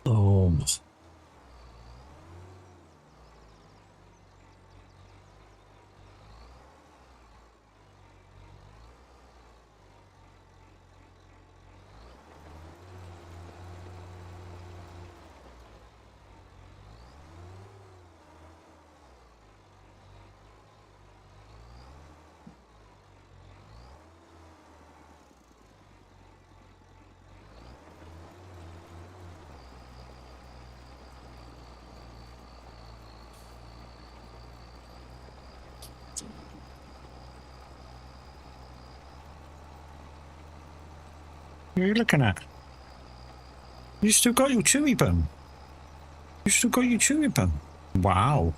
Oh. What are you looking at? You still got your chewy bum. You still got your chewy bum. Wow.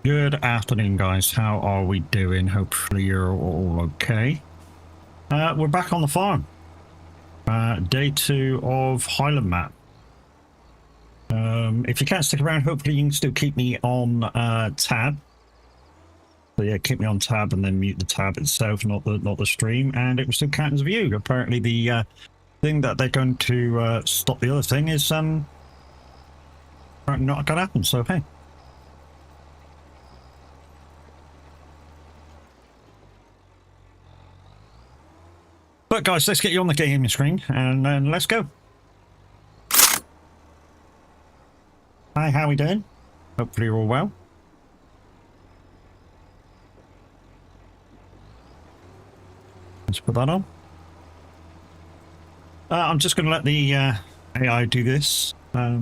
Good afternoon, guys. How are we doing? Hopefully you're all okay. We're back on the farm. Day 2 of Highland map. If you can't stick around, hopefully you can still keep me on tab. So yeah, keep me on tab and then mute the tab itself, not the stream, and it will still count as a view. Apparently the thing that they're going to stop the other thing is not going to happen, so hey. But guys, let's get you on the gaming screen and let's go. Hi, how are we doing? Hopefully you're all well. Let's put that on. I'm just going to let the AI do this. Got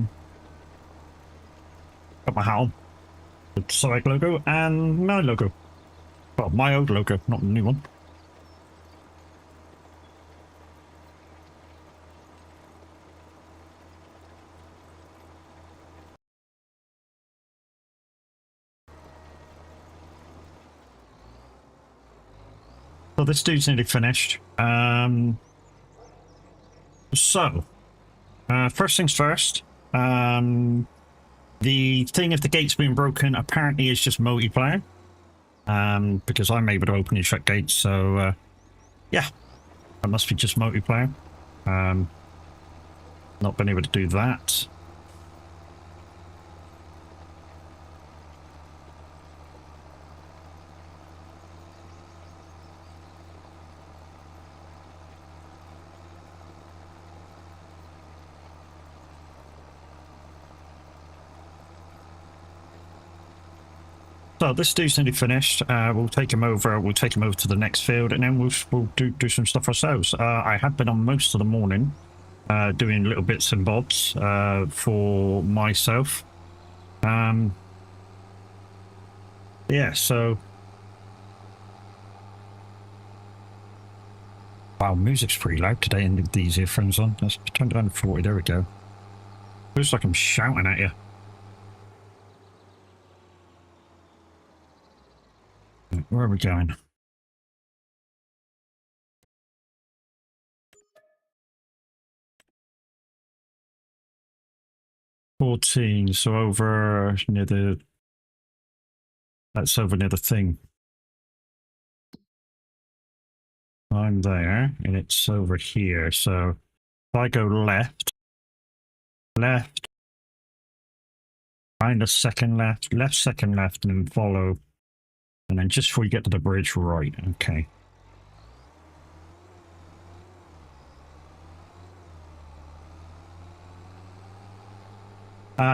my hat on. The Sorek logo and my logo. Well, my old logo, not the new one. So this dude's nearly finished. First things first. The thing if the gate's been broken apparently is just multiplayer. Because I'm able to open and shut gates, so yeah, that must be just multiplayer. Not been able to do that. So this dude's nearly finished. We'll take him over. We'll take him over to the next field, and then we'll do some stuff ourselves. I have been on most of the morning, doing little bits and bobs for myself. Yeah. So, wow, music's pretty loud today, and these earphones on. Let's turn it down to 40. There we go. Feels like I'm shouting at you. Where are we going? 14, so over near the... That's over near the thing. I'm there, and it's over here, so if I go left, find a second left, second left, and then follow, and then just before you get to the bridge, right, okay.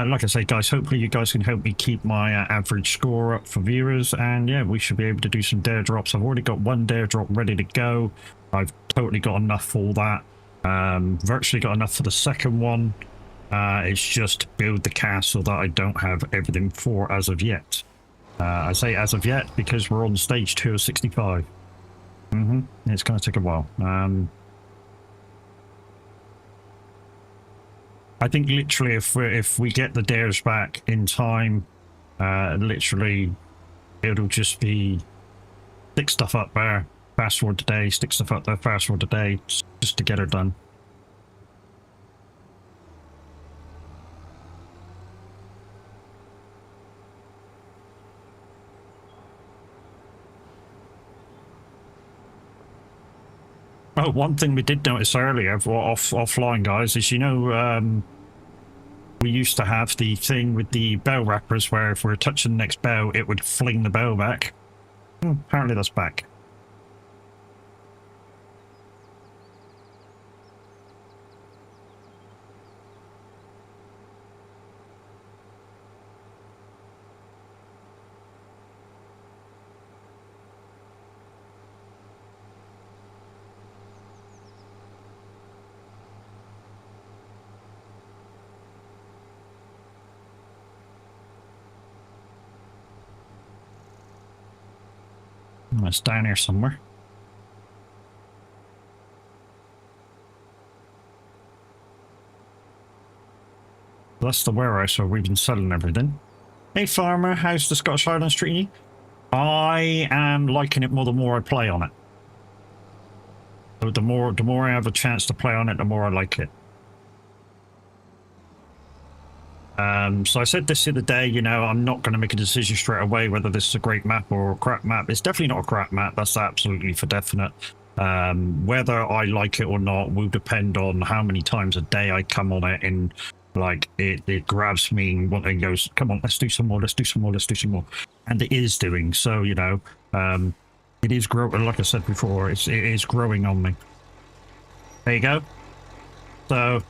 Like I say, guys, hopefully you guys can help me keep my average score up for viewers, and yeah, we should be able to do some dare drops. I've already got one dare drop ready to go. I've totally got enough for that. Virtually got enough for the second one. It's just to build the castle that I don't have everything for as of yet. I say as of yet because we're on stage 2 of 65. It's going to take a while. I think literally if we get the dares back in time, literally it'll just be stick stuff up there, fast forward today, stick stuff up there, fast forward today, just to get her done. Oh, one thing we did notice earlier, offline, guys, is, you know, we used to have the thing with the bell wrappers where if we were touching the next bell, it would fling the bell back. Apparently that's back. It's down here somewhere. That's the warehouse where we've been selling everything. Hey farmer, how's the Scottish Highlands treating you? I am liking it more the more I play on it. So the more I have a chance to play on it, the more I like it. So I said this the other day, you know, I'm not going to make a decision straight away whether this is a great map or a crap map. It's definitely not a crap map, that's absolutely for definite. Whether I like it or not will depend on how many times a day I come on it, and like it grabs me and goes, come on, let's do some more, let's do some more, let's do some more. And it is doing, so, you know, it is growing, like I said before, it is growing on me. There you go. So...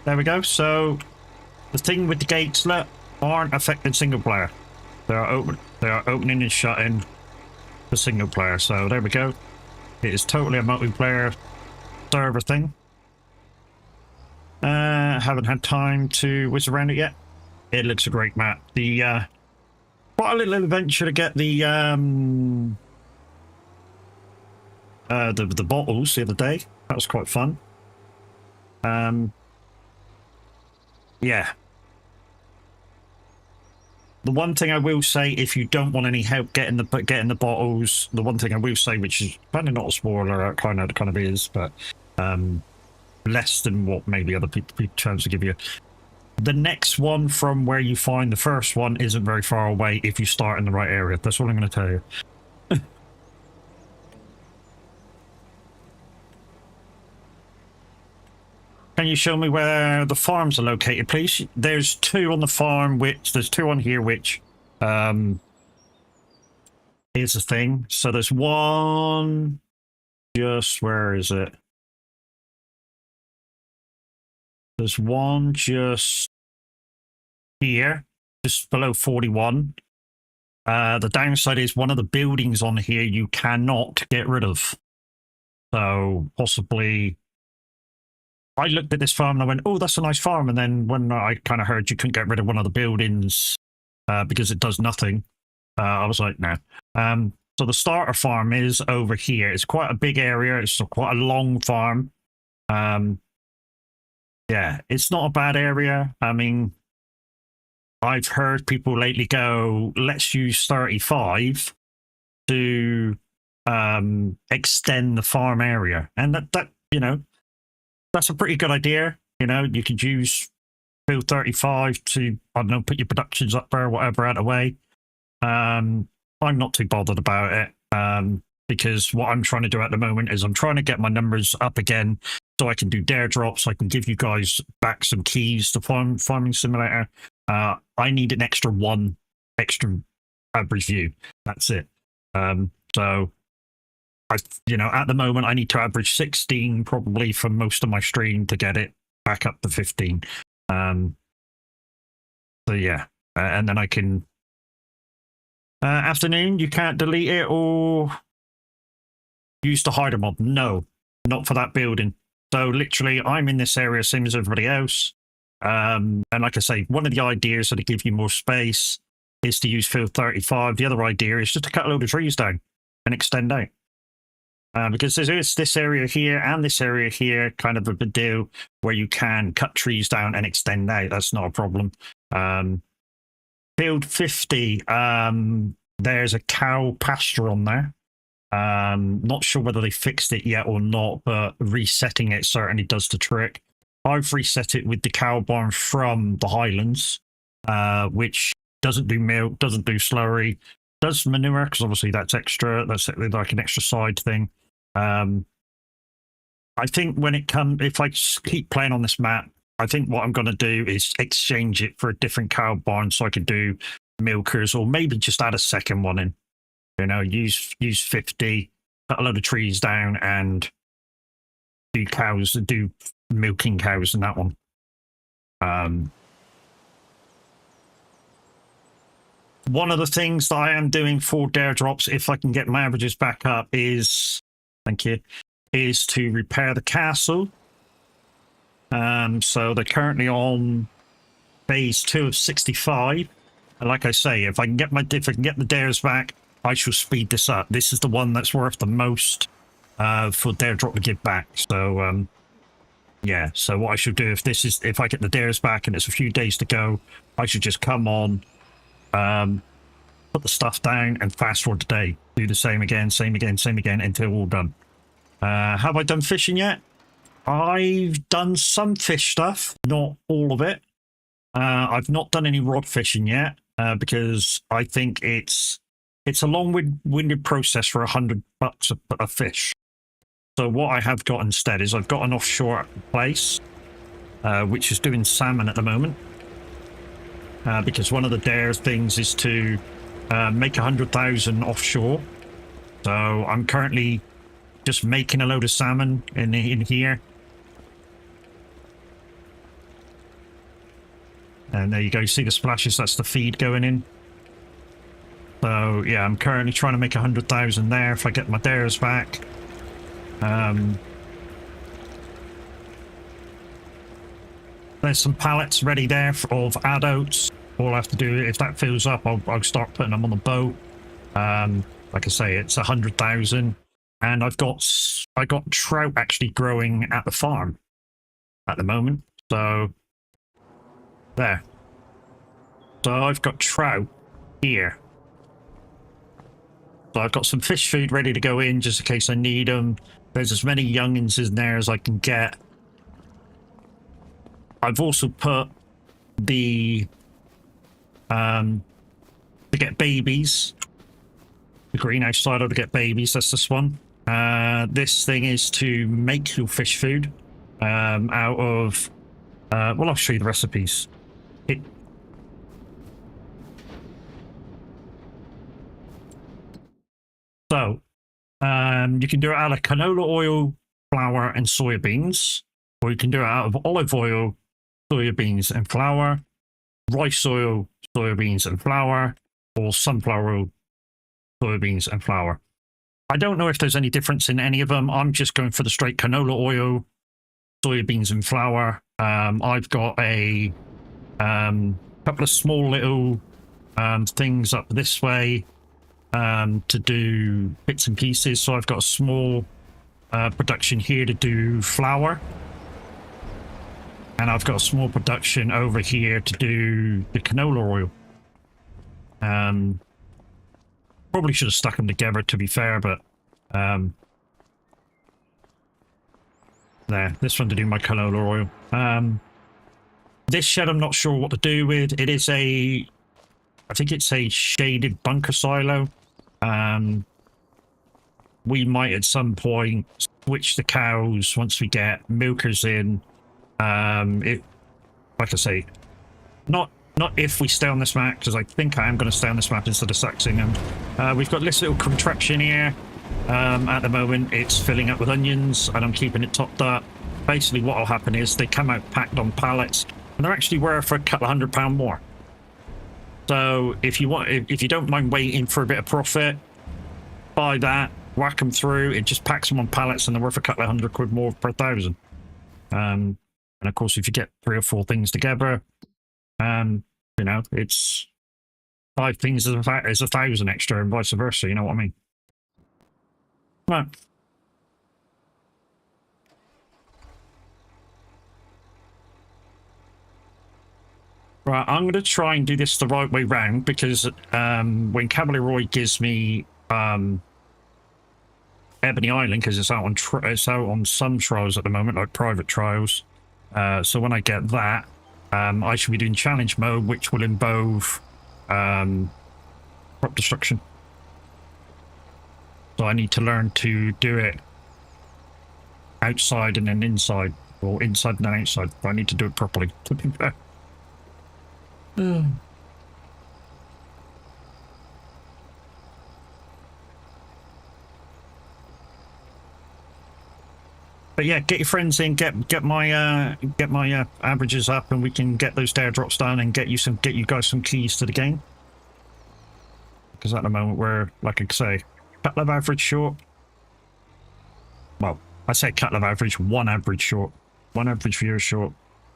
There we go. So the thing with the gates aren't affecting single player. They are opening and shutting the single player. So there we go. It is totally a multiplayer server thing. Haven't had time to whiz around it yet. It looks a great map. The quite a little adventure to get the bottles the other day. That was quite fun. Yeah. The one thing I will say, if you don't want any help getting the bottles, the one thing I will say, which is kind of not a spoiler, it kind of is, but less than what maybe other people chance to give you. The next one from where you find the first one isn't very far away if you start in the right area. That's what I'm going to tell you. Can you show me where the farms are located, please? There's two on the farm, there's two on here, which is the thing. So there's one just, where is it? There's one just here, just below 41. The downside is one of the buildings on here you cannot get rid of. So possibly... I looked at this farm and I went, oh, that's a nice farm. And then when I kind of heard you couldn't get rid of one of the buildings because it does nothing, I was like, no. So the starter farm is over here. It's quite a big area. It's quite a long farm. Yeah, it's not a bad area. I mean, I've heard people lately go, let's use 35 to extend the farm area, and that you know, that's a pretty good idea. You know, you could use field 35 to, I don't know, put your productions up there, whatever, out of the way. I'm not too bothered about it, because what I'm trying to do at the moment is I'm trying to get my numbers up again so I can do dare drops. I can give you guys back some keys to Farming Simulator. I need an extra average view. That's it. So at the moment I need to average 16 probably for most of my stream to get it back up to 15. So yeah, and then I can afternoon, you can't delete it or use the hider mod. No, not for that building. So literally I'm in this area same as everybody else, and like I say, one of the ideas to give you more space is to use field 35. The other idea is just to cut a load of trees down and extend out. Because there's this area here and this area here, kind of a big deal where you can cut trees down and extend out. That's not a problem. Field 50, there's a cow pasture on there. Not sure whether they fixed it yet or not, but resetting it certainly does the trick. I've reset it with the cow barn from the Highlands, which doesn't do milk, doesn't do slurry, does manure, because obviously that's extra. That's like an extra side thing. I think if I keep playing on this map, I think what I'm going to do is exchange it for a different cow barn so I can do milkers, or maybe just add a second one in. You know, use 50, cut a load of trees down, and do milking cows in that one. One of the things that I am doing for dare drops, if I can get my averages back up, is to repair the castle. So they're currently on phase 2 of 65. And like I say, if I can get the dares back, I shall speed this up. This is the one that's worth the most for dare drop to give back. So yeah. So what I should do, if I get the dares back and it's a few days to go, I should just come on, put the stuff down, and fast forward the day. Do the same again until all done. Have I done fishing yet? I've done some fish stuff, not all of it. I've not done any rod fishing yet, because I think it's a long-winded process for $100 a fish. So what I have got instead is I've got an offshore place, which is doing salmon at the moment, because one of the dare things is to make 100,000 offshore. So I'm currently just making a load of salmon in here. And there you go, you see the splashes, that's the feed going in. So yeah, I'm currently trying to make 100,000 there if I get my dares back. There's some pallets ready there of adults. All I have to do, if that fills up, I'll start putting them on the boat. Like I say, it's 100,000, and I got trout actually growing at the farm at the moment. So there. So I've got trout here. So I've got some fish food ready to go in just in case I need them. There's as many youngins in there as I can get. I've also put to get babies. The greenhouse side to get babies, that's this one. This thing is to make your fish food out of... well, I'll show you the recipes. So, you can do it out of canola oil, flour, and soybeans, or you can do it out of olive oil, soybeans, and flour, rice oil, soybeans, and flour, or sunflower oil, soybeans, and flour. I don't know if there's any difference in any of them. I'm just going for the straight canola oil, soybeans, and flour. I've got a couple of small little things up this way to do bits and pieces. So I've got a small production here to do flour, and I've got a small production over here to do the canola oil. Probably should have stuck them together, to be fair, but There, this one to do my canola oil. This shed I'm not sure what to do with. It is a, I think it's a shaded bunker silo. We might at some point switch the cows once we get milkers in. It, like I say, not if we stay on this map, because I think I am going to stay on this map instead of saxing them. We've got this little contraption here. At the moment, it's filling up with onions, and I'm keeping it topped up. Basically, what will happen is they come out packed on pallets, and they're actually worth a couple of £100 more. So if you want, if you don't mind waiting for a bit of profit, buy that, whack them through. It just packs them on pallets, and they're worth a couple of £100 more per thousand. And of course, if you get 3 or 4 things together, you know, it's 5 things is a 1,000 extra, and vice versa. You know what I mean? Right. Right, I'm going to try and do this the right way round, because when Cavalier gives me Ebony Island, because it's out on some trials at the moment, like private trials. So when I get that, I should be doing challenge mode, which will involve crop destruction. So I need to learn to do it outside and then inside, or inside and then outside. But I need to do it properly, to be fair. But yeah, get your friends in, get my averages up, and we can get those dare drops done and get you guys some keys to the game. Because at the moment we're, like I say, couple of average short. Well, I say couple of average, one average short, one average viewer short.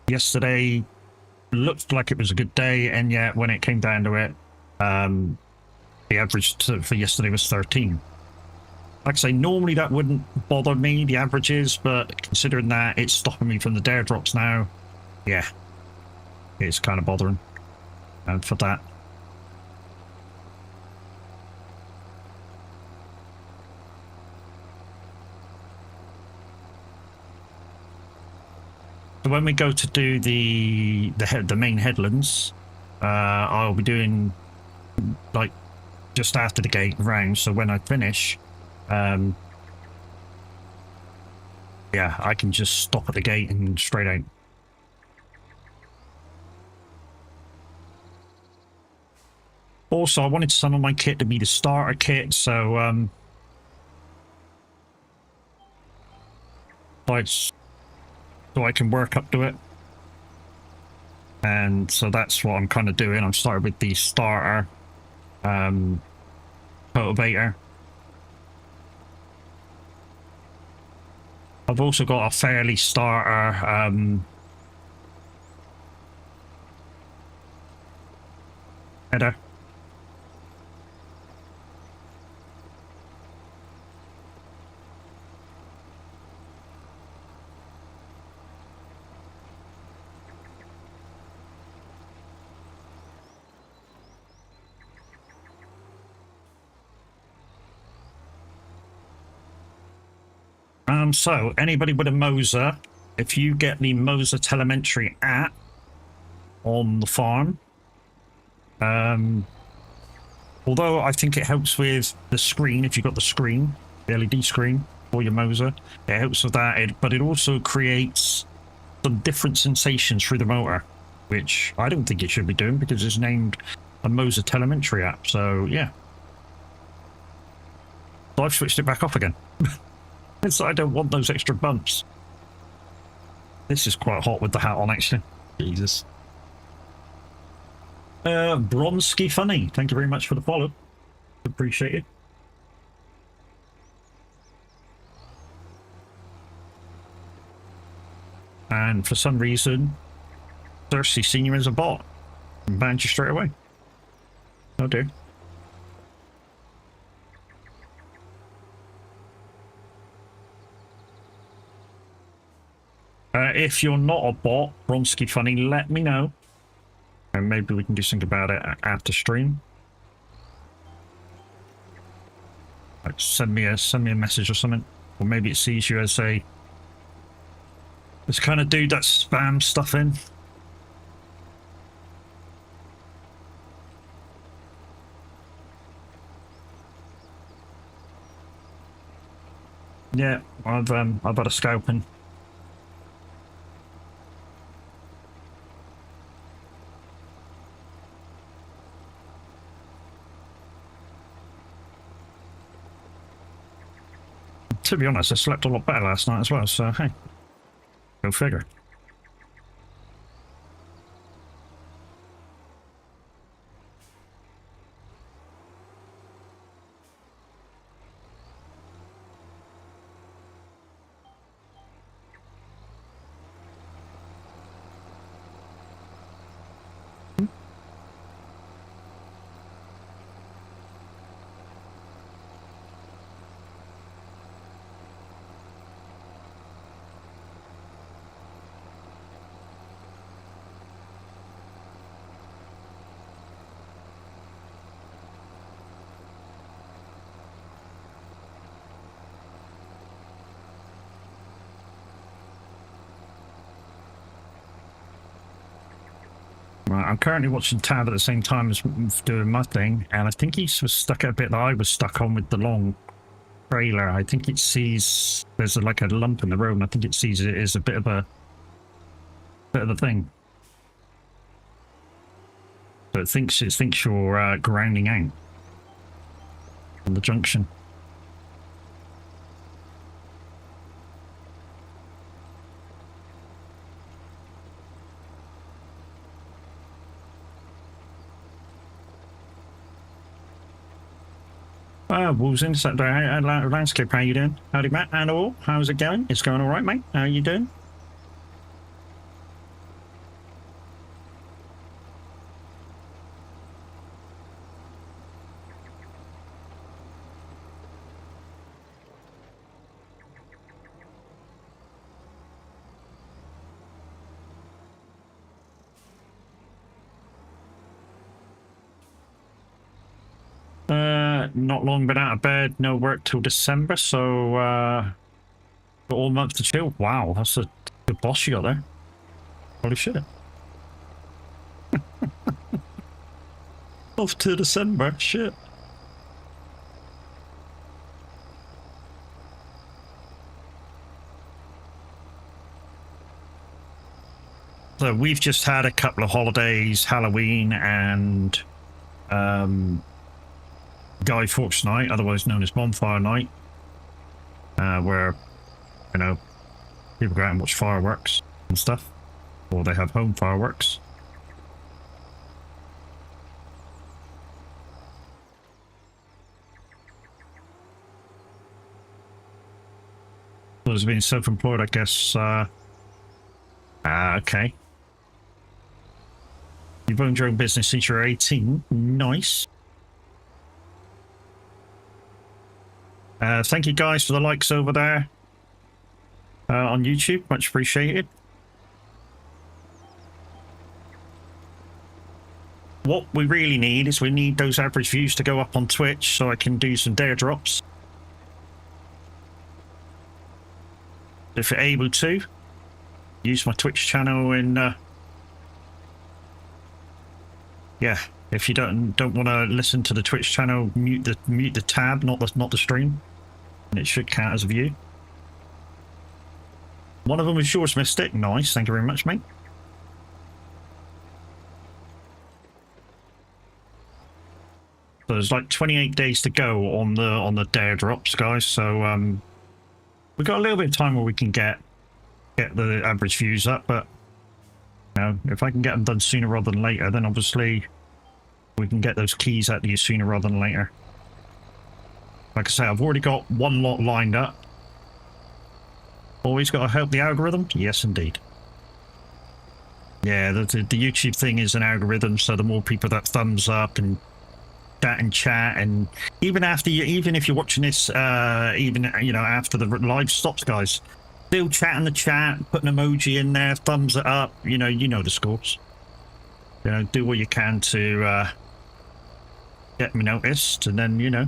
Yesterday looked like it was a good day, and yet when it came down to it, the average for yesterday was 13. Like I say, normally that wouldn't bother me, the averages, but considering that it's stopping me from the dare drops now, yeah, it's kind of bothering. And for that. So when we go to do the main headlands, I'll be doing like just after the gate round. So when I finish, yeah, I can just stop at the gate and straight out. Also, I wanted some of my kit to be the starter kit, so so I can work up to it. And so that's what I'm kind of doing. I'm starting with the starter cultivator. I've also got a fairly starter header. So anybody with a Moser, if you get the Moser telemetry app on the farm, although I think it helps with the screen, if you've got the screen, the LED screen for your Moser, it helps with that, but it also creates some different sensations through the motor, which I don't think it should be doing because it's named a Moser telemetry app, so yeah. So I've switched it back off again. So I don't want those extra bumps. This is quite hot with the hat on, actually. Jesus. Bronsky Funny, thank you very much for the follow. Appreciate it. And for some reason, Thirsty seen you as a bot and banned you straight away. Oh dear. If you're not a bot, Bronsky Funny, let me know. And maybe we can do something about it after stream. Like send me a message or something, or maybe it sees you as this kind of dude that spams stuff in. Yeah, I've had a scalping. To be honest, I slept a lot better last night as well, so hey, go figure. Right, I'm currently watching Tab at the same time as doing my thing, and I think he's stuck at a bit that I was stuck on with the long trailer. I think it sees there's like a lump in the road, and I think it sees it as a bit of a thing. So it thinks you're grounding out on the junction. Wolves in Saturday landscape. How you doing? Howdy, Matt. And all. How's it going? It's going all right, mate. How you doing? Not long been out of bed, no work till December, so got all month to chill. Wow, that's a good boss you got there. Holy shit. Off to December, shit. So we've just had a couple of holidays, Halloween and Guy Fawkes Night, otherwise known as Bonfire Night, where, you know, people go out and watch fireworks and stuff, or they have home fireworks. As being self-employed, I guess. Okay. You've owned your own business since you're 18. Nice. Thank you guys for the likes over there on YouTube. Much appreciated. What we really need is we need those average views to go up on Twitch so I can do some dare drops. If you're able to, use my Twitch channel and yeah, if you don't want to listen to the Twitch channel, mute the tab, not the stream, and it should count as a view. One of them was yours, Mystic. Nice, thank you very much, mate. So there's like 28 days to go on the dare drops, guys. So we've got a little bit of time where we can get the average views up, but you know, if I can get them done sooner rather than later, then obviously we can get those keys out to you sooner rather than later. Like I say, I've already got one lot lined up. Always got to help the algorithm? Yes, indeed. Yeah, the YouTube thing is an algorithm, so the more people that thumbs up and chat, and even if you're watching this, even, you know, after the live stops, guys, still chat in the chat, put an emoji in there, thumbs it up, you know the scores. You know, do what you can to get me noticed, and then, you know,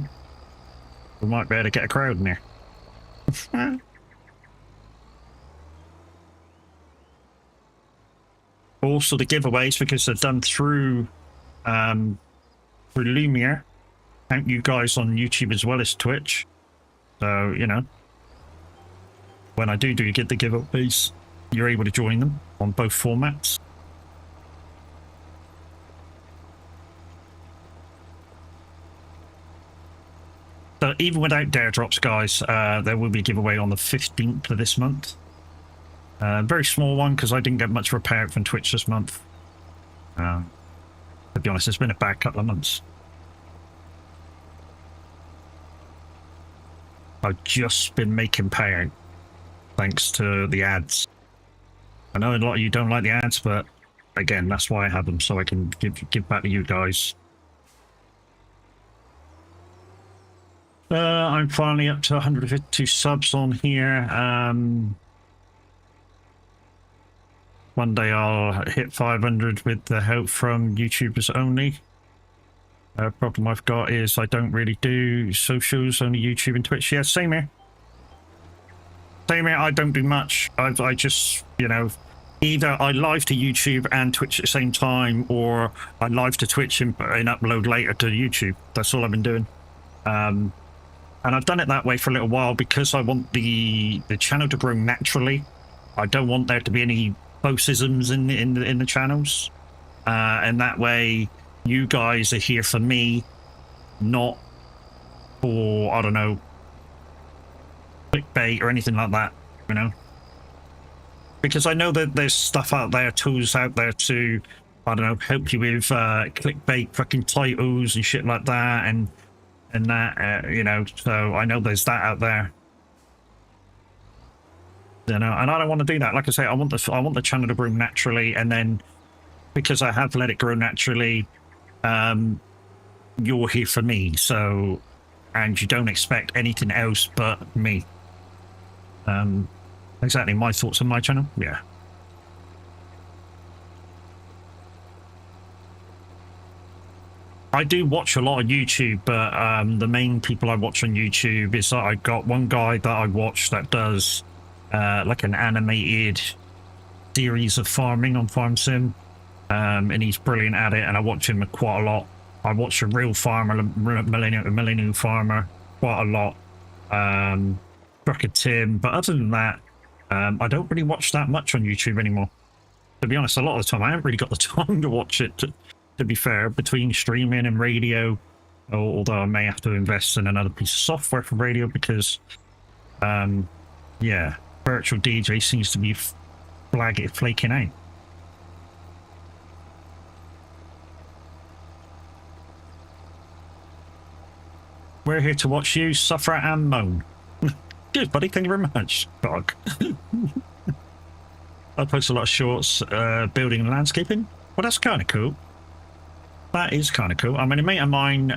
We might be able to get a crowd in here. Also, the giveaways, because they're done through Lumiere, count you guys on YouTube as well as Twitch. So, you know, when I do get the giveaways, you're able to join them on both formats. So even without dare drops, guys, there will be a giveaway on the 15th of this month. Very small one because I didn't get much of a payout from Twitch this month. To be honest, it's been a bad couple of months. I've just been making payout thanks to the ads. I know a lot of you don't like the ads, but again, that's why I have them, so I can give back to you guys. I'm finally up to 152 subs on here. One day I'll hit 500 with the help from YouTubers only. Problem I've got is I don't really do socials, only YouTube and Twitch. Yeah, same here. Same here, I don't do much. I just, you know, either I live to YouTube and Twitch at the same time, or I live to Twitch and upload later to YouTube. That's all I've been doing. And I've done it that way for a little while because I want the channel to grow naturally. I don't want there to be any bossisms in the channels, and that way you guys are here for me, not for, I don't know, clickbait or anything like that, you know, because I know that there's stuff out there, tools out there to, I don't know, help you with clickbait fucking titles and shit like that, and that, you know, so I know there's that out there. You know, and I don't want to do that. Like I say, I want the channel to grow naturally, and then because I have let it grow naturally, you're here for me. So, and you don't expect anything else but me. Exactly, my thoughts on my channel. Yeah. I do watch a lot of YouTube, but the main people I watch on YouTube is that I got one guy that I watch that does like an animated series of farming on Farm Sim, and he's brilliant at it, and I watch him quite a lot. I watch a real farmer, millennial farmer, quite a lot. Trucker Tim, but other than that, I don't really watch that much on YouTube anymore. To be honest, a lot of the time I haven't really got the time to watch it. To be fair, between streaming and radio, although I may have to invest in another piece of software for radio because, yeah, virtual DJ seems to be flaking out. We're here to watch you suffer and moan. Good, buddy. Thank you very much, dog. I post a lot of shorts, building and landscaping. Well, that's kind of cool. That is kind of cool. I mean, a mate of mine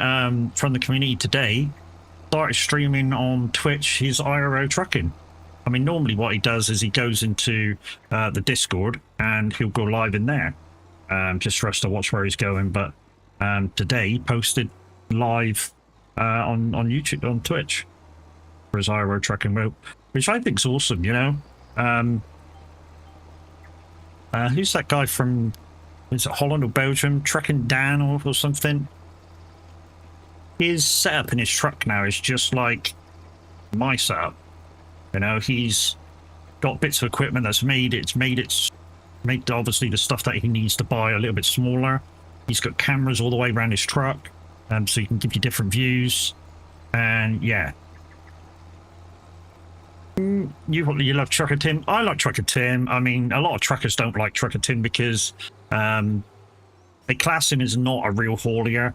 from the community today started streaming on Twitch his IRO trucking. I mean, normally what he does is he goes into the Discord and he'll go live in there just for us to watch where he's going. But today he posted live on YouTube, on Twitch for his IRO trucking route, which I think's awesome, you know. Who's that guy from... Is it Holland or Belgium? Trucking Dan or something? His setup in his truck now is just like my setup. You know, he's got bits of equipment that's made obviously the stuff that he needs to buy a little bit smaller. He's got cameras all the way around his truck, so he can give you different views. And yeah. You love Trucker Tim? I like Trucker Tim. I mean, a lot of truckers don't like Trucker Tim because they class him as not a real haulier.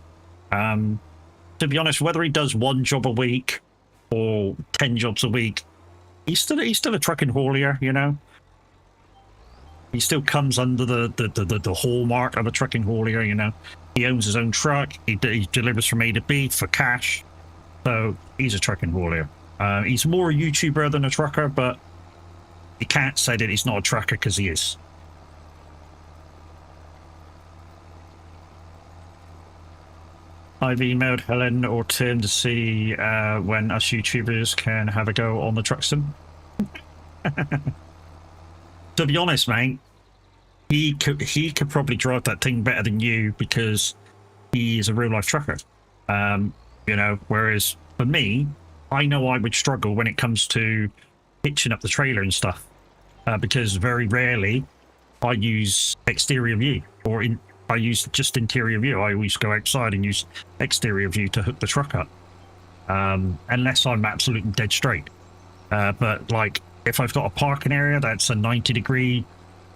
To be honest, whether he does one job a week or 10 jobs a week, he's still a trucking haulier, you know. He still comes under the hallmark of a trucking haulier, you know. He owns his own truck. He delivers from A to B for cash, so he's a trucking haulier. He's more a YouTuber than a trucker, but you can't say that he's not a trucker because he is. I've emailed Helen or Tim to see when us YouTubers can have a go on the truck sim. To be honest, mate, he could probably drive that thing better than you because he is a real life trucker. You know, whereas for me, I know I would struggle when it comes to hitching up the trailer and stuff because very rarely I use exterior view or I use just interior view. I always go outside and use exterior view to hook the truck up unless I'm absolutely dead straight. But like if I've got a parking area that's a 90-degree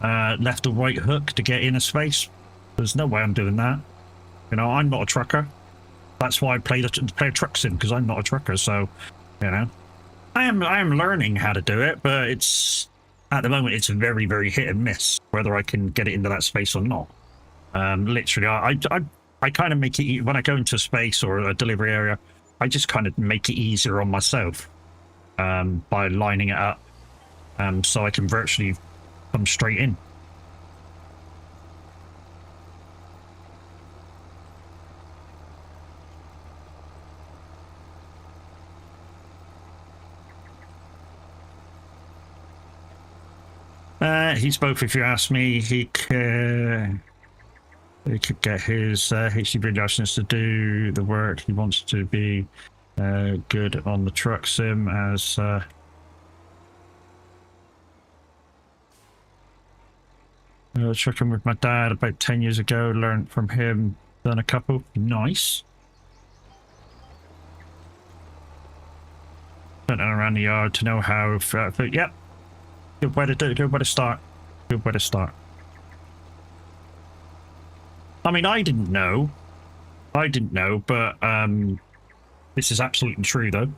left or right hook to get in a space, there's no way I'm doing that. You know, I'm not a trucker. That's why I play a truck sim, because I'm not a trucker. So, you know, I am learning how to do it, but it's at the moment it's very, very hit and miss whether I can get it into that space or not. Literally, I kind of make it when I go into a space or a delivery area. I just kind of make it easier on myself by lining it up, so I can virtually come straight in. He's both, if you ask me. He could get his HGV license to do the work. He wants to be good on the truck sim as trucking with my dad about 10 years ago. Learned from him, done a couple. Nice. Went around the yard to know how. But yep. Good way to do. Good way to start. Good way to start. I mean, I didn't know, but this is absolutely true though.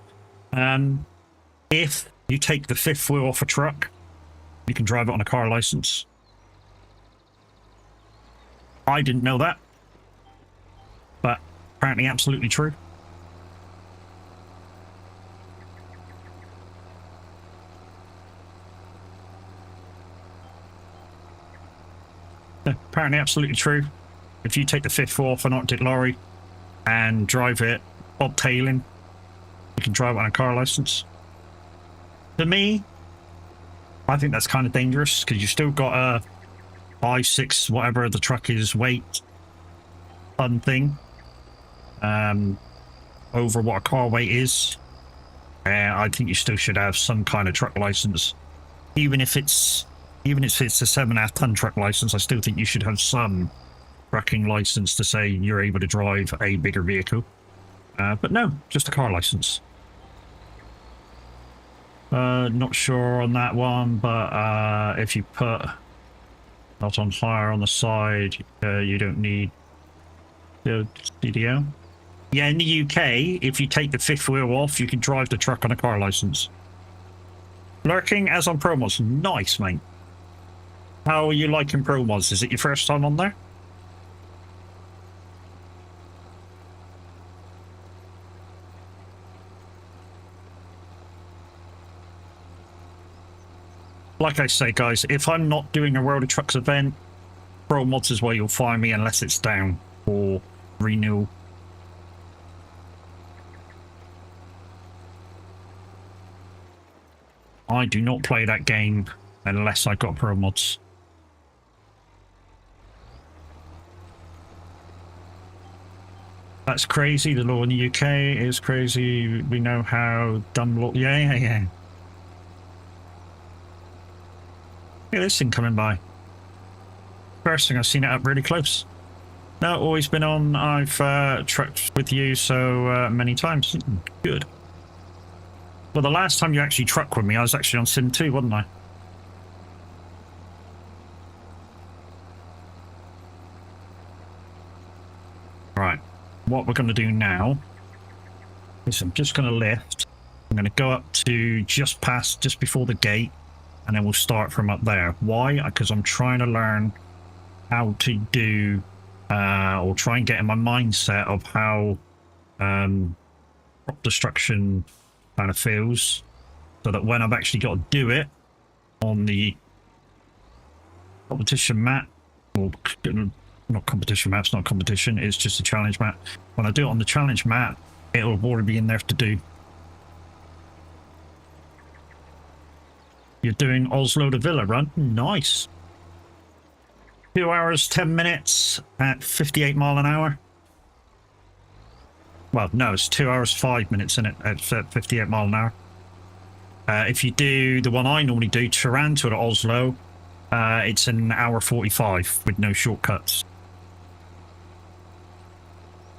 If you take the fifth wheel off a truck, you can drive it on a car license. I didn't know that, but apparently absolutely true. Apparently absolutely true. If you take the fifth wheel off an Arctic lorry and drive it bobtailing, you can drive it on a car license. To me, I think that's kind of dangerous because you've still got a 5, 6, whatever the truck is weight ton thing over what a car weight is. I think you still should have some kind of truck license, even if it's a 7.5 ton truck license. I still think you should have some trucking license to say you're able to drive a bigger vehicle. But no, just a car license. Not sure on that one, but if you put not on hire on the side, you don't need the CDL. Yeah, in the UK, if you take the fifth wheel off, you can drive the truck on a car license. Lurking as on Pro Mods. Nice, mate. How are you liking Pro Mods? Is it your first time on there? Like I say, guys, if I'm not doing a World of Trucks event, Pro Mods is where you'll find me unless it's down or renewal. I do not play that game unless I got Pro Mods. That's crazy. The law in the UK is crazy. We know how dumb law. Yeah. Look at this thing coming by. First thing I've seen it up really close. No, always been on. I've trucked with you so many times. Good. Well, the last time you actually trucked with me, I was actually on Sim 2, wasn't I? Right. What we're going to do now is I'm just going to lift. I'm going to go up to just before the gate, and then we'll start from up there. Why? Because I'm trying to learn how to do, or try and get in my mindset of how crop destruction kind of feels, so that when I've actually got to do it on the competition map or not competition map, it's not competition, it's just a challenge map. When I do it on the challenge map, it'll already be in there to do. You're doing Oslo to Villa run? Nice. 2 hours, 10 minutes at 58 mile an hour. Well, no, it's 2 hours, 5 minutes in it at 58 mile an hour. If you do the one I normally do, Toronto to Oslo, it's an hour 45 with no shortcuts.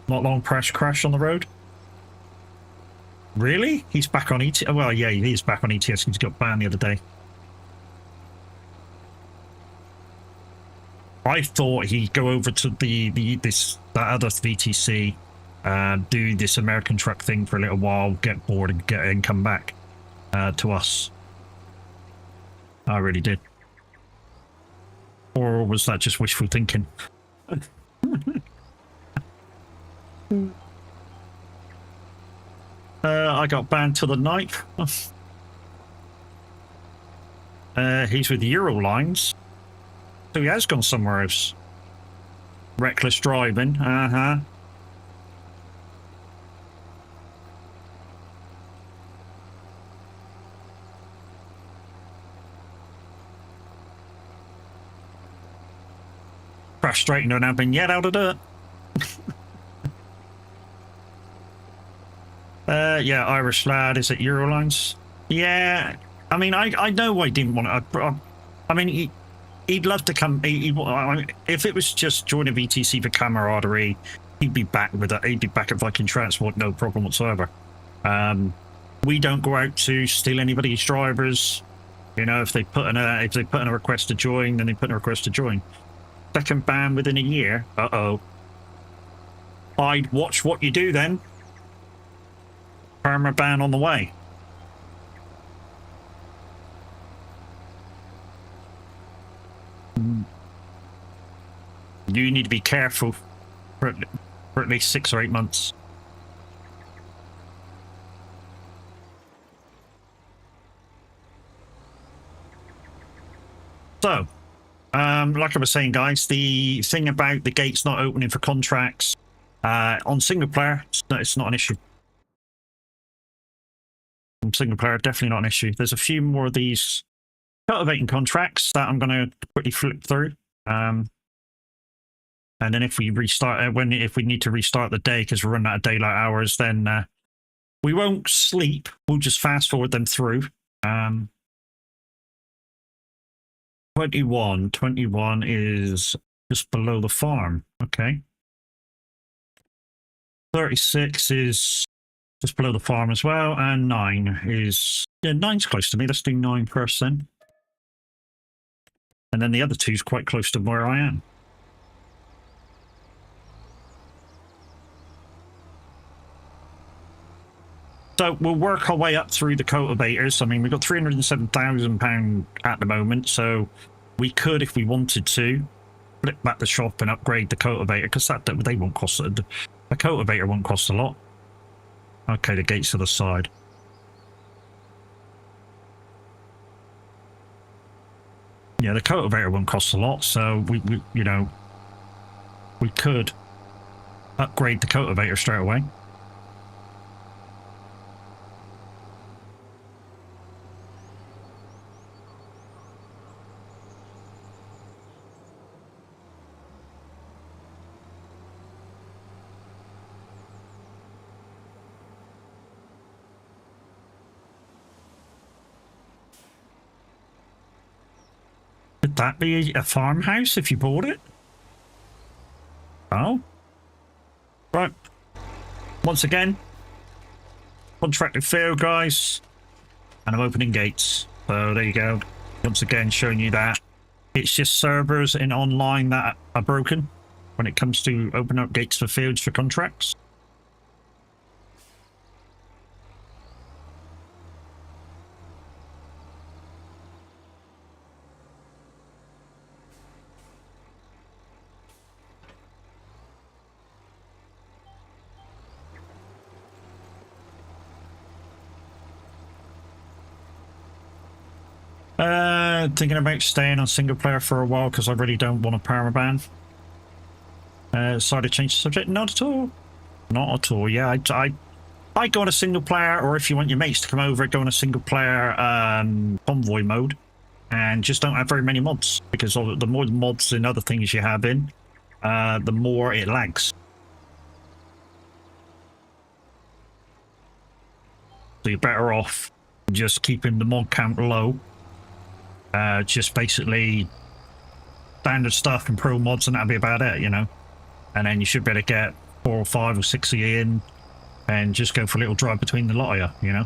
Not long crash on the road. Really? He's back on ETS? Well, yeah, he is back on ETS. He's got banned the other day. I thought he'd go over to that other VTC, do this American truck thing for a little while, get bored and come back to us. I really did. Or was that just wishful thinking? I got banned till the 9th. He's with Eurolines. So he has gone somewhere else. Reckless driving. Frustrating, don't have been yet out of dirt. Yeah, Irish lad is at Eurolines. Yeah, I mean, I know why he didn't want to. I mean, he'd love to come. If it was just join a VTC for camaraderie, he'd be back with it. He'd be back at Viking Transport, no problem whatsoever. We don't go out to steal anybody's drivers. You know, if they put in a request to join, then they put in a request to join. Second ban within a year. I'd watch what you do then. Perma ban on the way. You need to be careful for at least 6 or 8 months. So, like I was saying, guys, the thing about the gates not opening for contracts on single player, it's not an issue. On single player, definitely not an issue. There's a few more of these cultivating contracts that I'm going to quickly flip through. And then if we restart, if we need to restart the day because we're running out of daylight hours, then we won't sleep. We'll just fast forward them through. 21 is just below the farm. Okay. 36 is just below the farm as well, and 9 is, yeah, 9's close to me. Let's do 9 first then. And then the other 2's quite close to where I am. So we'll work our way up through the cultivators. I mean, we've got £307,000 at the moment, so we could, if we wanted to, flip back the shop and upgrade the cultivator, because they won't cost, the cultivator won't cost a lot. Okay, the gate's to the side. Yeah, the cultivator won't cost a lot, so we you know, we could upgrade the cultivator straight away. Could that be a farmhouse if you bought it? Oh. Right. Once again, contracted field, guys. And I'm opening gates. So there you go. Once again, showing you that. It's just servers in online that are broken when it comes to open up gates for fields for contracts. Thinking about staying on single player for a while because I really don't want a permaban. Sorry to change the subject. Not at all. Not at all. Yeah, I go on a single player, or if you want your mates to come over, go on a single player convoy mode, and just don't have very many mods, because the more mods and other things you have in, the more it lags. So you're better off just keeping the mod count low. Just basically standard stuff and pro mods, and that'll be about it, you know. And then you should be able to get 4 or 5 or 6 of you in, and just go for a little drive between the lot of you know.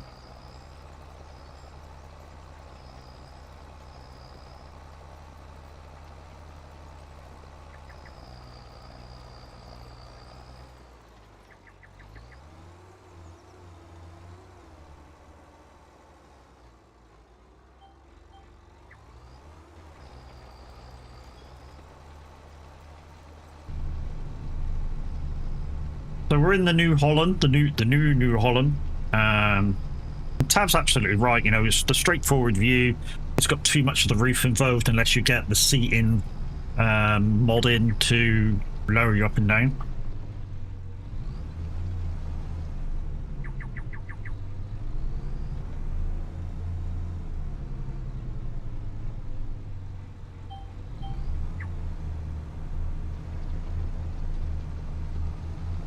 So we're in the New Holland, the new Holland. Tab's absolutely right. You know, it's the straightforward view. It's got too much of the roof involved unless you get the seating mod in to lower you up and down.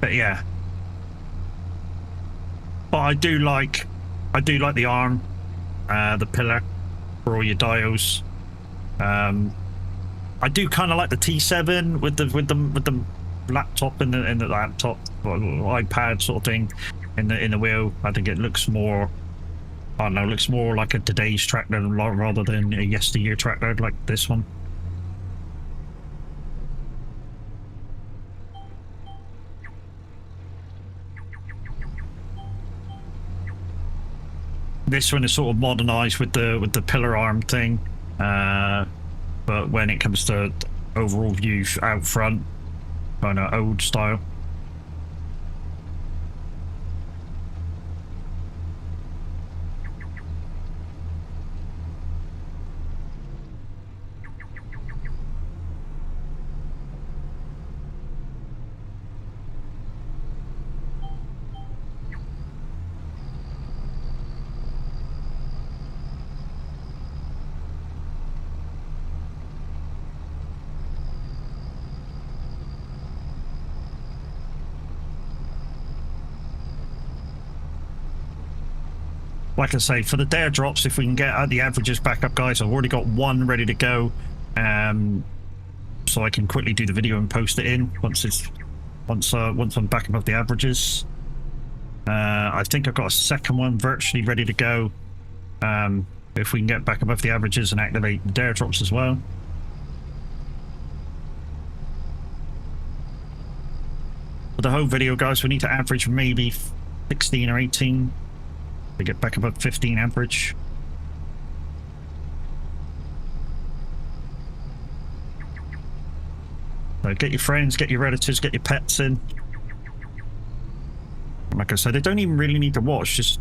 But yeah, but I do like the arm, the pillar for all your dials. I do kind of like the T7 with the laptop in the laptop or iPad sort of thing in the wheel. I think it looks more, I don't know, looks more like a today's tractor rather than a yesteryear tractor like this one. This one is sort of modernized with the pillar arm thing, but when it comes to overall view out front, kind of old style. Like I say, for the dare drops, if we can get the averages back up, guys, I've already got one ready to go, so I can quickly do the video and post it in once I'm back above the averages. I think I've got a second one virtually ready to go, if we can get back above the averages and activate the dare drops as well. For the whole video, guys, we need to average maybe 16 or 18 to get back above 15 average. So get your friends, get your relatives, get your pets in. Like I said, they don't even really need to watch. Just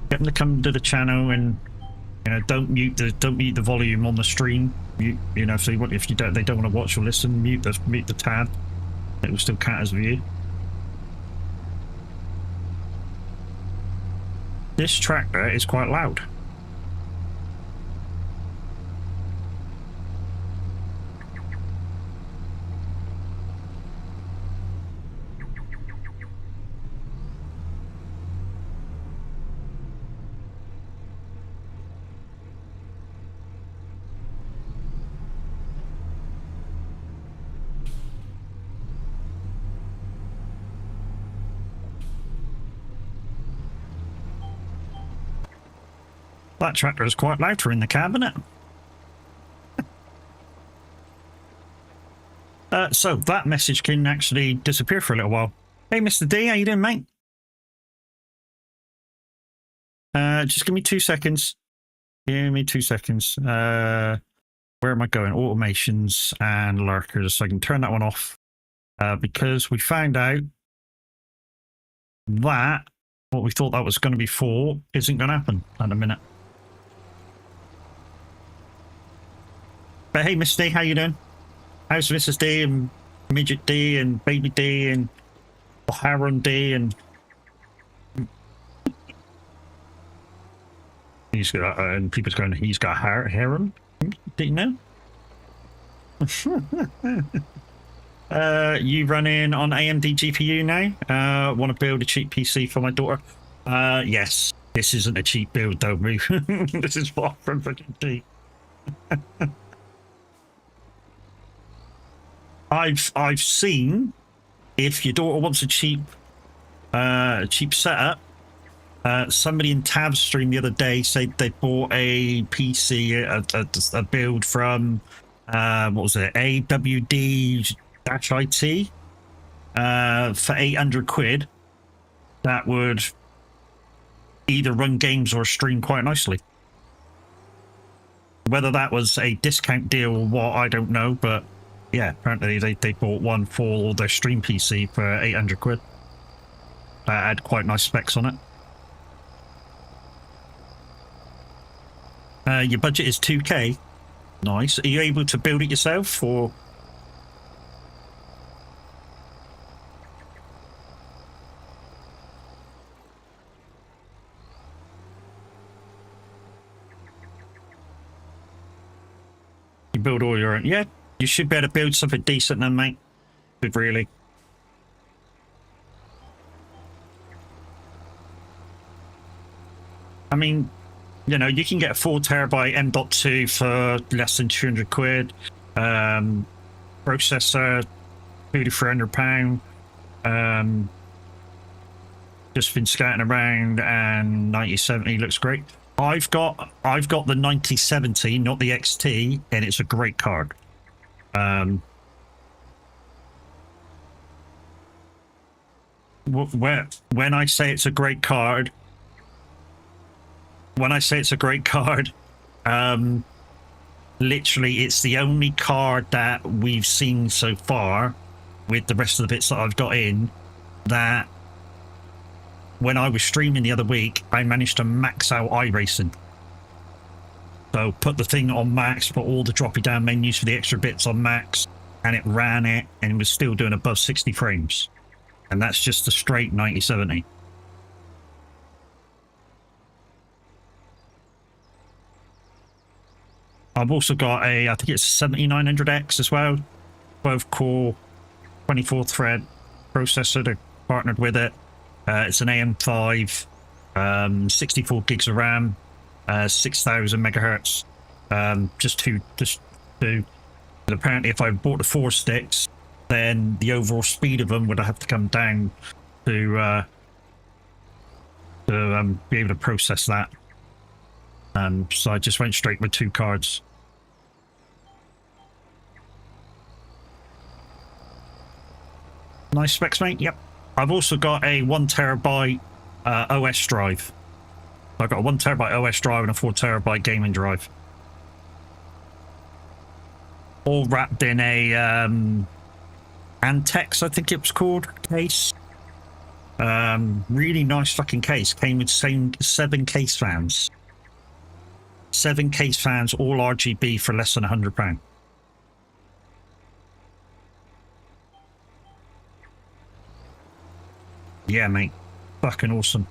get them to come to the channel, and you know, don't mute the volume on the stream. You know, if they don't want to watch or listen, mute the tab. It will still count as view. This tractor is quite loud. That tractor is quite loud for in the cabinet. So that message can actually disappear for a little while. Hey, Mr. D, how you doing, mate? Just give me 2 seconds. Give me 2 seconds. Where am I going? Automations and lurkers. So I can turn that one off. Because we found out that what we thought that was going to be for isn't going to happen at a minute. But hey, Miss D, how you doing? How's Mrs. D and Midget D and Baby D and Heron D and he's got and people's going. He's got Heron. Did you know? You running on AMD GPU now? Want to build a cheap PC for my daughter? Yes. This isn't a cheap build though, Roo. This is far from fucking cheap. I've seen if your daughter wants a cheap setup. Somebody in Tab's stream the other day said they bought a PC, a build from what was it, AWD-IT for 800 quid. That would either run games or stream quite nicely. Whether that was a discount deal or what, I don't know, but yeah, apparently they bought one for their stream PC for 800 quid. That had quite nice specs on it. Your budget is 2k. Nice. Are you able to build it yourself, or? You build all your own? Yeah, you should be able to build something decent then, mate. Really. I mean, you know, you can get a 4 terabyte M.2 for less than 200 quid. Processor, £2,300. Just been scouting around, and 9070 looks great. I've got the 9070, not the XT, and it's a great card. When I say it's a great card, literally it's the only card that we've seen so far with the rest of the bits that I've got in that when I was streaming the other week, I managed to max out iRacing. So put the thing on max, put all the droppy down menus for the extra bits on max, and it ran it, and it was still doing above 60 frames. And that's just the straight 9070. I've also got a, I think it's 7900X as well. 12 core, 24 thread processor. They're partnered with it. It's an AM5, 64 gigs of RAM, 6,000 megahertz. Just two. And apparently, if I bought the 4 sticks, then the overall speed of them would have to come down to be able to process that. So I just went straight with 2 cards. Nice specs, mate. Yep. I've also got a 1 terabyte OS drive. I've got a 1 terabyte OS drive and a 4 terabyte gaming drive. All wrapped in a Antex, I think it was called, case. Really nice fucking case. Came with 7 case fans. 7 case fans, all RGB for less than £100. Yeah, mate. Fucking awesome.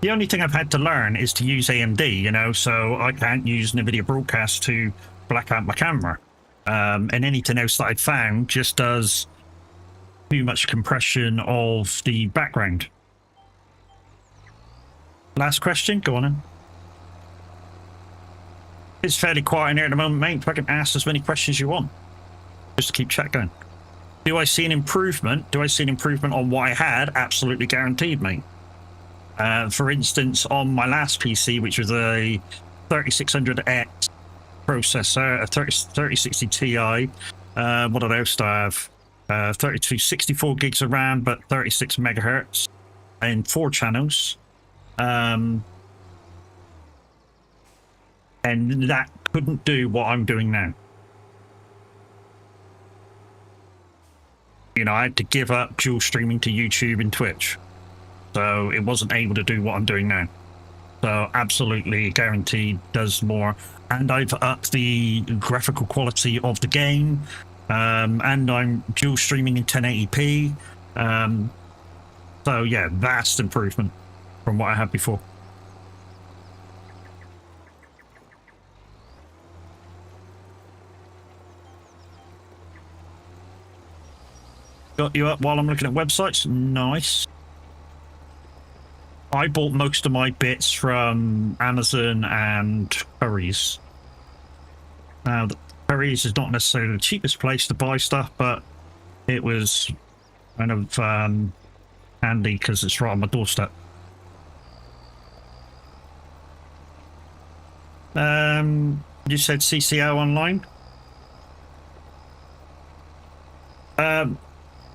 The only thing I've had to learn is to use AMD, you know, so I can't use NVIDIA Broadcast to black out my camera. And anything else that I've found just does too much compression of the background. Last question, go on in. It's fairly quiet in here at the moment, mate. Fucking ask as many questions you want. Just to keep chat going. Do I see an improvement? Do I see an improvement on what I had? Absolutely guaranteed, mate. For instance, on my last PC, which was a 3600X processor, a 3060 Ti, what else do I have? 64 gigs of RAM, but 36 megahertz and 4 channels. And that couldn't do what I'm doing now. you know, I had to give up dual streaming to YouTube and Twitch. So it wasn't able to do what I'm doing now. So absolutely guaranteed does more. And I've upped the graphical quality of the game. And I'm dual streaming in 1080p. So yeah, vast improvement from what I had before. Got you up while I'm looking at websites. Nice. I bought most of my bits from Amazon and Currys. Now, Currys is not necessarily the cheapest place to buy stuff, but it was kind of handy because it's right on my doorstep. You said CCO online?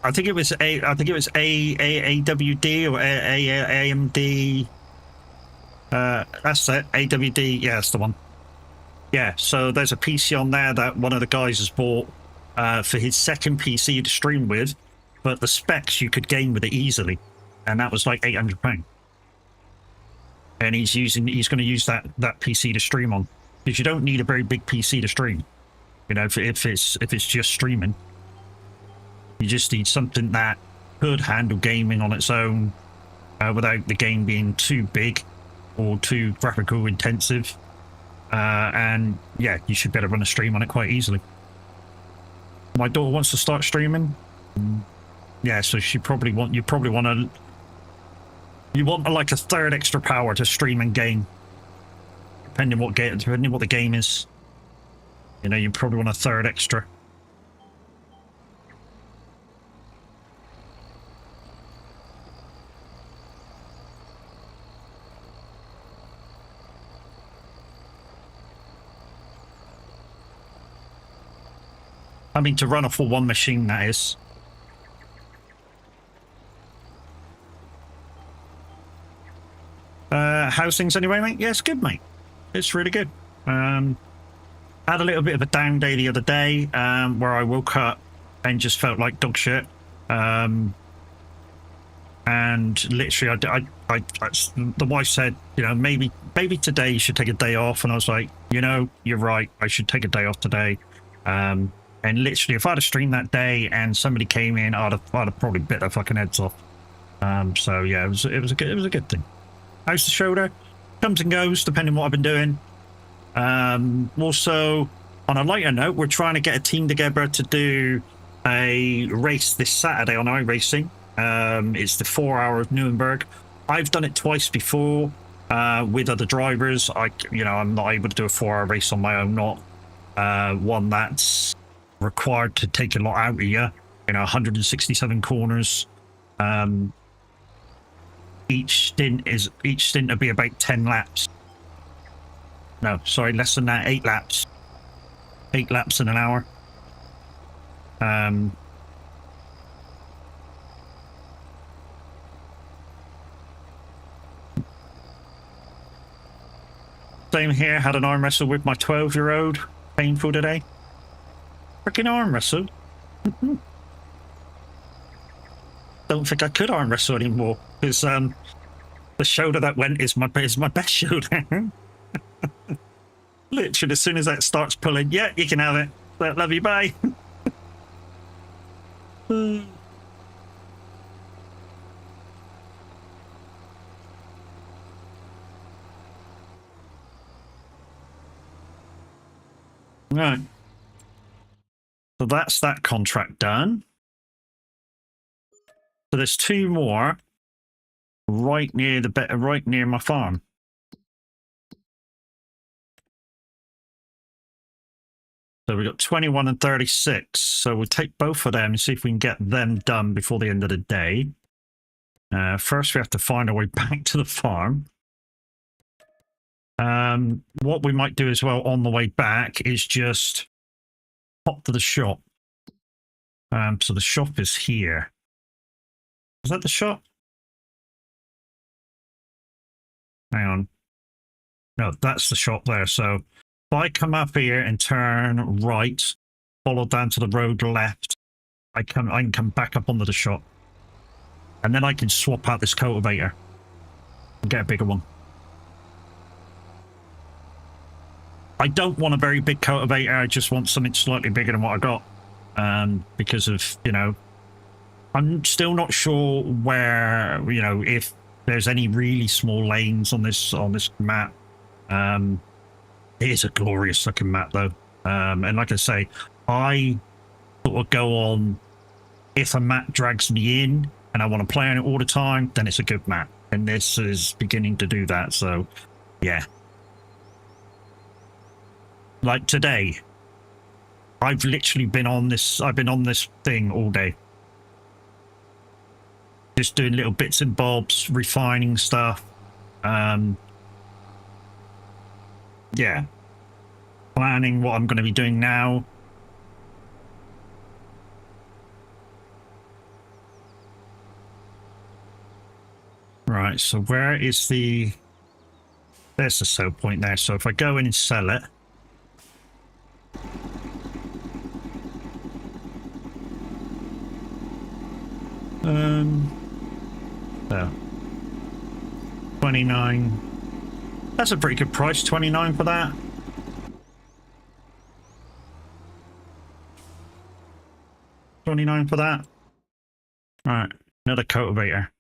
I think it was AWD or AMD. That's it. AWD. Yeah, that's the one. Yeah. So there's a PC on there that one of the guys has bought for his second PC to stream with, but the specs you could game with it easily, and that was like £800. And he's going to use that PC to stream on, because you don't need a very big PC to stream. You know, if it's just streaming. You just need something that could handle gaming on its own without the game being too big or too graphical intensive. And yeah, you should be able to run a stream on it quite easily. My daughter wants to start streaming. Yeah, so you probably want like a third extra power to stream and game. Depending what the game is. You know, you probably want a third extra. I mean, to run a full one machine, that is. How's things anyway, mate? Yeah, it's good, mate. It's really good. Had a little bit of a down day the other day, where I woke up and just felt like dog shit. And literally, the wife said, you know, maybe today you should take a day off. And I was like, you know, you're right. I should take a day off today. And literally, if I'd have streamed that day and somebody came in, I'd have probably bit their fucking heads off. So yeah, it was a good thing. How's the shoulder? Comes and goes depending on what I've been doing. Also, on a lighter note, we're trying to get a team together to do a race this Saturday on iRacing. It's the 4 hour of Nuremberg. I've done it twice before with other drivers. I'm not able to do a 4 hour race on my own. Not one that's required to take a lot out of you. 167 corners. Each stint will be about 10 laps. No, sorry, less than that. 8 laps. 8 laps in an hour. Same here. Had an arm wrestle with my 12-year-old. Painful today. Freaking arm wrestle. Don't think I could arm wrestle anymore, because the shoulder that went is my best shoulder. Literally, as soon as that starts pulling, yeah, you can have it. Love you, bye. Right. So that's that contract done. So there's 2 more right near my farm. So we've got 21 and 36. So we'll take both of them and see if we can get them done before the end of the day. First, we have to find our way back to the farm. What we might do as well on the way back is just pop to the shop. So the shop is here. Is that the shop? Hang on. No, that's the shop there. So if I come up here and turn right, follow down to the road left, I can come back up onto the shop. And then I can swap out this cultivator and get a bigger one. I don't want a very big cultivator. I just want something slightly bigger than what I got. Because of, you know, I'm still not sure where, you know, if there's any really small lanes on this map. It is a glorious looking map though. And like I say, I sort of go on, if a map drags me in and I want to play on it all the time, then it's a good map. And this is beginning to do that. So yeah. Like today, I've literally been on this, I've been on this thing all day. Just doing little bits and bobs, refining stuff. Yeah. Planning what I'm going to be doing now. Right, so where is the... There's the sell point there. So if I go in and sell it... So 29. That's a pretty good price, 29 for that. $29 for that. Right, another cultivator.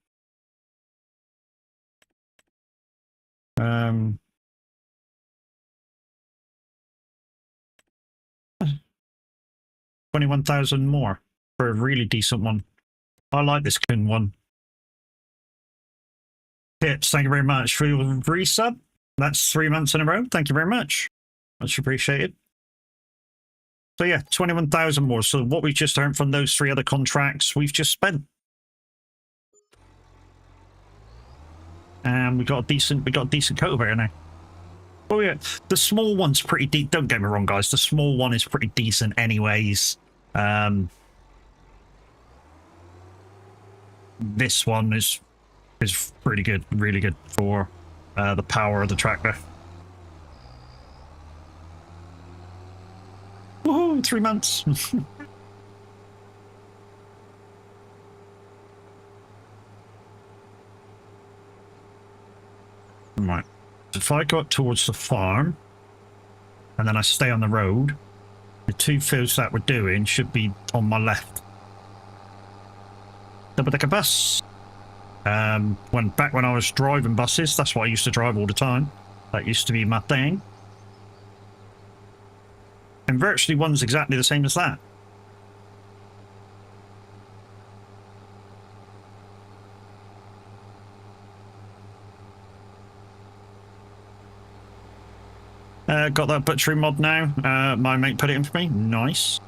21,000 more for a really decent one. I like this Kun one. Tips, thank you very much for your resub. That's 3 months in a row. Thank you very much. Much appreciated. So yeah, 21,000 more. So what we've just earned from those 3 other contracts, we've just spent. And we got a decent cultivator now. Oh yeah, the small one's pretty deep. Don't get me wrong, guys. The small one is pretty decent anyways. This one is pretty good, really good for the power of the tractor. Woohoo, 3 months. Right. If I go up towards the farm and then I stay on the road, the 2 fields that we're doing should be on my left. Double-decker bus. When I was driving buses, that's what I used to drive all the time. That used to be my thing. And virtually one's exactly the same as that. Got that butchery mod now. My mate put it in for me. Nice.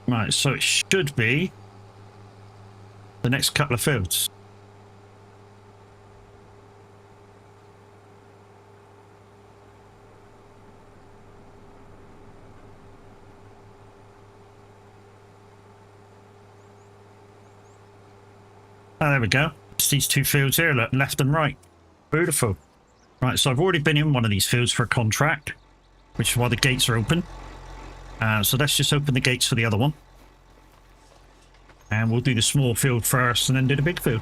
Right, so it should be the next couple of fields. Oh, there we go. It's these 2 fields here, look, left and right. Beautiful. Right, so I've already been in one of these fields for a contract, which is why the gates are open. So let's just open the gates for the other one. And we'll do the small field first and then do the big field.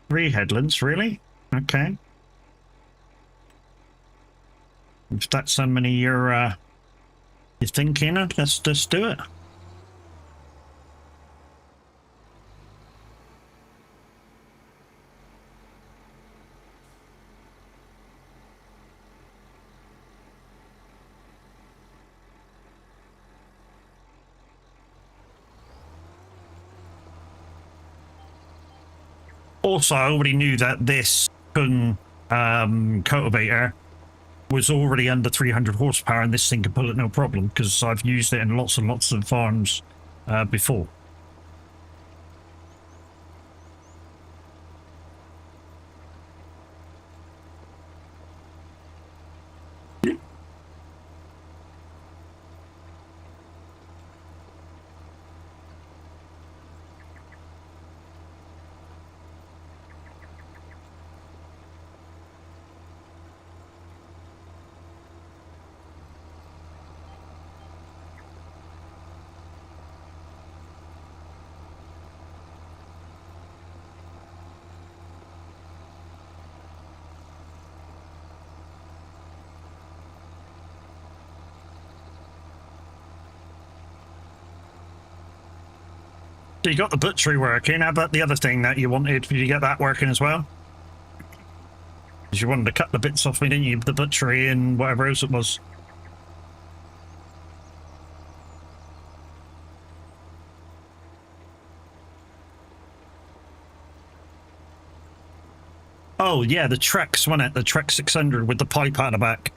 Three headlands, really? Okay. If that's how many you're thinking, let's just do it. Also, I already knew that this cultivator was already under 300 horsepower, and this thing can pull it no problem because I've used it in lots and lots of farms before. So you got the butchery working. How about the other thing that you wanted? Did you get that working as well? Because you wanted to cut the bits off me, didn't you? The butchery and whatever else it was. Oh, yeah, the Trex, wasn't it? The Trex 600 with the pipe out the back.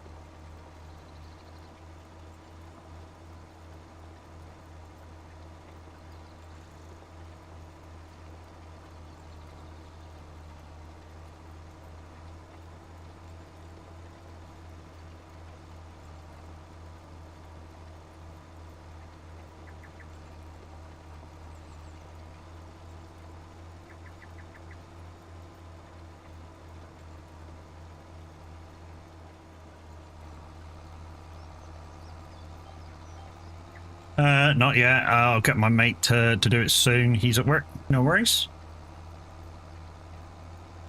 Not yet. I'll get my mate to do it soon. He's at work. No worries.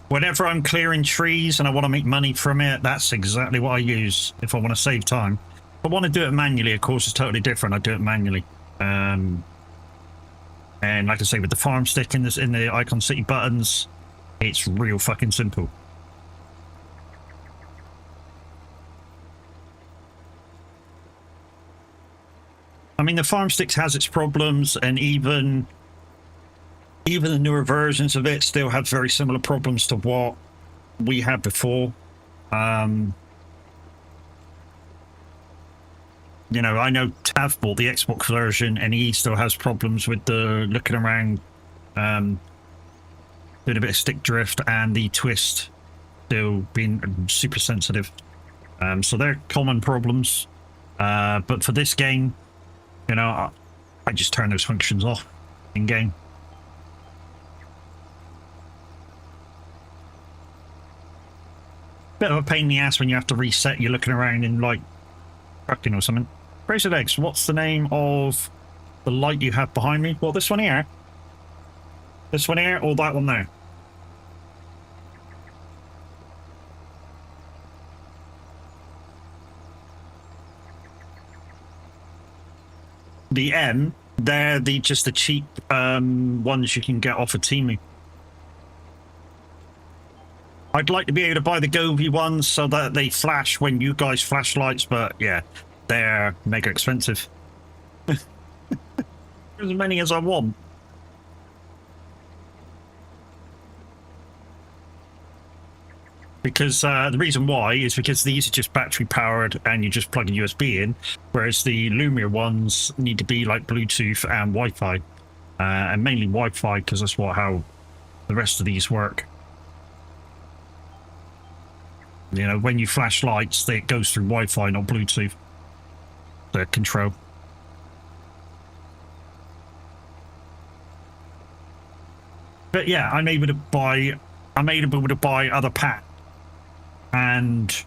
Whenever I'm clearing trees and I want to make money from it, that's exactly what I use if I want to save time. If I want to do it manually, of course, it's totally different. I do it manually. And like I say, with the farm stick in the Icon City buttons, it's real fucking simple. I mean, the farm sticks has its problems, and even the newer versions of it still have very similar problems to what we had before. You know, I know Tav bought the Xbox version, and he still has problems with the looking around, doing a bit of stick drift, and the twist still being super sensitive. So they're common problems. But for this game, you know, I just turn those functions off in game. Bit of a pain in the ass when you have to reset. You're looking around in like trucking or something. Bracelet eggs. What's the name of the light you have behind me? Well, this one here. This one here, or that one there? The M, they're just the cheap ones you can get off of Temu. I'd like to be able to buy the Govee ones so that they flash when you guys flash lights, but yeah, they're mega expensive. As many as I want. Because the reason why is because these are just battery powered and you just plug a USB in, whereas the Lumia ones need to be like Bluetooth and Wi-Fi, and mainly Wi-Fi because that's how the rest of these work. You know, when you flash lights, it goes through Wi-Fi, not Bluetooth. The control. But yeah, I'm able to buy other packs and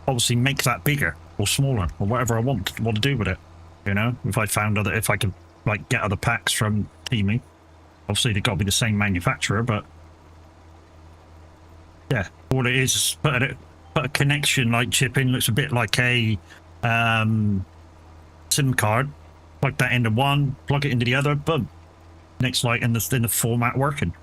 obviously make that bigger or smaller or whatever I want to do with it. You know, if I could like get other packs from Temu, obviously they've got to be the same manufacturer, but yeah, all it is put a connection like chip in. Looks a bit like a SIM card. Plug that into one, plug it into the other, boom. Next light in the format working.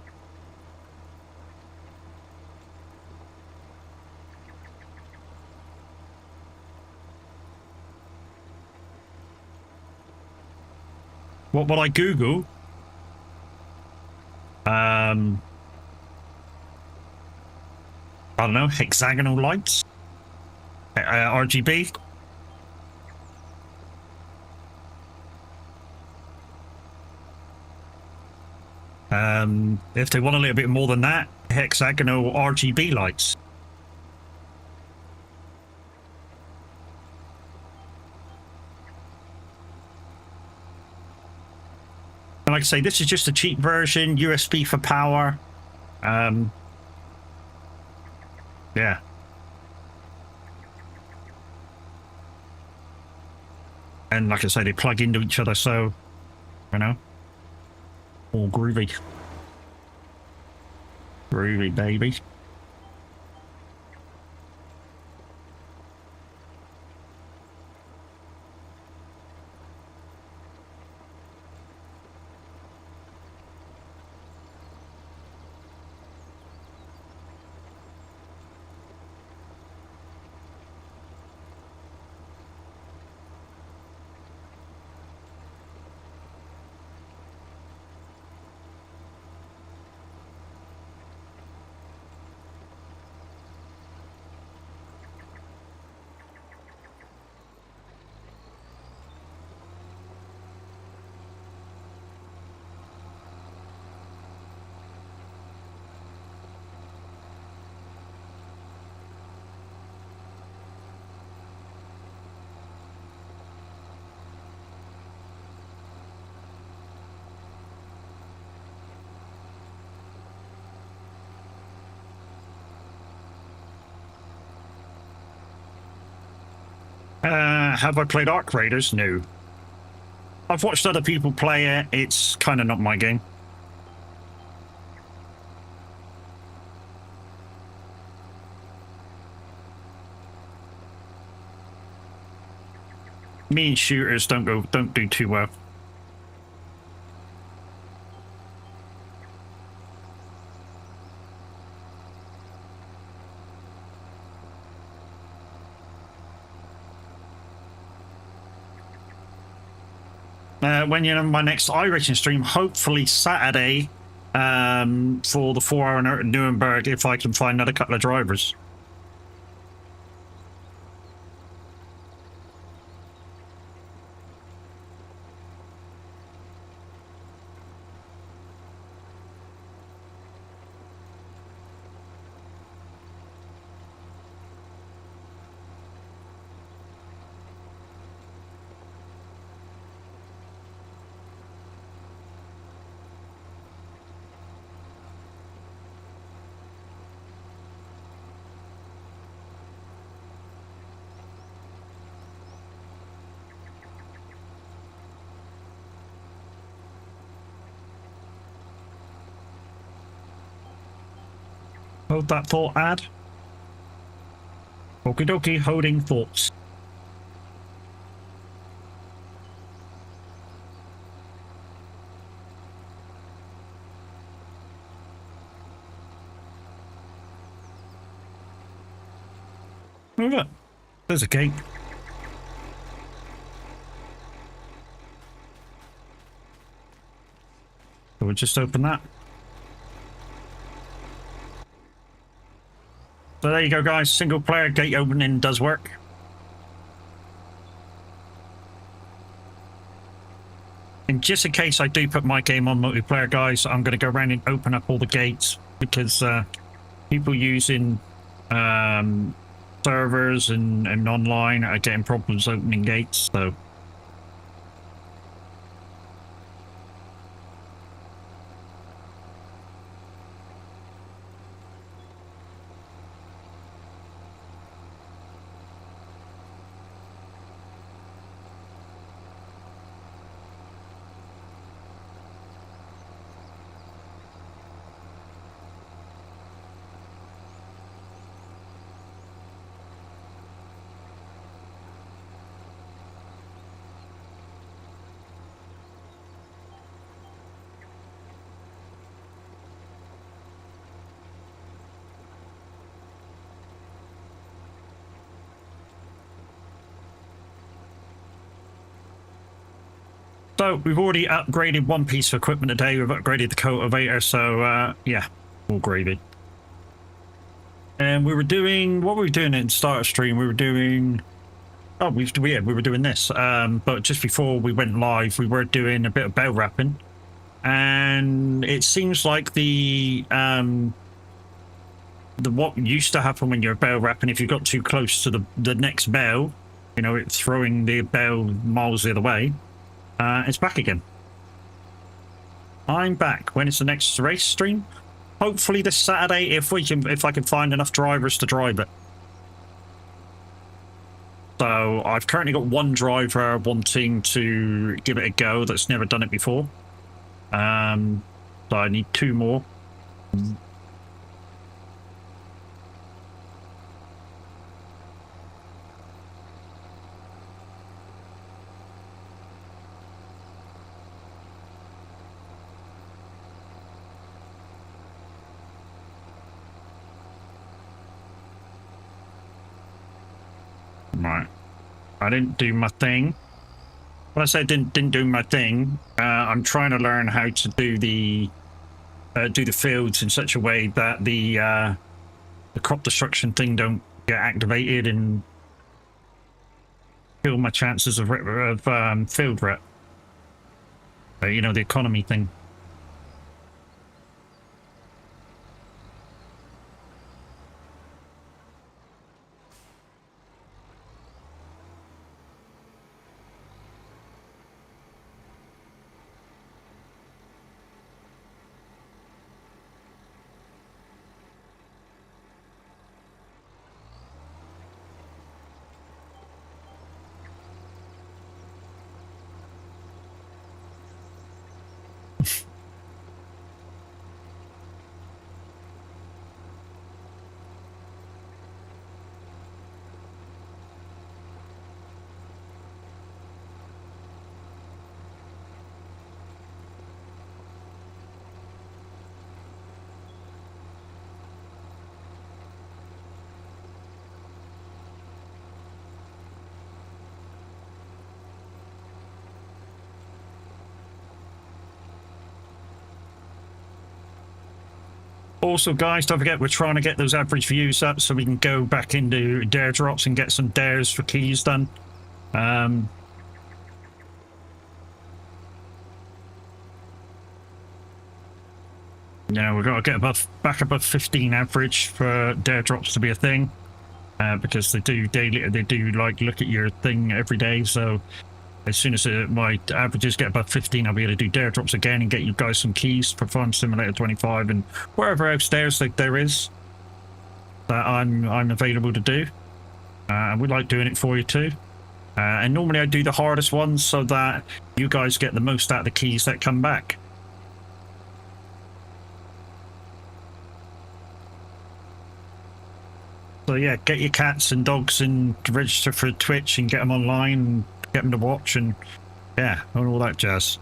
What will I Google? I don't know, hexagonal lights? RGB. If they want a little bit more than that, hexagonal RGB lights. And like I say, this is just a cheap version, USB for power. Yeah. And like I say, they plug into each other, so, you know, all groovy. Groovy, baby. Have I played Arc Raiders? No. I've watched other people play it. It's kind of not my game. Me and shooters don't do too well. When you know my next iRacing stream, hopefully Saturday, for the 4-hour Nuremberg, if I can find another couple of drivers. Hold that thought, ad. Okie dokie, holding thoughts. Oh, look. There's a gate. So we'll just open that. So there you go, guys. Single player gate opening does work. And just in case I do put my game on multiplayer, guys, I'm going to go around and open up all the gates because people using servers and online are getting problems opening gates. So. So we've already upgraded one piece of equipment today. We've upgraded the cultivator, so yeah, all gravy. And we were doing, what were we doing at the start of stream? We were doing, oh, we were doing this. But just before we went live, we were doing a bit of bell wrapping. And it seems like the what used to happen when you're bell wrapping, if you got too close to the next bell, you know, it's throwing the bell miles the other way. It's back again. I'm back. When is the next race stream? Hopefully this Saturday, if I can find enough drivers to drive it. So I've currently got one driver wanting to give it a go that's never done it before. So I need 2 more. Right. I didn't do my thing. When I say didn't do my thing, I'm trying to learn how to do the fields in such a way that the crop destruction thing don't get activated and kill my chances of field rep. You know, the economy thing. Also, guys, don't forget we're trying to get those average views up so we can go back into dare drops and get some dares for keys done. Yeah, we've got to get back above 15 average for dare drops to be a thing, because they do like look at your thing every day. So as soon as my averages get above 15, I'll be able to do dare drops again and get you guys some keys for Farm Simulator 25 and wherever else dares like there is that I'm available to do. We like doing it for you too. And normally I do the hardest ones so that you guys get the most out of the keys that come back. So yeah, get your cats and dogs and register for Twitch and get them online and get them to watch and yeah, and all that jazz.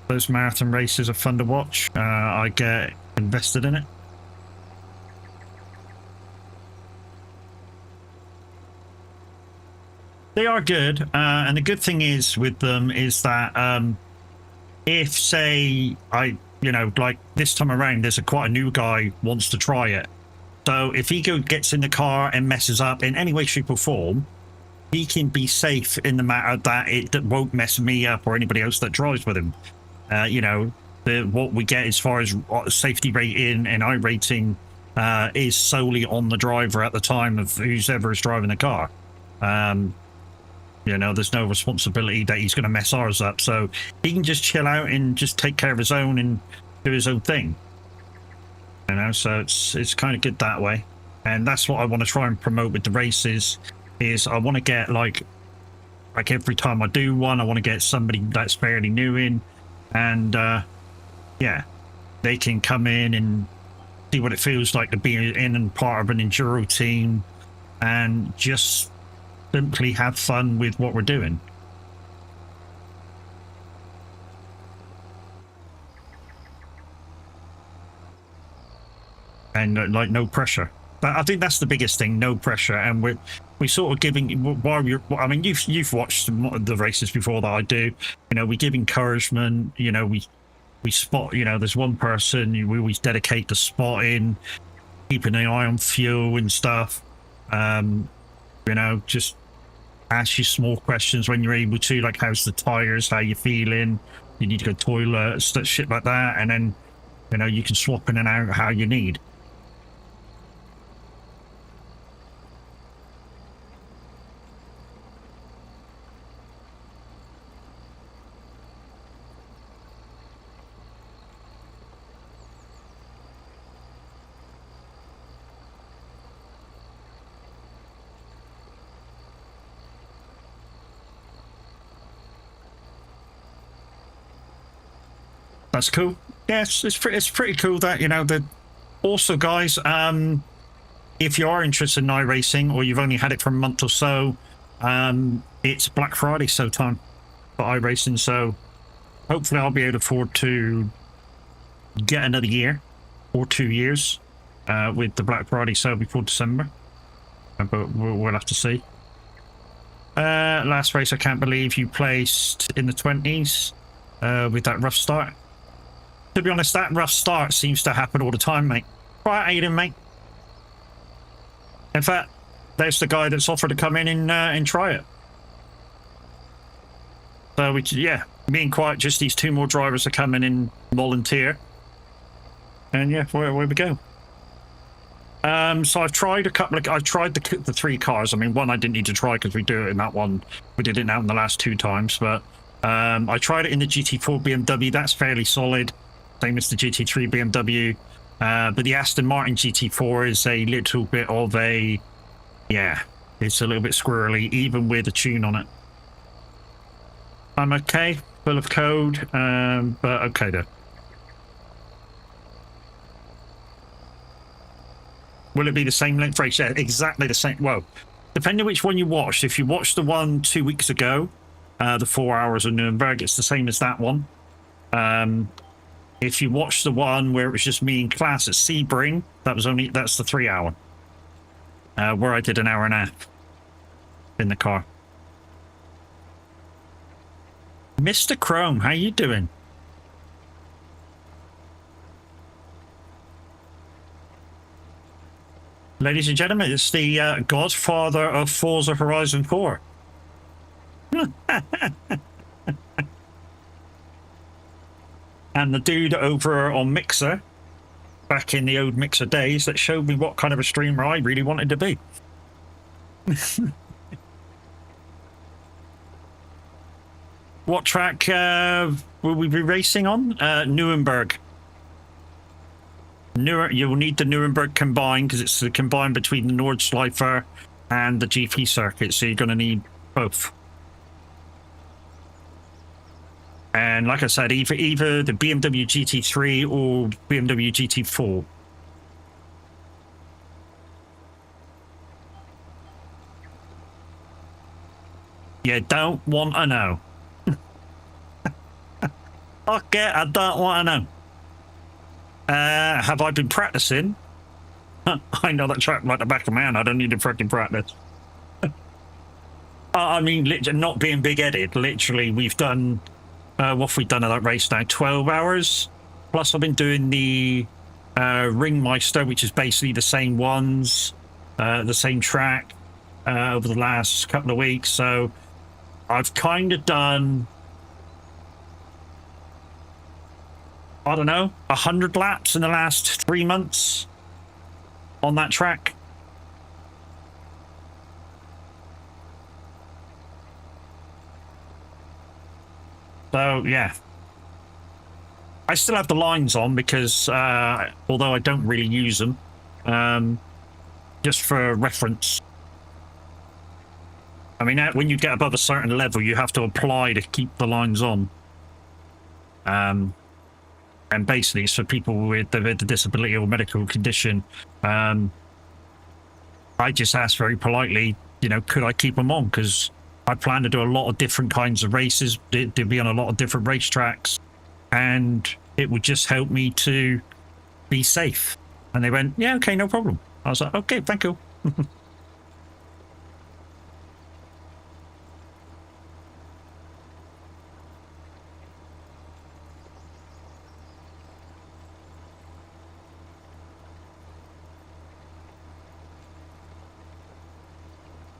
Those marathon races are fun to watch. I get invested in it. They are good, and the good thing is with them is that if say like this time around there's quite a new guy wants to try it, so if he gets in the car and messes up in any way, shape or form, he can be safe in the matter that it won't mess me up or anybody else that drives with him. What we get as far as safety rating and I rating is solely on the driver at the time of whoever is driving the car. There's no responsibility that he's going to mess ours up, so he can just chill out and just take care of his own and do his own thing. So it's kind of good that way, and that's what I want to try and promote with the races. Is I want to get like every time I do one, I want to get somebody that's fairly new in, and yeah, they can come in and see what it feels like to be in and part of an enduro team, and just simply have fun with what we're doing. And like no pressure. But I think that's the biggest thing, no pressure. And we sort of giving, while you're, I mean, you've watched the races before that I do, we give encouragement, we we spot, you know, there's one person we always dedicate to spotting, keeping an eye on fuel and stuff. You know, just ask you small questions when you're able to, like how's the tires, how you feeling, you need to go toilet, shit like that, and then, you know, you can swap in and out how you need. That's cool. Yes, it's pretty cool that, you know, that. Also, guys, if you are interested in iRacing or you've only had it for a month or so, it's Black Friday so time for iRacing, so hopefully I'll be able to afford to get another year or 2 years with the Black Friday sale before December, but we'll have to see. Last race, I can't believe you placed in the 20s with that rough start. To be honest, that rough start seems to happen all the time, mate. Right, Aiden, mate. In fact, there's the guy that's offered to come in and try it. So yeah, me and Quiet, just these 2 more drivers are coming in volunteer. And yeah, where we go. So I've tried I've tried the 3 cars. I mean, one I didn't need to try because we do it in that one. We did it out in the last 2 times, but I tried it in the GT4 BMW. That's fairly solid. Same as the GT3 BMW. But the Aston Martin GT4 is a little bit of a, yeah, it's a little bit squirrely, even with a tune on it. I'm okay, full of code, but okay though. Will it be the same length race? Yeah, exactly the same. Well, depending which one you watched. If you watched the one 2 weeks ago, the 4 hours of Nuremberg, it's the same as that one. If you watch the one where it was just me and class at Sebring, that's the 3 hour. Where I did an hour and a half in the car. Mr. Chrome, how you doing? Ladies and gentlemen, it's the godfather of Forza Horizon 4. And the dude over on Mixer, back in the old Mixer days, that showed me what kind of a streamer I really wanted to be. What track will we be racing on? Nuremberg. You'll need the Nuremberg combined because it's the combined between the Nordschleifer and the GP circuit, so you're going to need both. And like I said, either the BMW GT3 or BMW GT4. You don't want to know. Okay, I don't want to know. Have I been practicing? I know that track like the back of my hand. I don't need to freaking practice. I mean, not being big-headed. Literally, we've done... what have we done at that race now? 12 hours? Plus, I've been doing the Ringmeister, which is basically the same ones, the same track over the last couple of weeks. So I've kind of done, I don't know, 100 laps in the last 3 months on that track. So, yeah. I still have the lines on because, although I don't really use them, just for reference. I mean, when you get above a certain level, you have to apply to keep the lines on. And basically, it's for people with a disability or medical condition. I just asked very politely, you know, could I keep them on? Because I plan to do a lot of different kinds of races, to be on a lot of different racetracks, and it would just help me to be safe. And they went, yeah, okay, no problem. I was like, okay, thank you.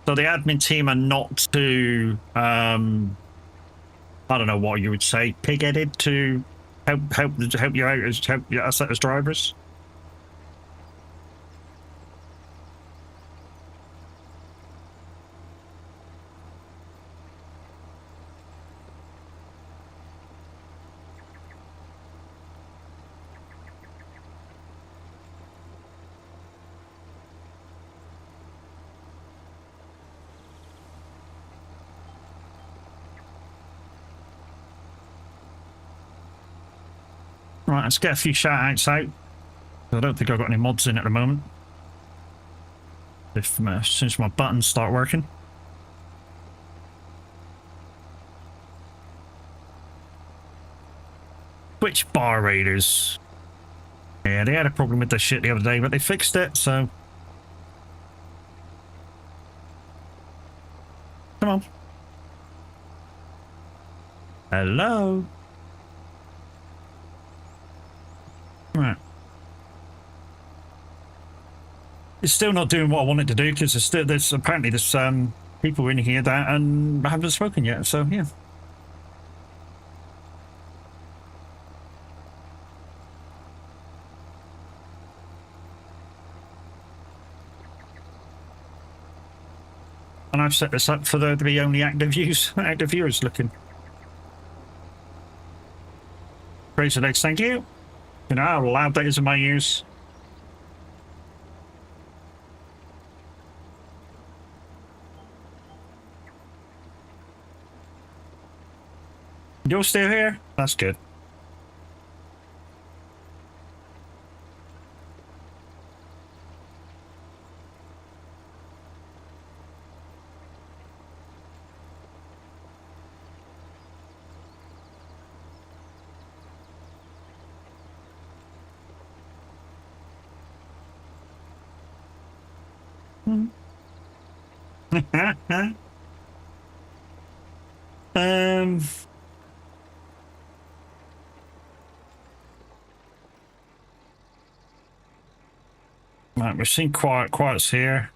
So the admin team are not too, I don't know what you would say, pig-headed to help you out as us as drivers. Right, let's get a few shout-outs out. I don't think I've got any mods in at the moment. If as soon as my buttons start working. Twitch bar raiders. Yeah, they had a problem with this shit the other day, but they fixed it, so... Come on. Hello? Right. It's still not doing what I want it to do, because there's apparently people in here that haven't spoken yet, so yeah. And I've set this up for there to be only active viewers looking. Praise the next, thank you. You know how loud that is in my ears. You're still here? That's good. Right, we've seen quiets here.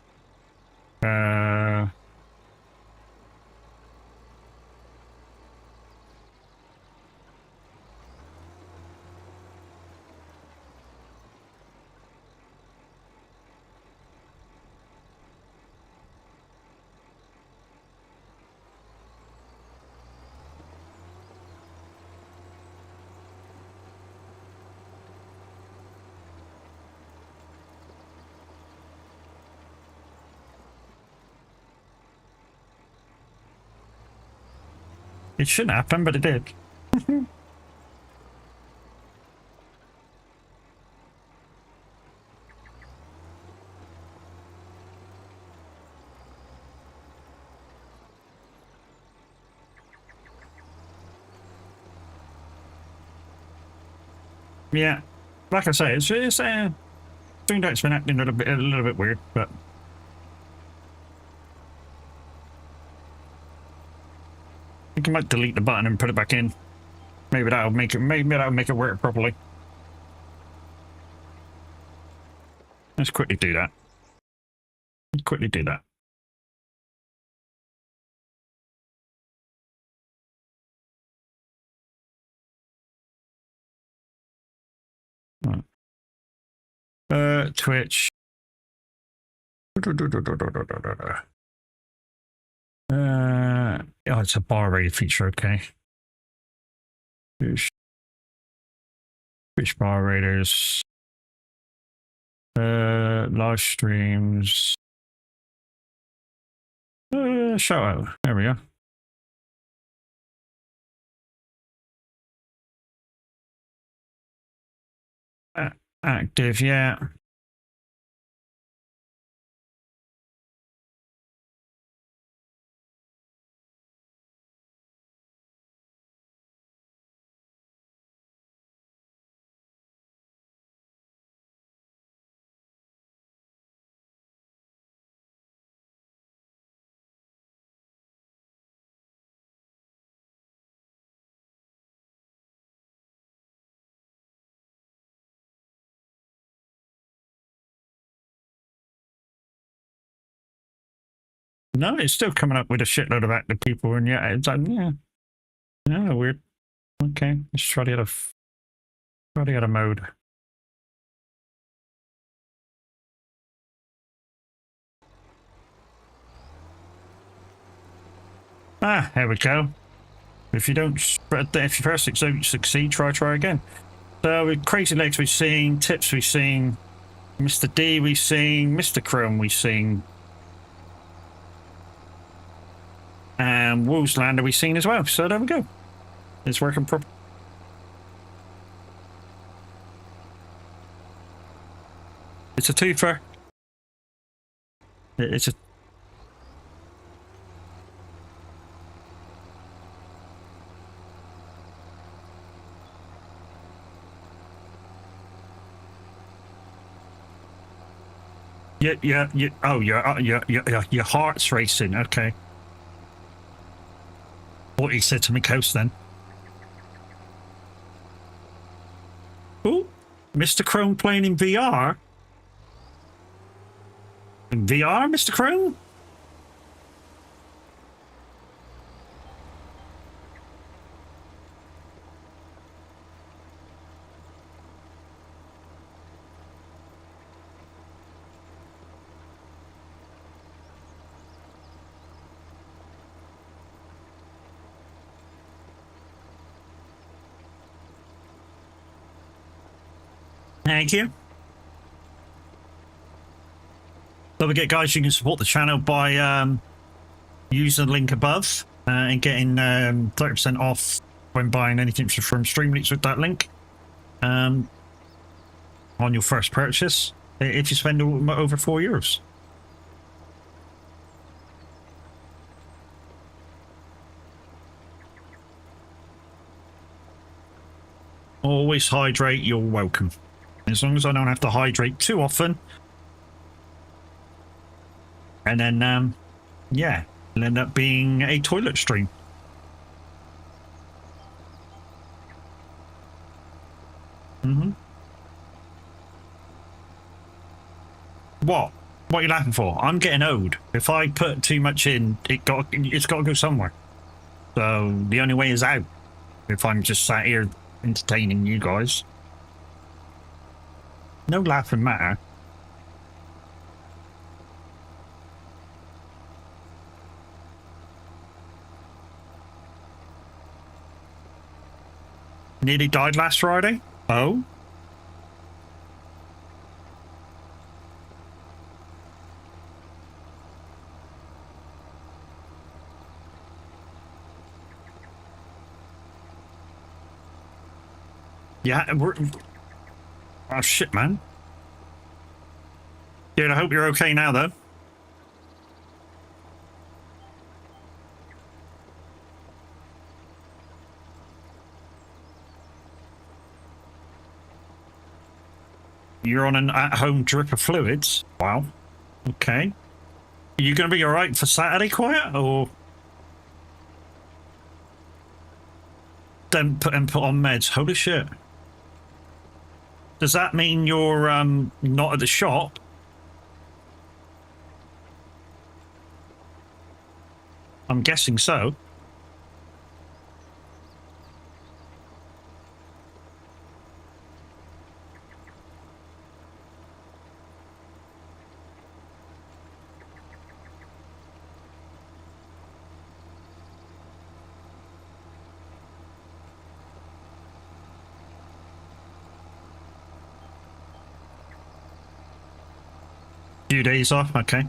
It shouldn't happen, but it did. Yeah, like I say, it's turned out it's been acting a little bit weird, but I think I might delete the button and put it back in. Maybe that'll make it work properly. Let's quickly do that. Quickly do that. Twitch. Oh, it's a bar rate feature, okay. Twitch bar raiders. Live streams. Shout out. There we go. Active, yeah. No, it's still coming up with a shitload of active people, and yeah, it's like, yeah, weird. Okay, let's try the other mode. Ah, there we go. If you first don't succeed, try again. So with Crazy Legs we've seen, Tips we've seen, Mr. D we've seen, Mr. Chrome we've seen, and Woolslander we've seen as well. So there we go. It's working properly. It's a twofer. It's a... Yeah. Oh, your heart's racing. Okay. What he said to me, Coast then. Oh, Mr. Chrome playing in VR. In VR, Mr. Chrome? Thank you. Don't forget, guys, you can support the channel by using the link above and getting 30% off when buying anything from Streamleaks with that link on your first purchase if you spend over €4. Always hydrate, you're welcome. As long as I don't have to hydrate too often. And then, yeah, it'll end up being a toilet stream. What? What are you laughing for? I'm getting owed. If I put too much in, it's got to go somewhere. So the only way is out. If I'm just sat here entertaining you guys. No laughing matter. Nearly died last Friday? Oh? Yeah, oh shit, man. Dude, I hope you're okay now, though. You're on an at-home drip of fluids? Wow. Okay. Are you going to be alright for Saturday, Quiet, or... Then put on meds? Holy shit. Does that mean you're not at the shop? I'm guessing so. Few days off, okay.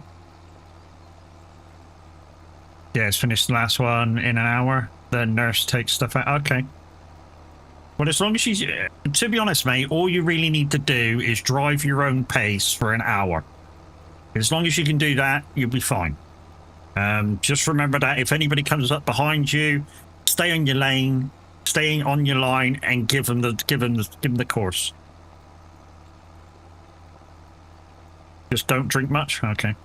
Yeah, it's finished the last one in an hour. The nurse takes stuff out. Okay. Well, as long as she's... To be honest, mate, all you really need to do is drive your own pace for an hour. As long as you can do that, you'll be fine. Just remember that if anybody comes up behind you, stay on your lane, stay on your line, and give them the course. Just don't drink much? Okay.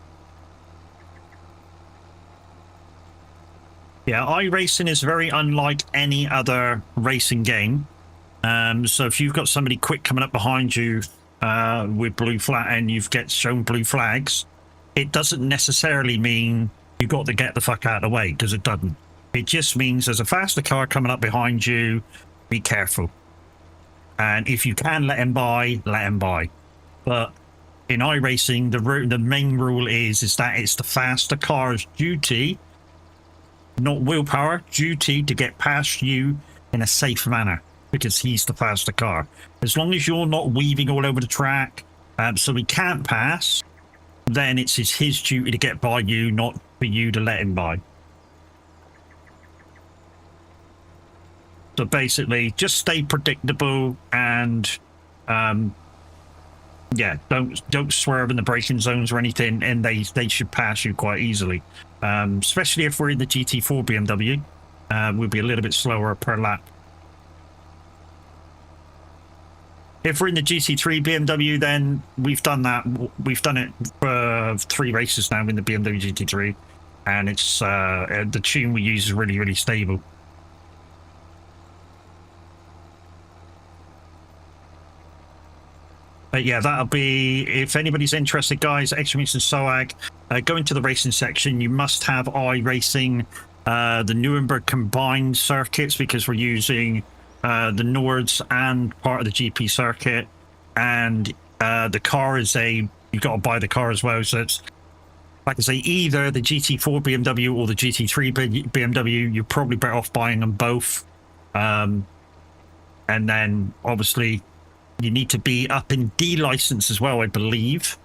Yeah, iRacing is very unlike any other racing game. So if you've got somebody quick coming up behind you with blue flag and you've get shown blue flags, it doesn't necessarily mean you got to get the fuck out of the way, because it doesn't. It just means there's a faster car coming up behind you. Be careful. And if you can let him by, let him by. But in iRacing, the main rule is that it's the faster car's duty, not willpower, duty to get past you in a safe manner, because he's the faster car. As long as you're not weaving all over the track, so he can't pass, then it's his duty to get by you, not for you to let him by. So basically, just stay predictable and, yeah, don't swerve in the braking zones or anything, and they should pass you quite easily. Especially if we're in the GT4 BMW, we'll be a little bit slower per lap. If we're in the GT3 BMW, then we've done that. We've done it for 3 races now in the BMW GT3, and it's the tune we use is really, really stable. But yeah, that'll be, if anybody's interested, guys, Extra Mix and SOAG, go into the racing section. You must have iRacing, the Nuremberg combined circuits, because we're using the Nords and part of the GP circuit. And the car is you've got to buy the car as well. So it's, like I say, either the GT4 BMW or the GT3 BMW. You're probably better off buying them both. And then, obviously, you need to be up in D license as well, I believe.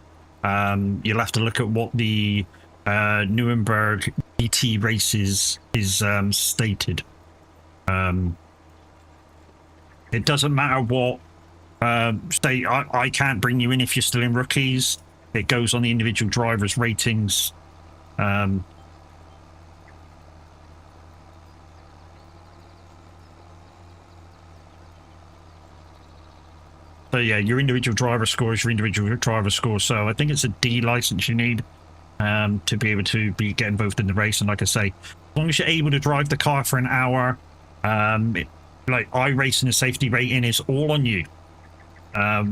You'll have to look at what the Nuremberg GT races is stated. It doesn't matter what state. I can't bring you in if you're still in rookies. It goes on the individual drivers' ratings. So yeah, your individual driver score is your individual driver score. So I think it's a D license you need to be able to be getting involved in the race. And like I say, as long as you're able to drive the car for an hour, like iRacing and safety rating is all on you.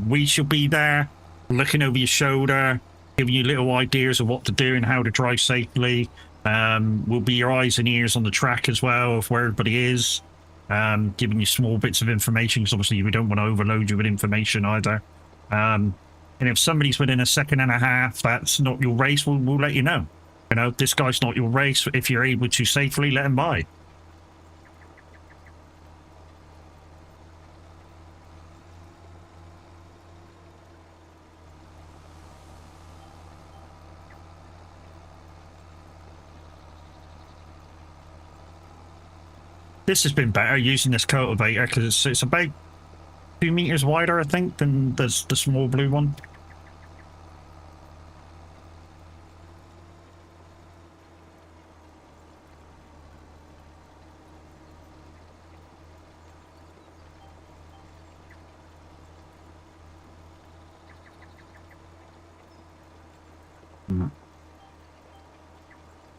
We should be there looking over your shoulder, giving you little ideas of what to do and how to drive safely. We'll be your eyes and ears on the track as well of where everybody is. Giving you small bits of information, because obviously we don't want to overload you with information either. And if somebody's within a second and a half, that's not your race, we'll let you know. You know, this guy's not your race. If you're able to safely, let him by. This has been better using this cultivator, because it's about 2 meters wider, I think, than the small blue one.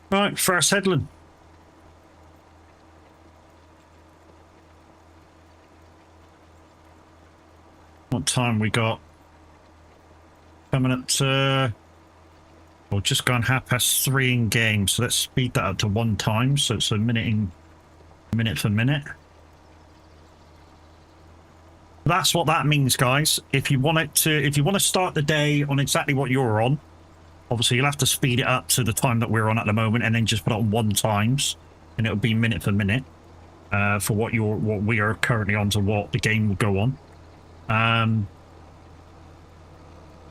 Right, first headland. What time we got? Coming up to, well, just gone 3:30 in game, so let's speed that up to 1 time, so it's a minute for minute. That's what that means, guys. If you want to start the day on exactly what you're on, obviously you'll have to speed it up to the time that we're on at the moment, and then just put it on 1 times, and it'll be minute for minute for what we are currently on to what the game will go on.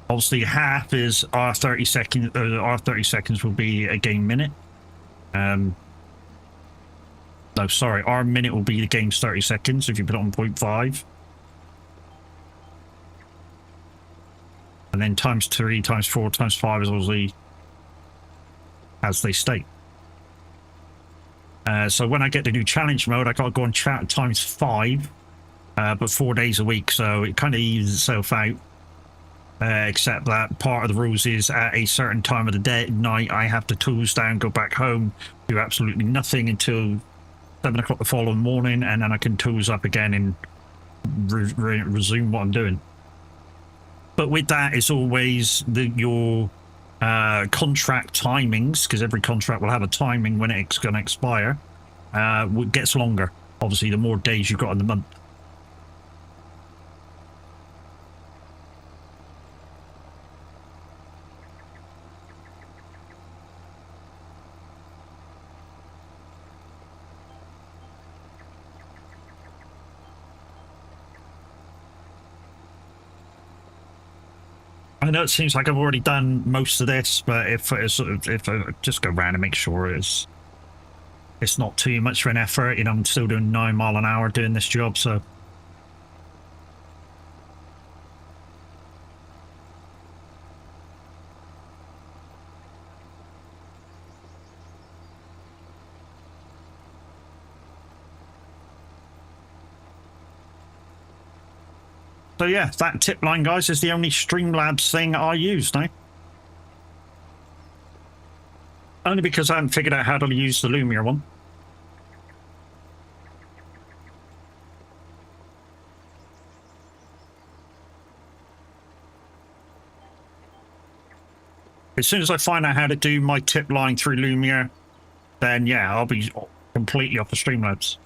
Obviously half is our 30 seconds. Our 30 seconds will be a game minute. No, sorry, our minute will be the game's 30 seconds if you put it on 0.5. And then times 3, times 4, times 5 is obviously as they state. So when I get the new challenge mode, I got to go on chat times 5. But 4 days a week, so it kind of eases itself out. Except that part of the rules is at a certain time of the day, night, I have to tools down, go back home, do absolutely nothing until 7 o'clock the following morning, and then I can tools up again and resume what I'm doing. But with that, it's always your contract timings, because every contract will have a timing when it's going to expire, gets longer. Obviously, the more days you've got in the month. I know it seems like I've already done most of this, but if I just go around and make sure it's not too much of an effort, you know, I'm still doing 9 miles an hour doing this job, so. So yeah, that tip line, guys, is the only Streamlabs thing I use now. Only because I haven't figured out how to use the Lumia one. As soon as I find out how to do my tip line through Lumia, then yeah, I'll be completely off the Streamlabs.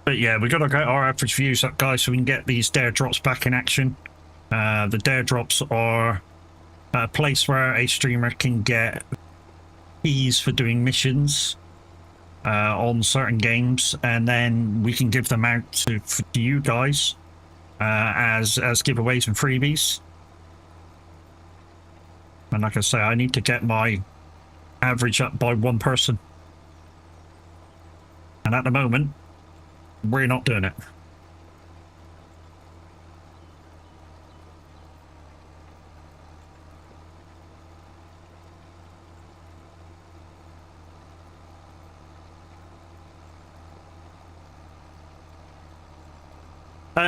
But yeah, we've got to get our average views up, guys, so we can get these dare drops back in action. The dare drops are a place where a streamer can get keys for doing missions on certain games, and then we can give them out to you guys as giveaways and freebies. And like I say, I need to get my average up by 1 person. And at the moment, we're not doing it.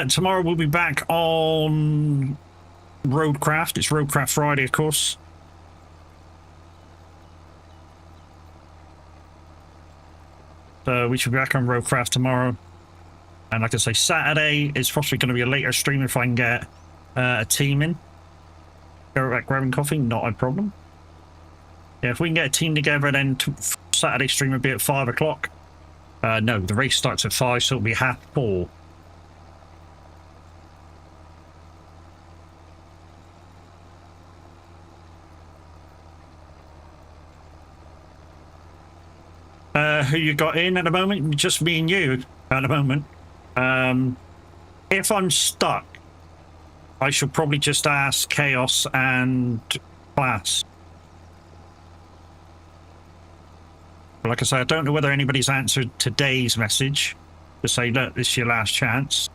Tomorrow we'll be back on Roadcraft. It's Roadcraft Friday, of course. So we should be back on Roadcraft tomorrow. And like I say, Saturday is possibly going to be a later stream if I can get a team in. Go back grabbing coffee, not a problem. Yeah, if we can get a team together, then Saturday stream will be at 5 o'clock. No, the race starts at 5, so it'll be 4:30. Who you got in at the moment? Just me and you at the moment. If I'm stuck, I should probably just ask Chaos and Class. But like I say, I don't know whether anybody's answered today's message to say, look, this is your last chance.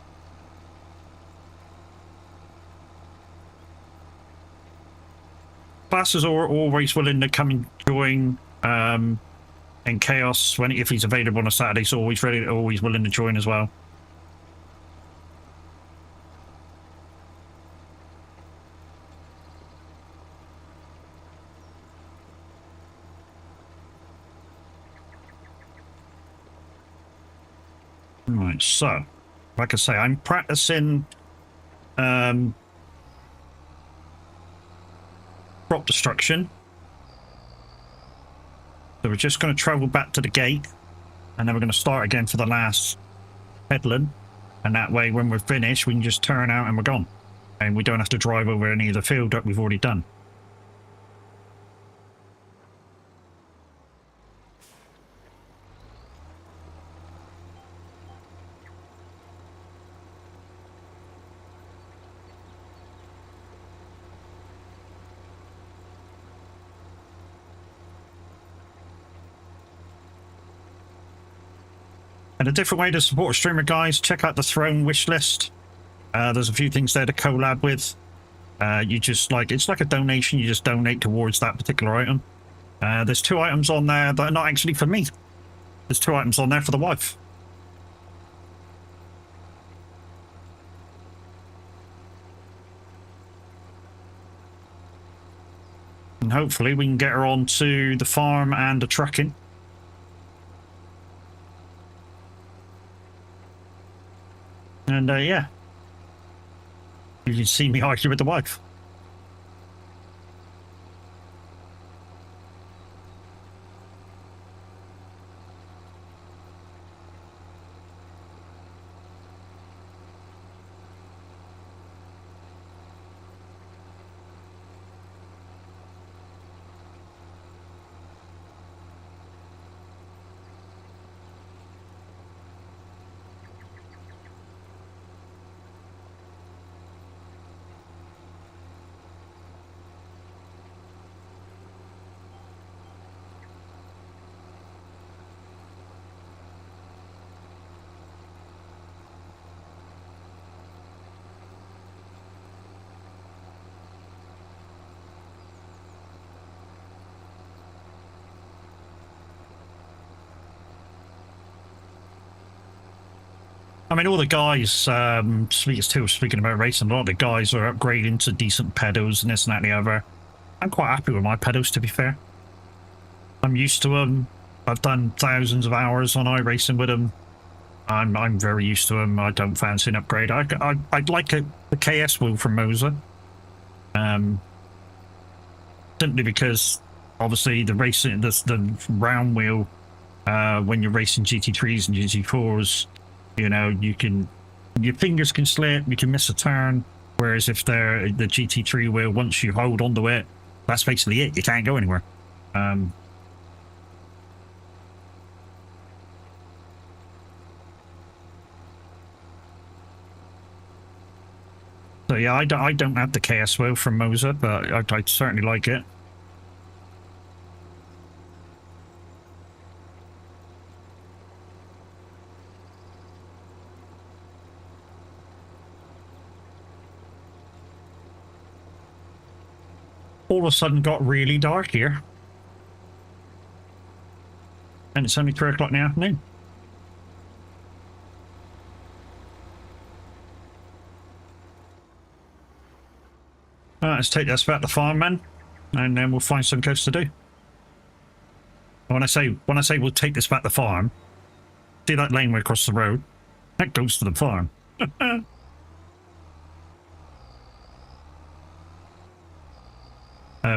Class is always willing to come and join, and Chaos, if he's available on a Saturday, is always willing to join as well. Right, so, like I say, I'm practicing crop destruction. So we're just going to travel back to the gate, and then we're going to start again for the last headland. And that way, when we're finished, we can just turn out and we're gone. And we don't have to drive over any of the field that we've already done. And a different way to support a streamer, guys, check out the Throne wish list. There's a few things there to collab with. You just it's like a donation. You just donate towards that particular item. There's 2 items on there that are not actually for me. There's 2 items on there for the wife. And hopefully we can get her onto the farm and the trucking. And yeah, you can see me argue with the wife. I mean, all the guys, speaking about racing, a lot of the guys are upgrading to decent pedals and this and that and the other. I'm quite happy with my pedals, to be fair. I'm used to them. I've done thousands of hours on iRacing with them. I'm very used to them. I don't fancy an upgrade. I'd like the KS wheel from Moser. Simply because, obviously, the round wheel, when you're racing GT3s and GT4s, you know, your fingers can slip, you can miss a turn, whereas if they're the GT3 wheel, once you hold onto it, that's basically it. You can't go anywhere. So yeah, I don't have the KS wheel from Moser, but I'd certainly like it. All of a sudden got really dark here. And it's only 3 o'clock in the afternoon. Let's take this back to the farm, man, and then we'll find some coast to do. When I say we'll take this back to the farm, see that laneway across the road? That goes to the farm.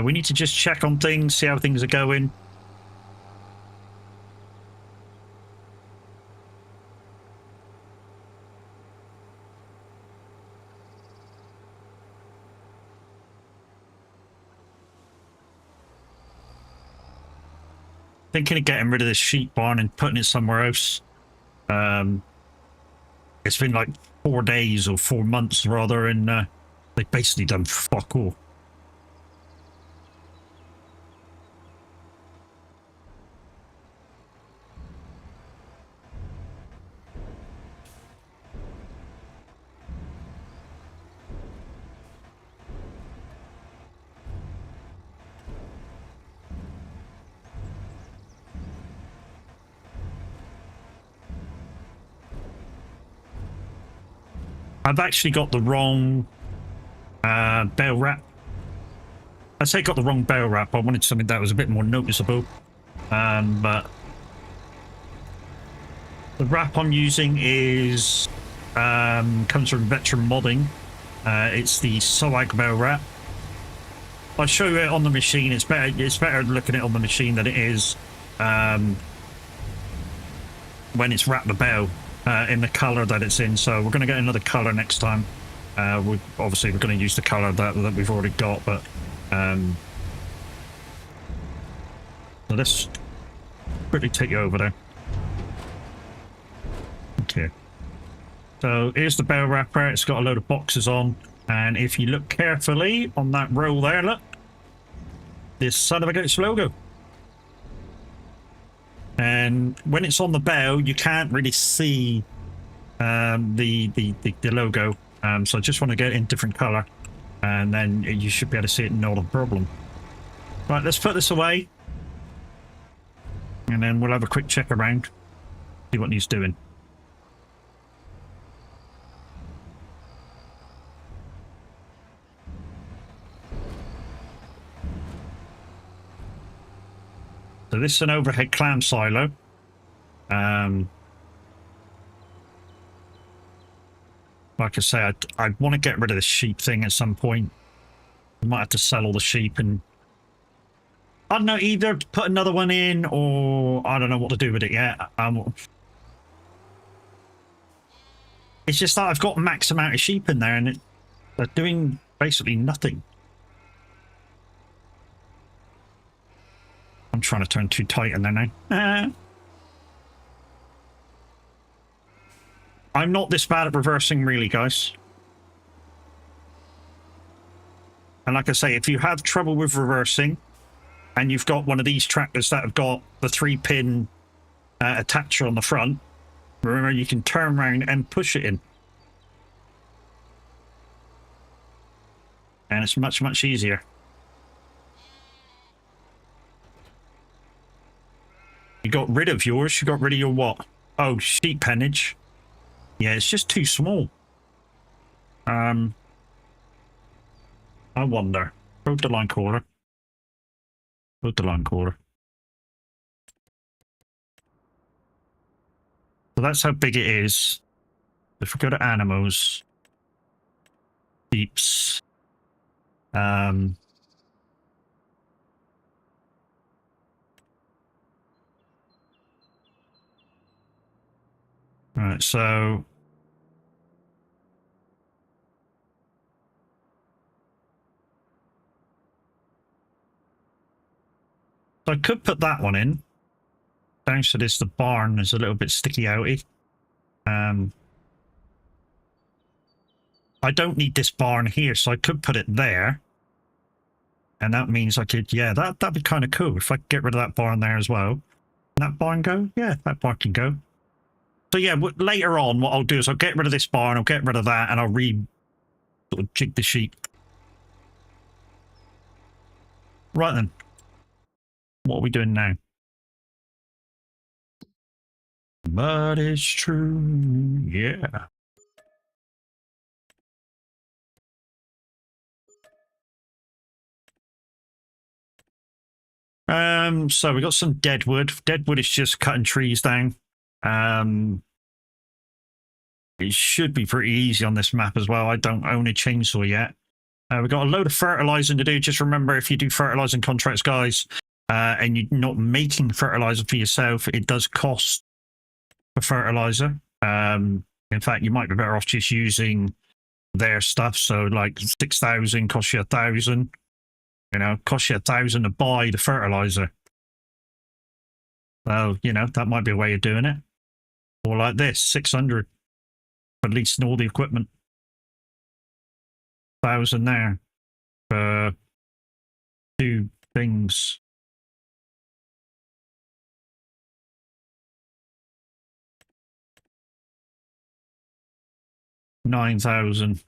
We need to just check on things, see how things are going. Thinking of getting rid of this sheep barn and putting it somewhere else. It's been like 4 days or 4 months rather, and they've basically done fuck all. I've actually got the wrong bell wrap. I say got the wrong bell wrap. I wanted something that was a bit more noticeable. But the wrap I'm using is comes from Veteran Modding. It's the SOAG bell wrap. I'll show you it on the machine. It's better looking at it on the machine than it is when it's wrapped the bell. In the colour that it's in, so we're going to get another colour next time. We're going to use the colour that we've already got, but so let's quickly take you over there. Okay, so here's the bell wrapper. It's got a load of boxes on, and if you look carefully on that roll there, look, this son of a goat's logo. And when it's on the bell, you can't really see the logo. So I just want to get it in different color, and then you should be able to see it, not a problem. Right, let's put this away, and then we'll have a quick check around. See what he's doing. So this is an overhead clam silo. Like I say, I want to get rid of the sheep thing at some point. I might have to sell all the sheep and... I don't know, either put another one in or I don't know what to do with it yet. It's just that I've got max amount of sheep in there and they're doing basically nothing. I'm trying to turn too tight in there now. I'm not this bad at reversing, really, guys. And like I say, if you have trouble with reversing and you've got one of these tractors that have got the 3-pin attacher on the front, remember you can turn around and push it in. And it's much, much easier. You got rid of yours. You got rid of your what? Oh, sheep pennage. Yeah, it's just too small. I wonder. Road the line quarter. Road the line quarter. So that's how big it is. If we go to animals, sheeps, right, so I could put that one in. Thanks to this, the barn is a little bit sticky outy. I don't need this barn here, so I could put it there. And that means I could, yeah, that'd be kind of cool if I could get rid of that barn there as well. Can that barn go? Yeah, that barn can go. So yeah, later on, what I'll do is I'll get rid of this barn, I'll get rid of that, and I'll sort of jig the sheep. Right then. What are we doing now? But it's true, yeah. So we got some dead wood. Dead wood is just cutting trees down. It should be pretty easy on this map as well. I don't own a chainsaw yet. We've got a load of fertilizing to do. Just remember, if you do fertilizing contracts, guys, and you're not making fertilizer for yourself, it does cost for fertilizer. In fact, you might be better off just using their stuff. So like 6,000 costs you 1,000. You know, costs you 1,000 to buy the fertilizer. So, you know, that might be a way of doing it. Or like this, 600 for leasing all the equipment. 1,000 there for 2 things. $9,000.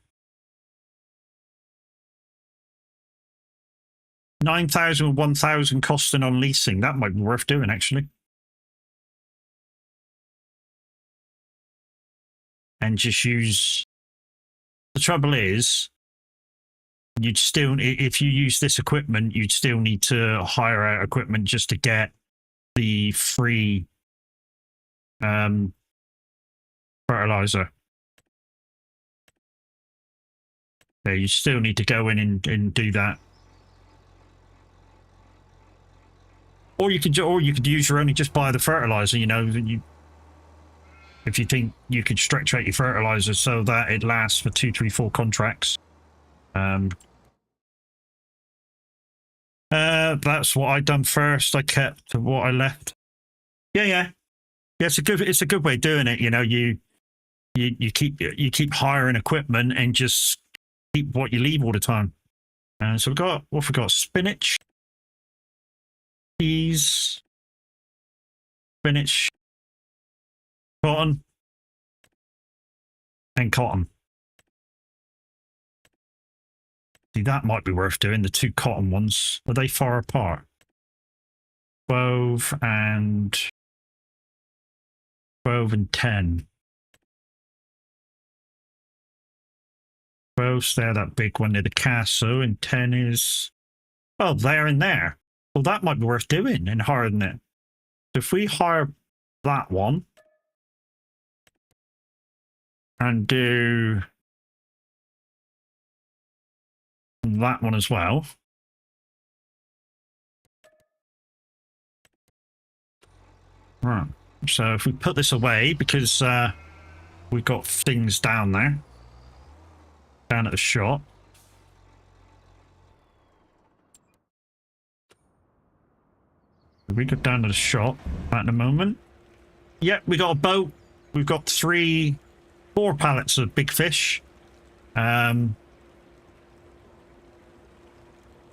9,000 and 1,000 costing on leasing. That might be worth doing, actually. And just use... The trouble is, you'd still, if you use this equipment, you'd still need to hire out equipment just to get the free fertilizer. Yeah, you still need to go in and do that. Or you could use your own, just buy the fertilizer, you know, if you think you could stretch out your fertilizer so that it lasts for 2, 3, 4 contracts. That's what I done first. I kept what I left. Yeah. It's a good way of doing it. You know, you keep hiring equipment and just keep what you leave all the time. So we got spinach, peas, spinach, cotton, and cotton. See, that might be worth doing, the 2 cotton ones. Are they far apart? 12 and 12 and 10. 12's there, that big one near the castle, and 10 is, oh, there and there. Well, that might be worth doing and hiring it. So if we hire that one and do that one as well. Right. So if we put this away, because we've got things down there, down at the shop. We go down to the shop at the moment. Yep, we got a boat. We've got 4 pallets of big fish. Yeah,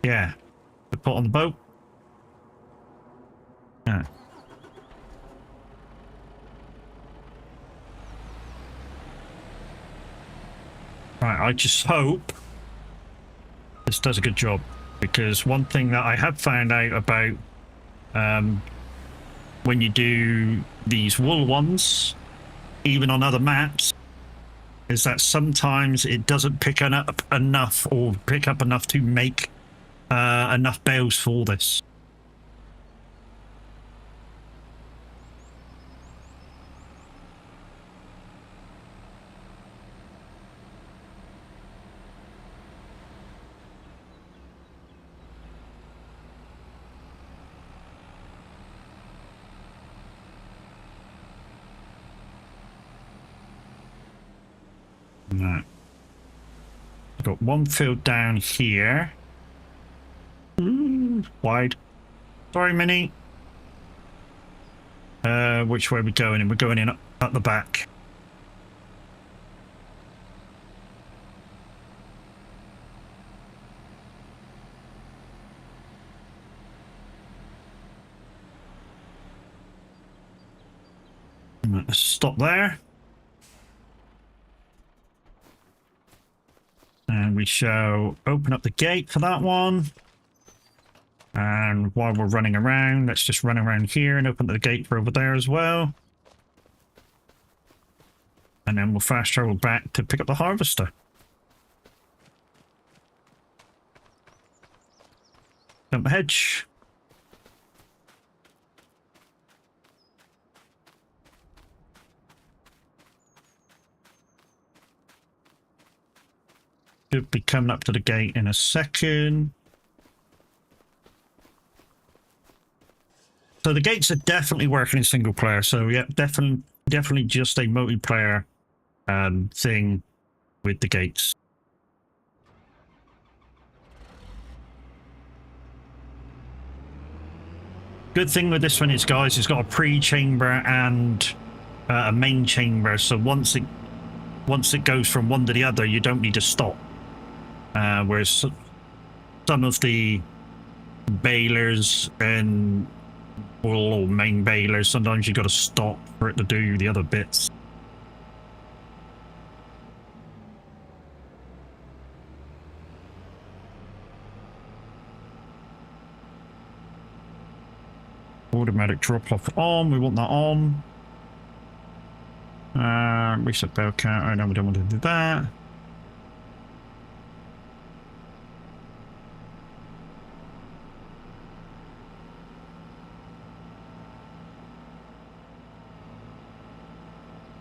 we put on the boat. Yeah. Right, I just hope this does a good job, because one thing that I have found out about when you do these wool ones, even on other maps, is that sometimes it doesn't pick up enough to make enough bales for this. No. I've got one field down here. Wide. Sorry, Minnie. Which way are we going in? We're going in up the back. Let's stop there. And we shall open up the gate for that one. And while we're running around, let's just run around here and open the gate for over there as well. And then we'll fast travel back to pick up the harvester. Jump the hedge. Should be coming up to the gate in a second. So the gates are definitely working in single player. So yeah, definitely just a multiplayer thing with the gates. Good thing with this one is, guys, it's got a pre-chamber and a main chamber. So once it goes from one to the other, you don't need to stop. Whereas some of the balers and or main balers, sometimes you got to stop for it to do the other bits. Automatic drop off on. We want that on. Reset bell count. I know we don't want to do that.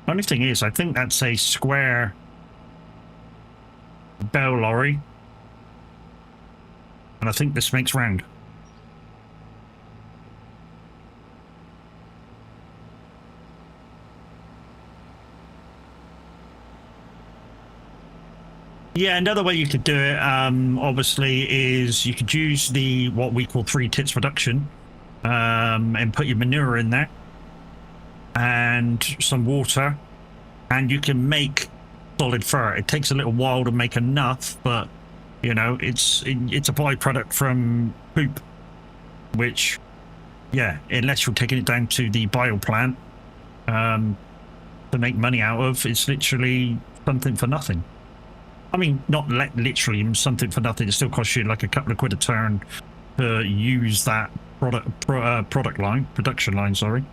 Only thing is, I think that's a square bell lorry, and I think this makes round. Yeah, another way you could do it, obviously, is you could use the what we call 3 tits reduction, and put your manure in there and some water, and you can make solid fur. It takes a little while to make enough, but you know, it's a byproduct from poop, which, yeah, unless you're taking it down to the bio plant to make money out of, it's literally something for nothing. I mean, not literally something for nothing. It still costs you like a couple of quid a turn to use that production line, sorry.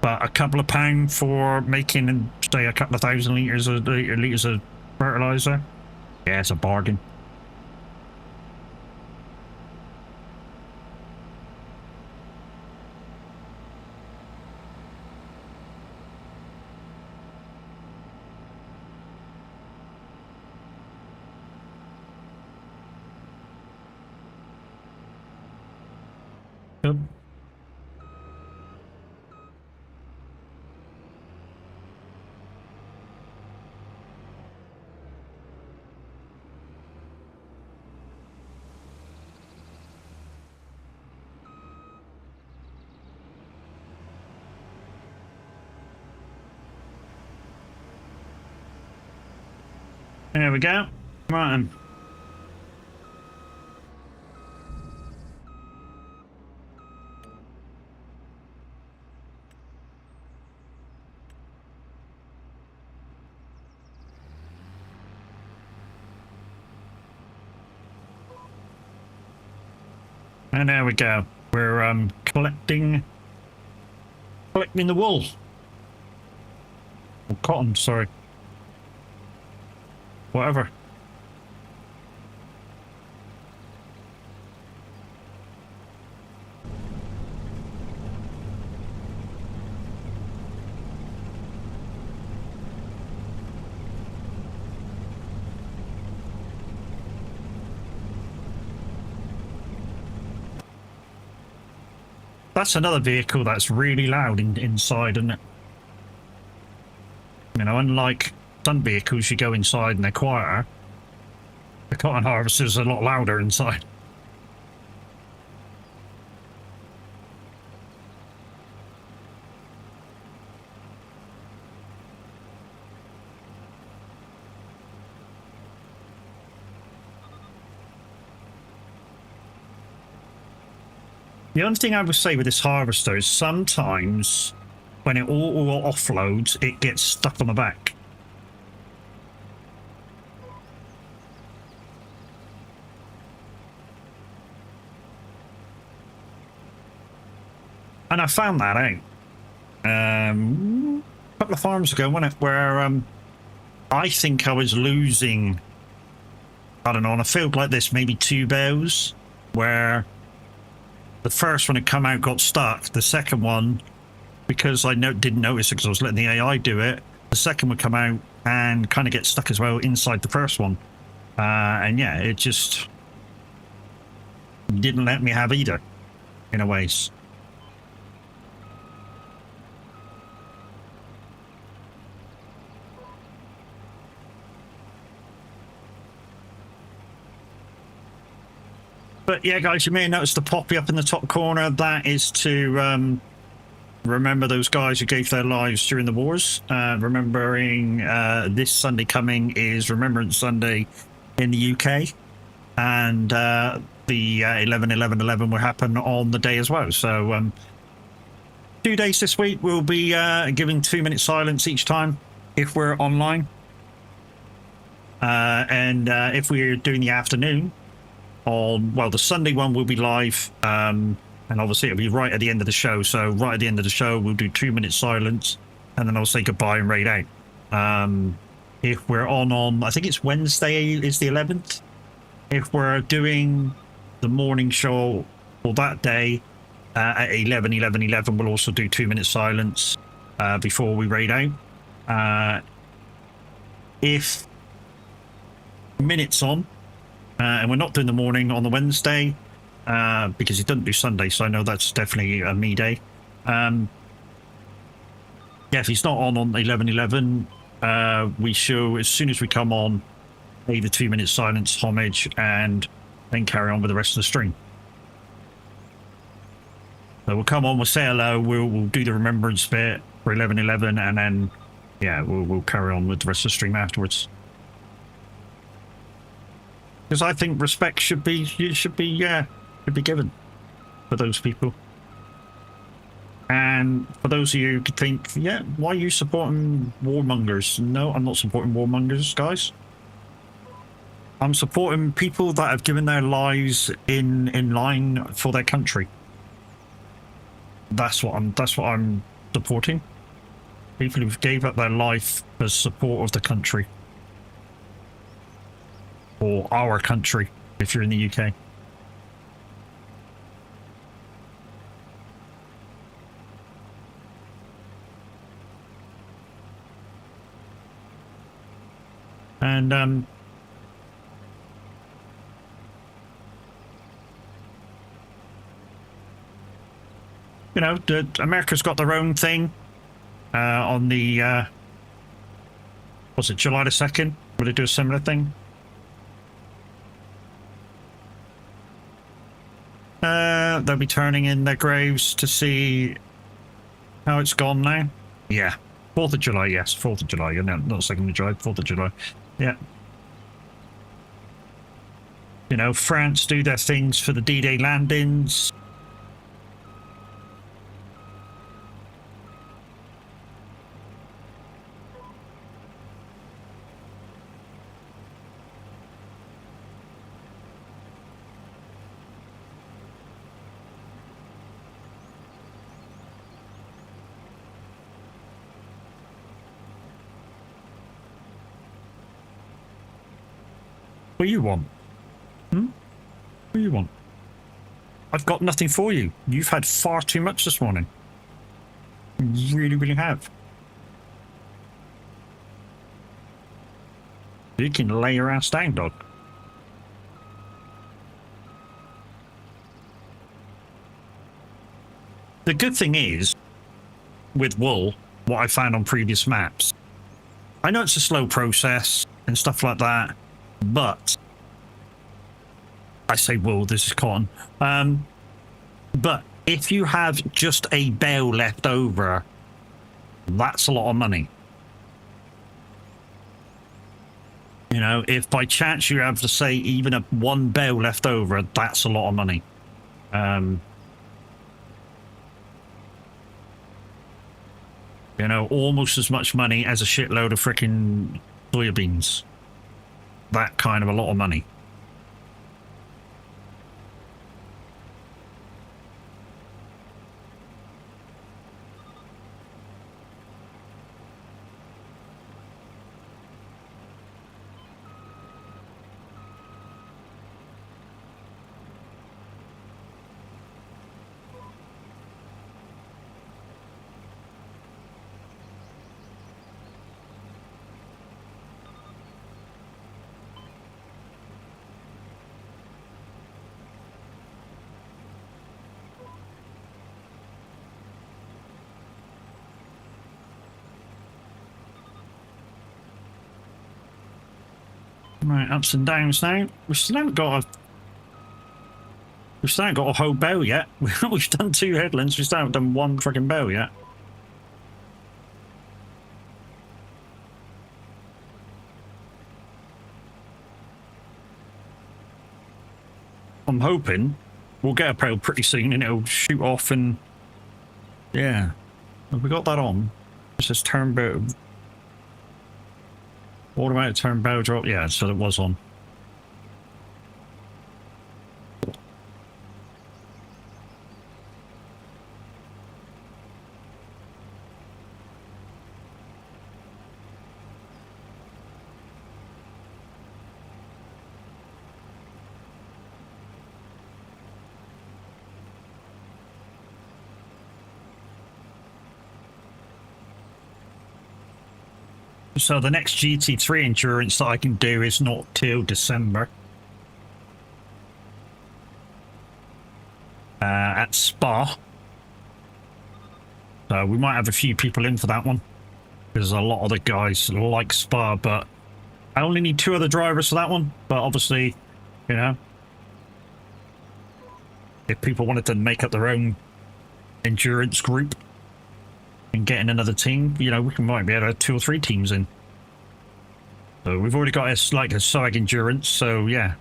But a couple of pounds for making, say, a couple of thousand liters of fertilizer, yeah, it's a bargain. Yep. There we go. Right then. And there we go. We're collecting the wool. Or cotton, sorry. Whatever. That's another vehicle that's really loud inside, isn't it? You know, unlike some vehicles, you go inside and they're quieter. The cotton harvester's a lot louder inside. The only thing I would say with this harvester is sometimes when it all offloads, it gets stuck on the back. And I found that out a couple of farms ago, wasn't it, where I think I was losing, I don't know, on a field like this, maybe 2 bales, where the first one had come out, got stuck. The second one, because I didn't notice it because I was letting the AI do it, the second would come out and kind of get stuck as well inside the first one. And yeah, it just didn't let me have either, in a ways. But yeah, guys, you may have noticed the poppy up in the top corner. That is to remember those guys who gave their lives during the wars. Remembering this Sunday coming is Remembrance Sunday in the UK. And the 11-11-11 will happen on the day as well. So 2 days this week, we'll be giving 2-minute silence each time if we're online. And if we're doing the afternoon, the Sunday one will be live, and obviously it'll be right at the end of the show. So right at the end of the show, we'll do 2-minute silence, and then I'll say goodbye and raid out. If we're on, I think it's Wednesday is the 11th. If we're doing the morning show for that day at 11, we'll also do 2-minute silence before we raid out. If minutes on, and we're not doing the morning on the Wednesday because he doesn't do Sunday, so I know that's definitely a me day. Yeah, if he's not on 11-11, we show as soon as we come on, either 2-minute silence, homage, and then carry on with the rest of the stream. So we'll come on, we'll say hello, we'll do the remembrance bit for 11-11, and then yeah, we'll carry on with the rest of the stream afterwards. Because I think respect should be given for those people. And for those of you who think, yeah, why are you supporting warmongers? No, I'm not supporting warmongers, guys. I'm supporting people that have given their lives in line for their country. That's what I'm supporting. People who gave up their life for support of the country. Or our country, if you're in the UK. And you know, America's got their own thing on the was it July the 2nd? Will they do a similar thing? They'll be turning in their graves to see how it's gone now. Yeah, 4th of July. Yes, 4th of July. No, not 2nd of July. 4th of July. Yeah. You know, France do their things for the D-Day landings. What do you want? What do you want? I've got nothing for you. You've had far too much this morning. You really, really have. You can lay your ass down, dog. The good thing is, with wool, what I found on previous maps, I know it's a slow process and stuff like that, but I say wool, this is cotton. But if you have just a bale left over, that's a lot of money. You know, if by chance you have to say even one bale left over, that's a lot of money. You know, almost as much money as a shitload of freaking soybeans. That kind of a lot of money. Right, ups and downs now. We still haven't got a whole bow yet. We've done 2 headlands, we still haven't done 1 freaking bow yet. I'm hoping we'll get a bow pretty soon and it'll shoot off and yeah. Have we got that on? It says turn bow. Automatic turn bow drop, yeah, so it was on. So the next GT3 endurance that I can do is not till December. At Spa. So we might have a few people in for that one. Because a lot of the guys like Spa, but I only need 2 other drivers for that one. But obviously, you know, if people wanted to make up their own endurance group and get in another team, you know, we might be able to have 2 or 3 teams in. So we've already got a SOAG endurance, so yeah.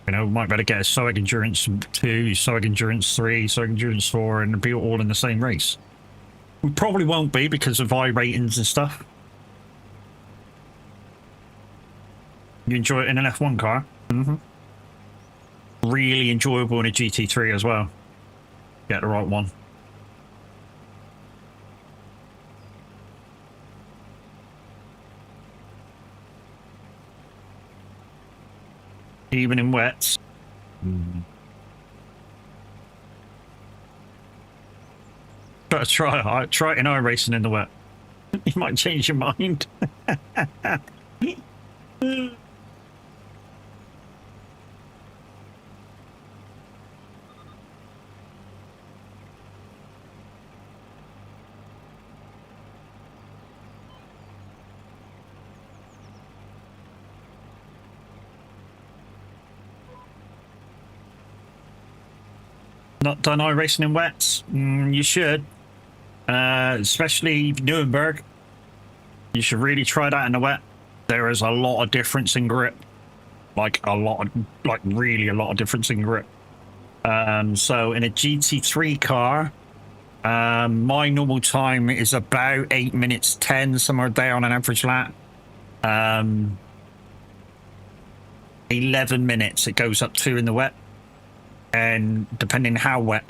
You know, we might be able to get a SOAG endurance 2, SOAG endurance 3, SOAG endurance 4, and be all in the same race. We probably won't be because of I ratings and stuff. You enjoy it in an F1 car? Mm-hmm. Really enjoyable in a GT3 as well. Get the right one. even in wets. Try it in iRacing in the wet. You might change your mind. Not done iRacing in wets? You should. Especially Nuremberg. You should really try that in the wet. There is a lot of difference in grip. Like really a lot of difference in grip. So in a GT3 car, my normal time is about 8 minutes 10, somewhere there on an average lap. 11 minutes it goes up to in the wet. And depending how wet,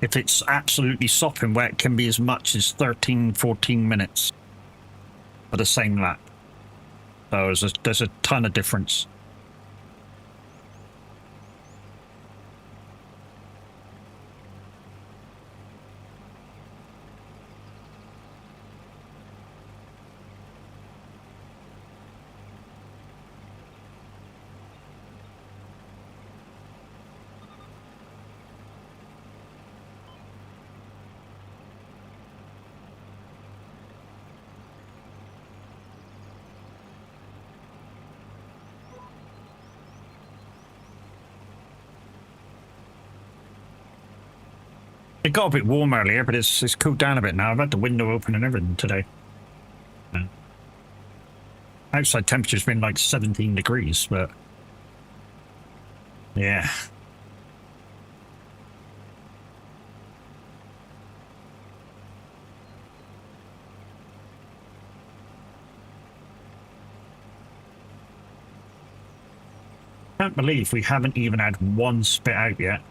if it's absolutely sopping wet, it can be as much as 13, 14 minutes for the same lap. So there's a ton of difference. It got a bit warm earlier, but it's cooled down a bit now. I've had the window open and everything today. Yeah. Outside temperature's been like 17 degrees, but yeah. Can't believe we haven't even had one spit out yet.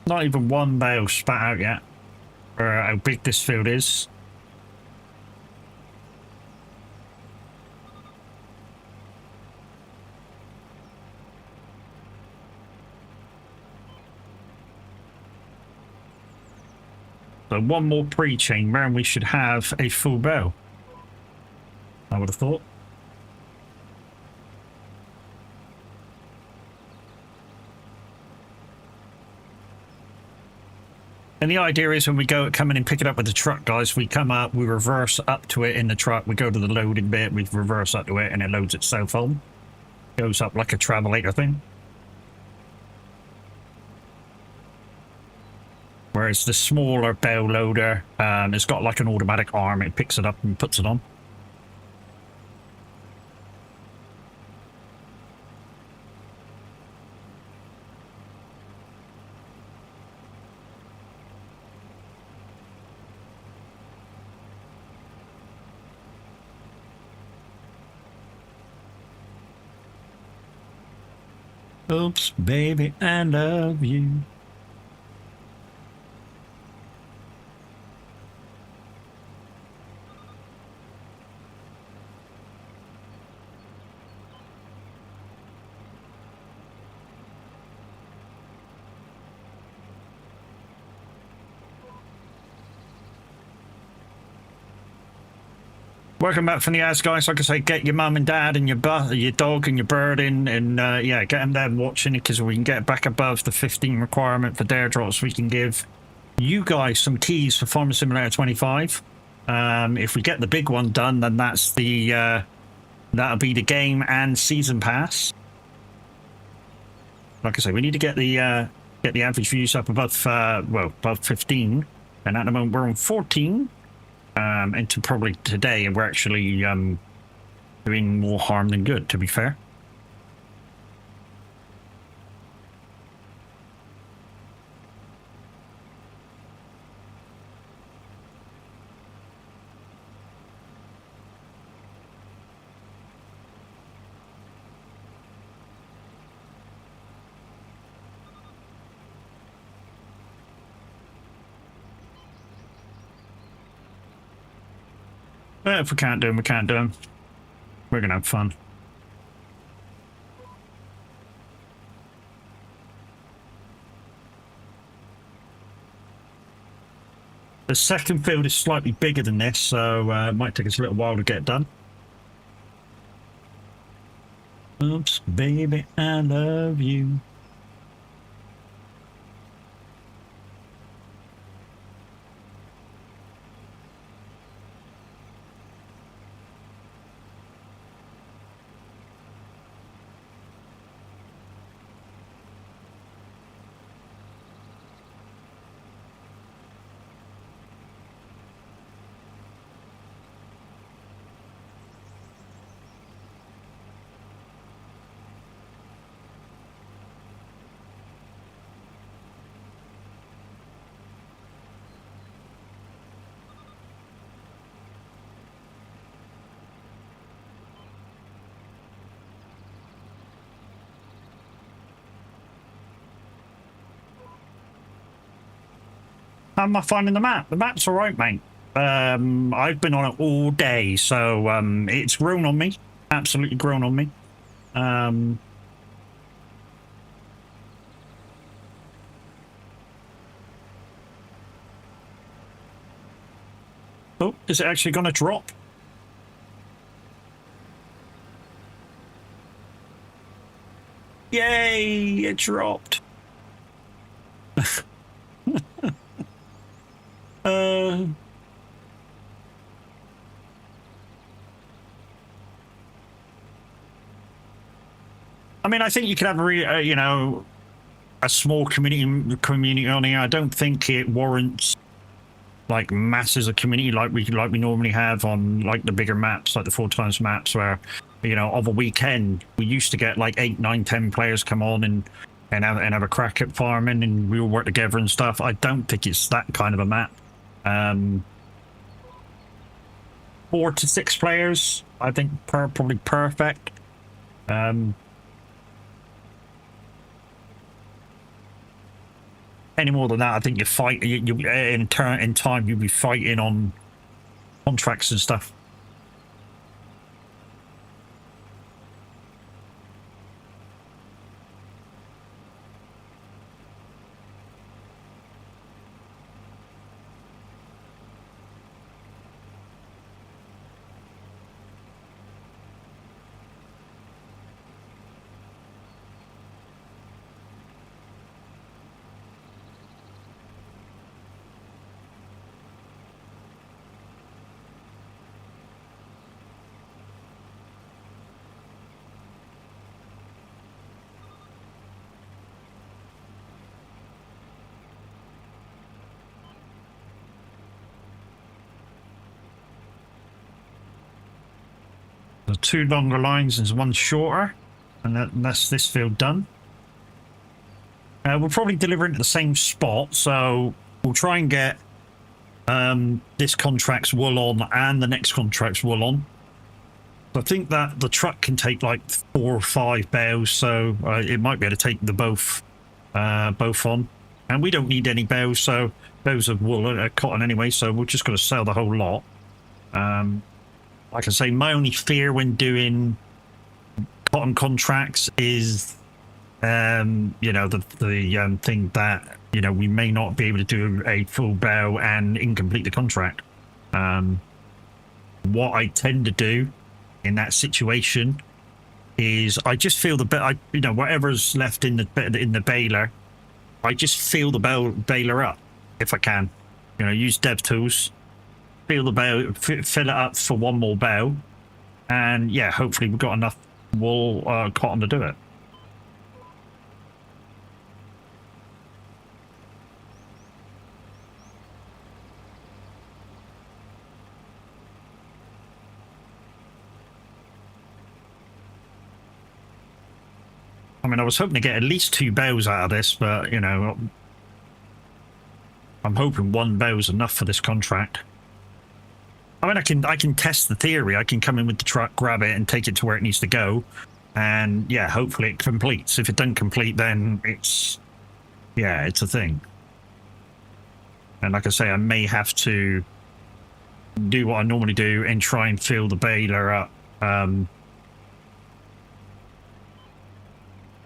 Not even one bale spat out yet, for how big this field is. So one more pre-chamber and we should have a full bale, I would have thought. And the idea is when we come in and pick it up with the truck, guys, we come up, we reverse up to it in the truck, we go to the loading bit, we reverse up to it, and it loads itself on. Goes up like a travelator thing. Whereas the smaller bale loader, it's got like an automatic arm, it picks it up and puts it on. Oops, baby, I love you. Welcome back from the ads, guys. Like I say, get your mum and dad and your dog and your bird in, and yeah, get them there watching it, because we can get back above the 15 requirement for dare drops. We can give you guys some keys for Farming Simulator 25. If we get the big one done, then that's the that'll be the game and season pass. Like I say, we need to get the average views up above well, above 15, and at the moment we're on 14. And probably today we're actually doing more harm than good, to be fair. But if we can't do them, we can't do them. We're gonna have fun. The second field is slightly bigger than this, so it might take us a little while to get done. Oops, baby, I love you. How am I finding the map? The map's all right, mate. I've been on it all day, so it's grown on me. Absolutely grown on me. Oh, is it actually going to drop? Yay, it dropped. I mean, I think you could have a you know, a small community on here. I don't think it warrants like masses of community like we normally have on like the bigger maps, like the 4x maps, where, you know, of a weekend we used to get like 8, 9, 10 players come on and have a crack at farming, and we all work together and stuff. I don't think it's that kind of a map. 4 to 6 players, I think, probably perfect. Any more than that, I think you fight. You in time you'll be fighting on contracts and stuff. The 2 longer lines and 1 shorter, and that's this field done. We'll probably deliver it at the same spot, so we'll try and get this contract's wool on and the next contract's wool on. I think that the truck can take like 4 or 5 bales, so it might be able to take the both on. And we don't need any bales, so bales of wool are cotton anyway, so we're just going to sell the whole lot. Like I say, my only fear when doing cotton contracts is, you know, the thing that, you know, we may not be able to do a full bale and incomplete the contract. What I tend to do in that situation is I just feel you know, whatever's left in the baler, I just fill the baler up if I can. You know, use dev tools. Fill it up for 1 more bale, and yeah, hopefully we've got enough wool cotton to do it. I mean, I was hoping to get at least 2 bales out of this, but you know, I'm hoping 1 bale's enough for this contract. I mean, I can test the theory. I can come in with the truck, grab it, and take it to where it needs to go, and yeah, hopefully it completes. If it doesn't complete, then it's a thing. And like I say, I may have to do what I normally do and try and fill the baler up. So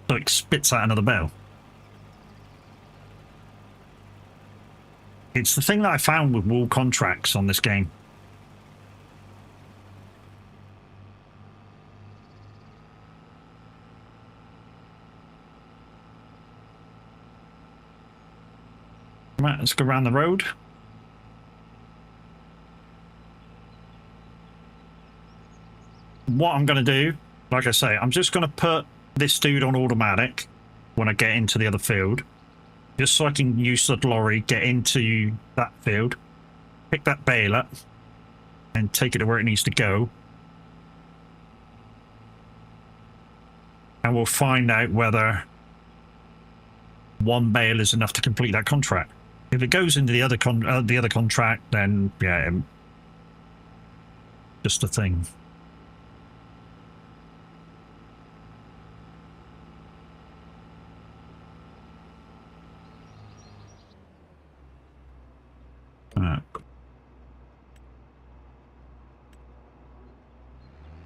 it spits out another bale. It's the thing that I found with wool contracts on this game. Right, let's go around the road. What I'm going to do, like I say, I'm just going to put this dude on automatic when I get into the other field. Just so I can use the lorry, get into that field, pick that bale up, and take it to where it needs to go. And we'll find out whether one bale is enough to complete that contract. If it goes into the other contract, then yeah, just a thing.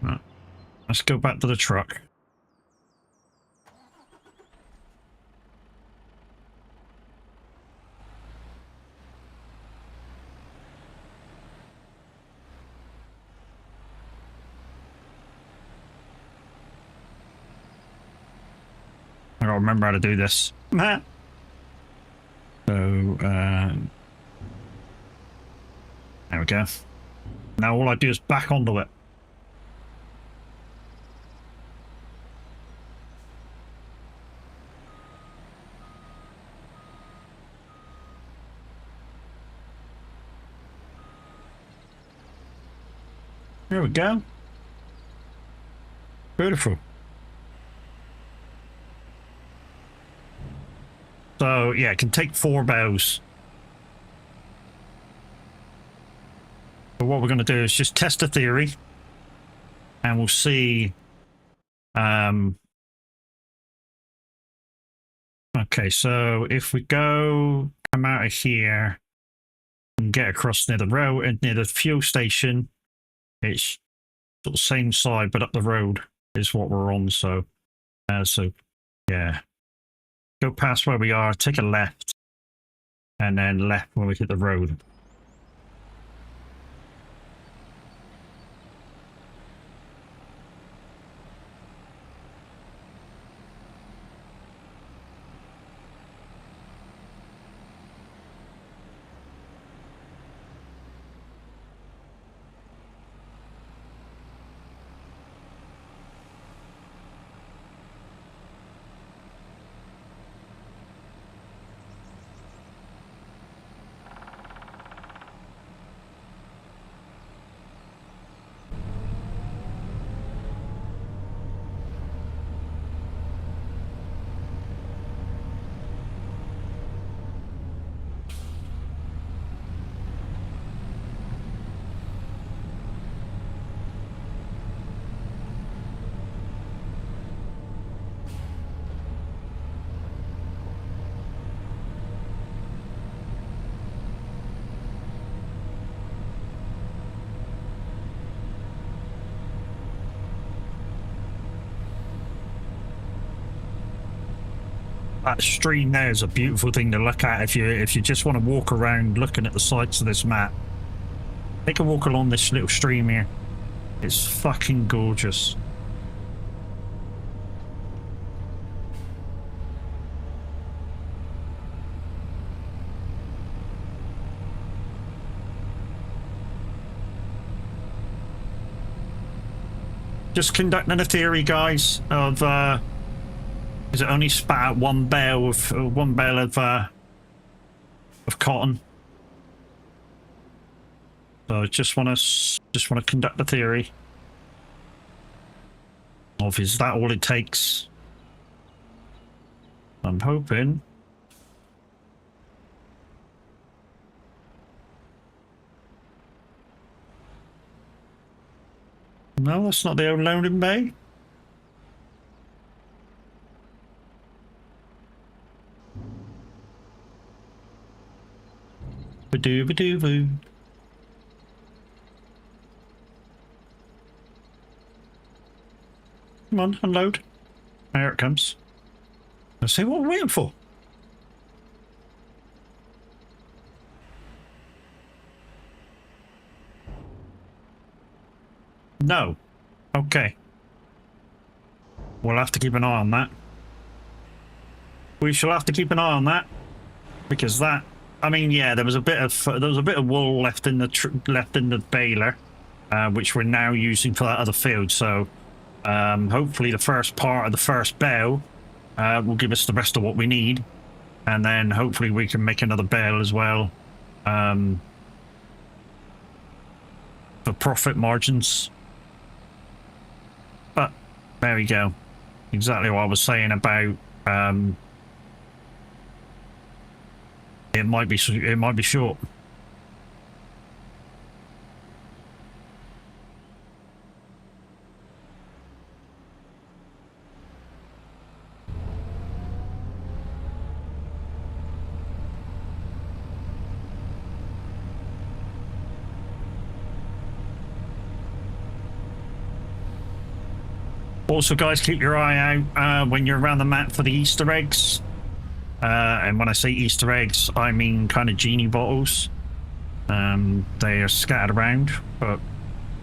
Right. Let's go back to the truck. I gotta remember how to do this. So, there we go. Now all I do is back onto it. There we go. Beautiful. So yeah, it can take 4 bows. But what we're going to do is just test the theory, and we'll see. Okay, so if we come out of here and get across near the road and near the fuel station, it's sort of same side, but up the road is what we're on. So yeah, go past where we are, take a left, and then left when we hit the road. That stream there is a beautiful thing to look at if you just want to walk around looking at the sights of this map. Take a walk along this little stream here. It's fucking gorgeous. Just conducting a theory, guys, of is it only spat out one bale of cotton. So I just want to conduct the theory of, is that all it takes? I'm hoping. No, that's not the old loading bay. Ba-doo-ba-doo-boo. Come on, unload. There it comes. Let's see what we're waiting for. No. Okay. We'll have to keep an eye on that. We shall have to keep an eye on that, because that. I mean, yeah, there was a bit of wool left in the baler, which we're now using for that other field. So, hopefully, the first part of the first bale will give us the rest of what we need, and then hopefully we can make another bale as well, for profit margins. But there we go. Exactly what I was saying about. It might be short. Also, guys, keep your eye out when you're around the map for the Easter eggs. And when I say Easter eggs, I mean kind of genie bottles. They are scattered around, but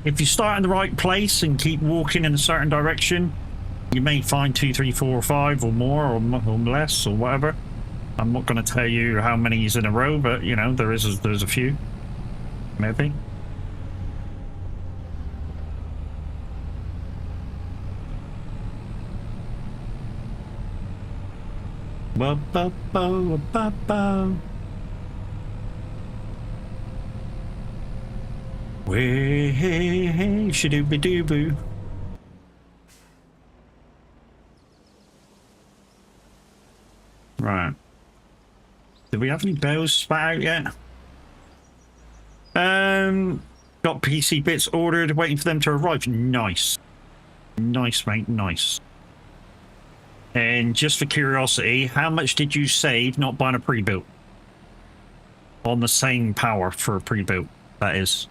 if you start in the right place and keep walking in a certain direction, you may find 2, 3, 4, or 5 or more or less or whatever. I'm not going to tell you how many is in a row, but you know, there's a few, maybe. Ba ba ba ba ba. Way hey hey shadooby doo boo. Right. Did we have any bells spat out yet? Got PC bits ordered, waiting for them to arrive. Nice. Nice, mate, nice. And just for curiosity, how much did you save not buying a pre-built? On the same power for a pre-built, that is.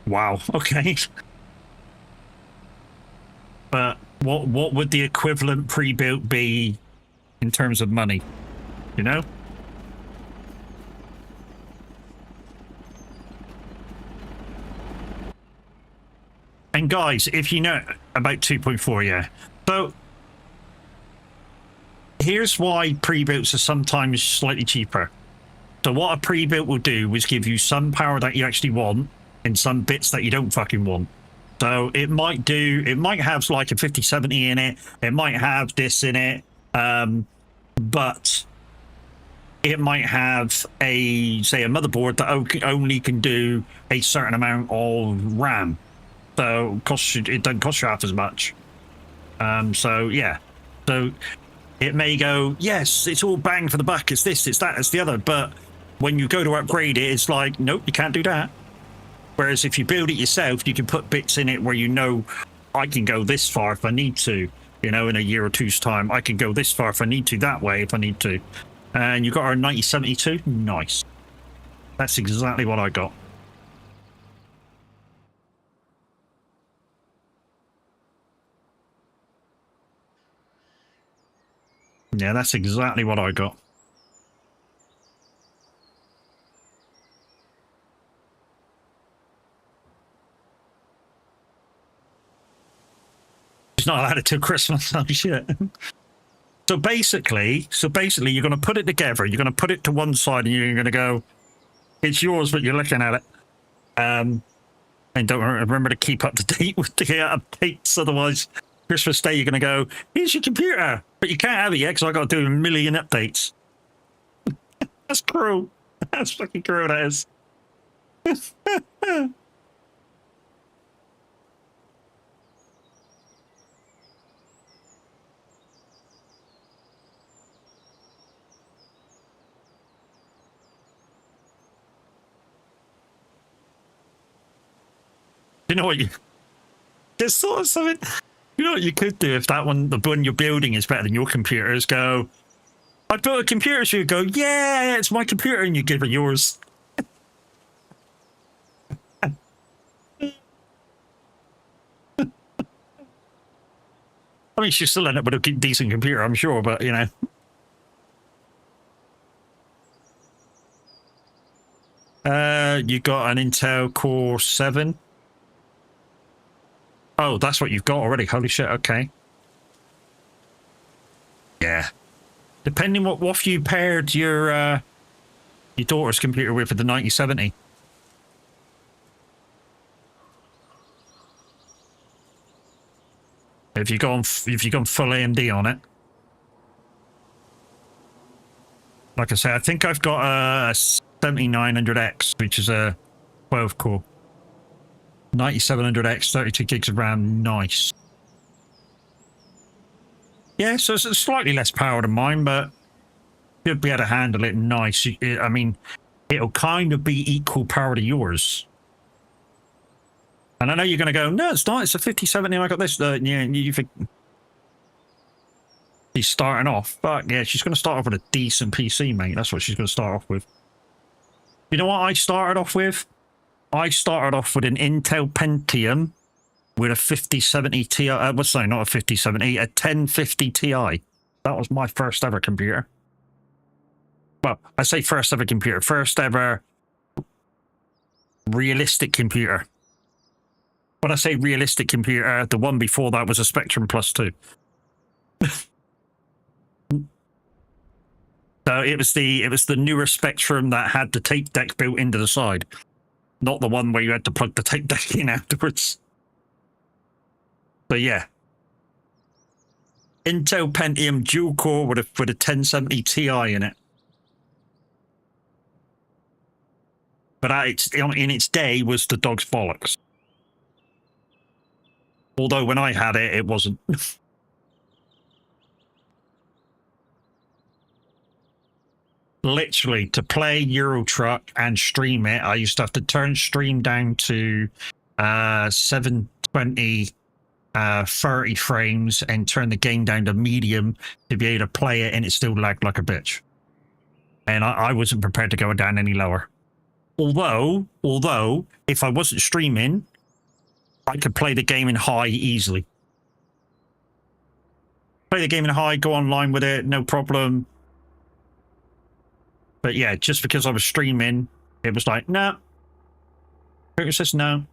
Wow, okay. But what would the equivalent pre-built be in terms of money? You know? And guys, if you know about 2.4, yeah. So here's why pre-builts are sometimes slightly cheaper. So what a pre-built will do is give you some power that you actually want and some bits that you don't fucking want. So it might have like a 5070 in it. It might have this in it. But it might have say a motherboard that only can do a certain amount of RAM. So it doesn't cost you half as much. So yeah, so it may go, yes, it's all bang for the buck. It's this, it's that, it's the other. But when you go to upgrade it, it's like, nope, you can't do that. Whereas if you build it yourself, you can put bits in it where you know I can go this far if I need to. You know, in a year or two's time, I can go this far if I need to, that way if I need to. And you got our 9072, nice. That's exactly what I got. Yeah, that's exactly what I got. It's not allowed it till Christmas. Oh shit. So basically, you're going to put it together. You're going to put it to one side, and you're going to go, "It's yours," but you're looking at it. And don't remember to keep up to date with the updates. Otherwise, Christmas Day, you're going to go, "Here's your computer," but you can't have it yet because I got to do a million updates. That's cruel. That's fucking cruel. That is. You know what you just thought of something? You know what you could do if the one you're building is better than your computer is go, I built a computer, so you go, yeah, it's my computer, and you give it yours. I mean, she'll still end up with a decent computer, I'm sure, but, you know. You got an Intel Core 7. Oh, that's what you've got already. Holy shit, okay. Yeah. Depending what you paired your daughter's computer with for the 9070. If you've gone full AMD on it. Like I say, I think I've got a 7900X, which is a 12 core. 9700X, 32 gigs of RAM, nice. Yeah, so it's slightly less power than mine, but you'd be able to handle it nice. I mean, it'll kind of be equal power to yours. And I know you're going to go, no, it's not. It's a 5070 and I got this. Yeah, you think she's starting off. But yeah, she's going to start off with a decent PC, mate. That's what she's going to start off with. You know what I started off with? I started off with an Intel Pentium with a 5070 Ti. Sorry, not a 5070, a 1050 Ti. That was my first ever computer. Well, I say first ever computer. First ever realistic computer. When I say realistic computer, the one before that was a Spectrum Plus 2. So it was the newer Spectrum that had the tape deck built into the side, not the one where you had to plug the tape deck in afterwards. But yeah, Intel Pentium dual core with a 1070 Ti in it. But in its day was the dog's bollocks. Although when I had it, it wasn't. Literally, to play Euro Truck and stream it, I used to have to turn stream down to 720, 30 frames and turn the game down to medium to be able to play it, and it still lagged like a bitch. And I wasn't prepared to go down any lower. Although, if I wasn't streaming, I could play the game in high easily. Play the game in high, go online with it, no problem. But yeah, just because I was streaming, it was like, no. It says no.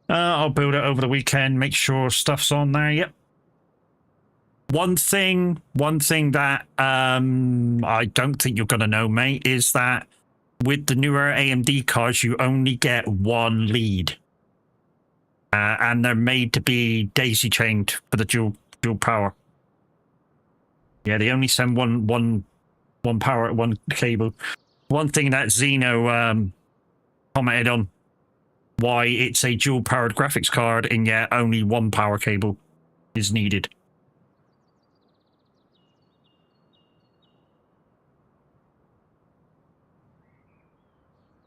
I'll build it over the weekend, make sure stuff's on there. Yep. One thing that I don't think you're going to know, mate, is that with the newer AMD cards, you only get one lead. And they're made to be daisy-chained for the dual power. Yeah, they only send one power, one cable. One thing that Xeno commented on, why it's a dual-powered graphics card, and yet only one power cable is needed.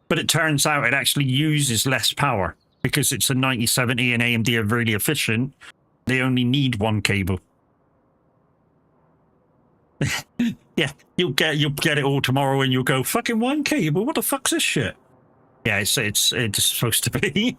But it turns out it actually uses less power because it's a 9070 and AMD are really efficient. They only need one cable. Yeah, you'll get it all tomorrow and you'll go, fucking one cable, what the fuck's this shit? Yeah, it's supposed to be.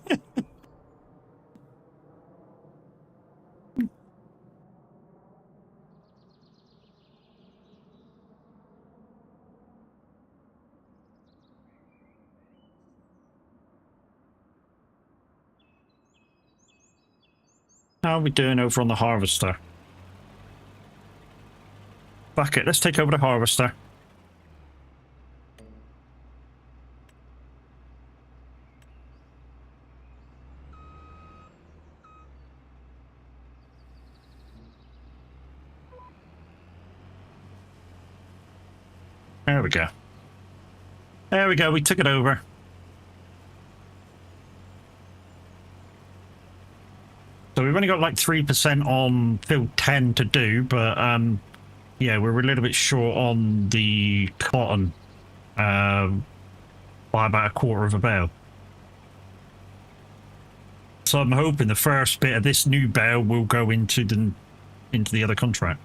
How are we doing over on the harvester? Fuck it, let's take over the harvester. There we go. There we go, we took it over. So we've only got like 3% on field 10 to do, but yeah, we're a little bit short on the cotton by about a quarter of a bale. So I'm hoping the first bit of this new bale will go into the other contract.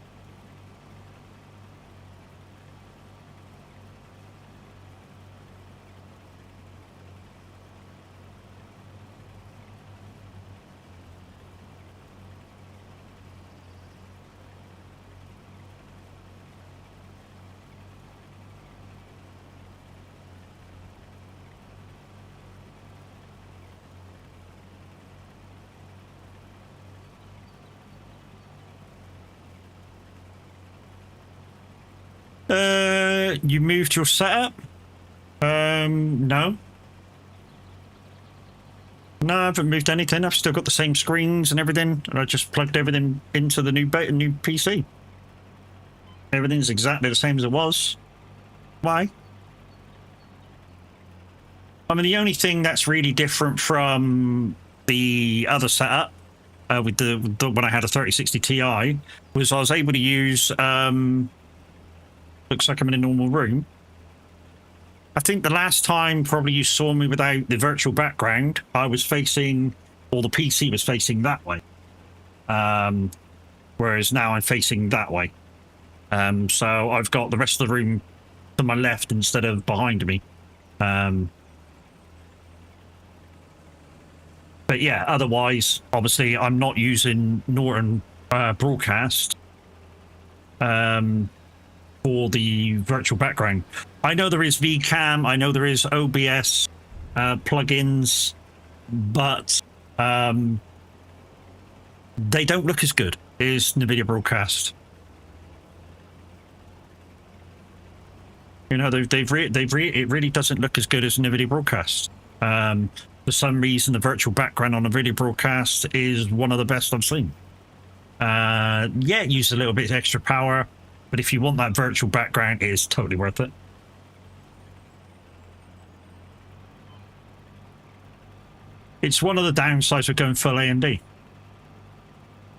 You moved your setup? No. No, I haven't moved anything. I've still got the same screens and everything. I just plugged everything into the new PC. Everything's exactly the same as it was. Why? I mean, the only thing that's really different from the other setup with the when I had a 3060 Ti was I was able to use looks like I'm in a normal room. I think the last time probably you saw me without the virtual background, I was facing, or the PC was facing that way. Whereas now I'm facing that way. So I've got the rest of the room to my left instead of behind me. But yeah, otherwise, obviously, I'm not using Norton Broadcast for the virtual background. I know there is VCam, I know there is OBS plugins, but they don't look as good as NVIDIA Broadcast. You know, it really doesn't look as good as NVIDIA Broadcast. For some reason, the virtual background on NVIDIA Broadcast is one of the best I've seen. Yeah, it uses a little bit extra power, but if you want that virtual background, it is totally worth it. It's one of the downsides of going full AMD.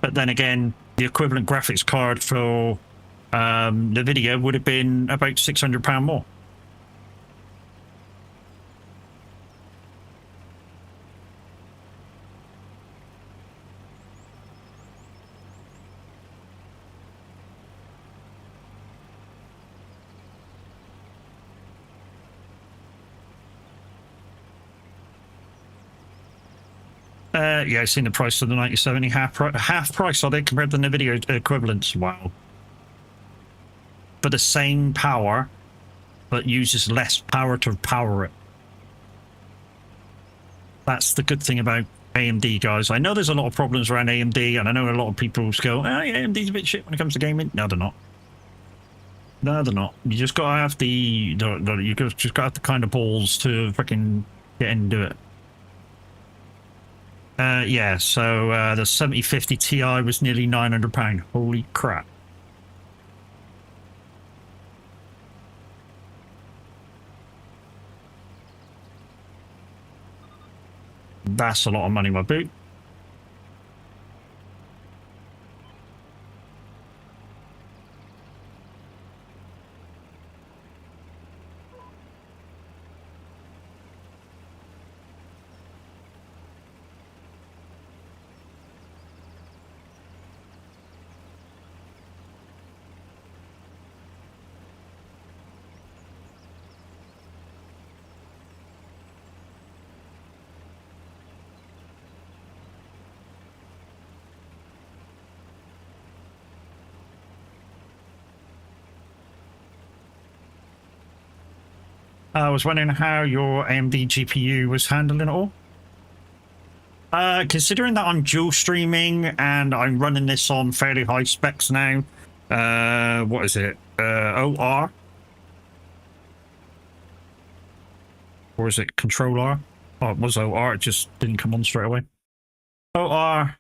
But then again, the equivalent graphics card for NVIDIA would have been about £600 more. Yeah, I've seen the price of the 9070 half price are they compared to the NVIDIA equivalents. Wow. For the same power, but uses less power to power it. That's the good thing about AMD, guys. I know there's a lot of problems around AMD, and I know a lot of people go, oh, yeah, AMD's a bit shit when it comes to gaming. No, they're not. No, they're not. You just gotta have the just gotta have the kind of balls to freaking get in and do it. Yeah, so the 7050 Ti was nearly £900. Holy crap. That's a lot of money, my boot. I was wondering how your AMD GPU was handling it all. Considering that I'm dual streaming and I'm running this on fairly high specs now, what is it? OR? Or is it Control R? Oh, it was OR, it just didn't come on straight away. OR,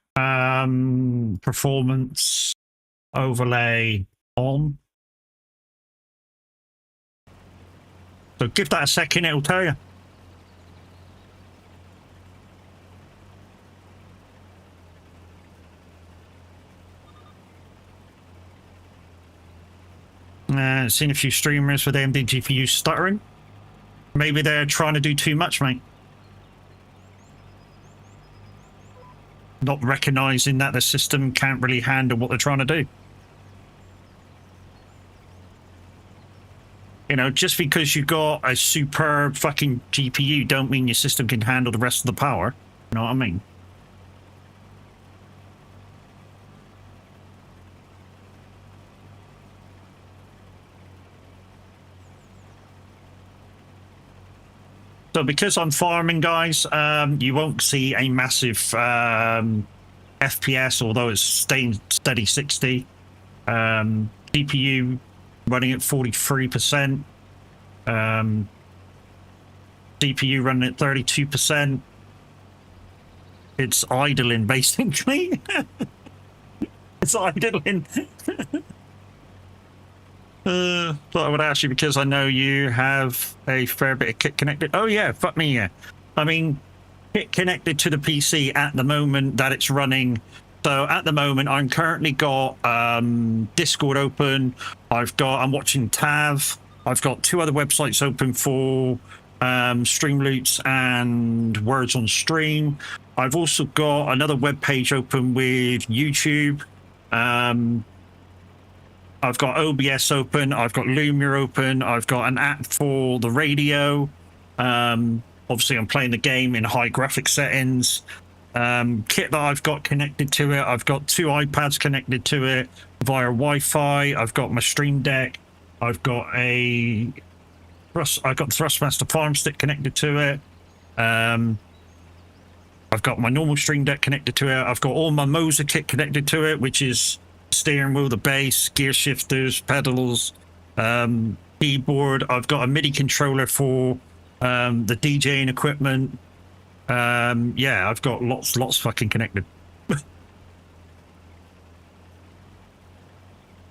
performance, overlay, on. So give that a second, it'll tell you. I've seen a few streamers with AMD GPUs stuttering. Maybe they're trying to do too much, mate. Not recognizing that the system can't really handle what they're trying to do. You know, just because you got a superb fucking GPU don't mean your system can handle the rest of the power. You know what I mean? So because I'm farming, guys, you won't see a massive FPS, although it's staying steady 60. CPU running at 43%. CPU running at 32%. It's idling, basically. It's idling. Thought I would ask you because I know you have a fair bit of kit connected. Oh yeah, fuck me, yeah. I mean, kit connected to the PC at the moment that it's running. So at the moment, I'm currently got Discord open. I'm watching TAV. I've got 2 other websites open for Streamloots and Words on Stream. I've also got another web page open with YouTube. I've got OBS open, I've got Lumia open, I've got an app for the radio. Obviously, I'm playing the game in high graphic settings. Kit that I've got connected to it, I've got 2 iPads connected to it via Wi-Fi. I've got my Stream Deck. I've got the Thrustmaster Farm Stick connected to it. I've got my normal Stream Deck connected to it. I've got all my Moser kit connected to it, which is steering wheel, the bass, gear shifters, pedals, keyboard. I've got a MIDI controller for the DJing equipment. Yeah, I've got lots fucking connected.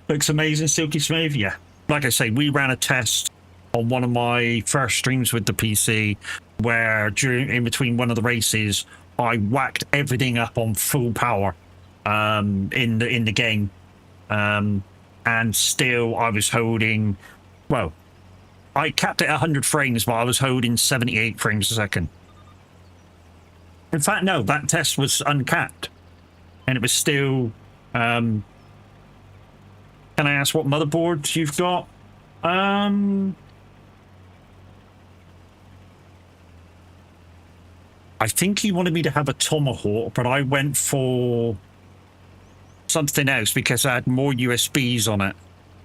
Looks amazing, silky smooth. Yeah, like I say, we ran a test on one of my first streams with the PC where in between one of the races I whacked everything up on full power in the game, and still I was holding, well, I capped it at 100 frames, but I was holding 78 frames a second. In fact, no, that test was uncapped, and it was still. Can I ask what motherboards you've got? I think he wanted me to have a Tomahawk, but I went for something else because I had more USBs on it.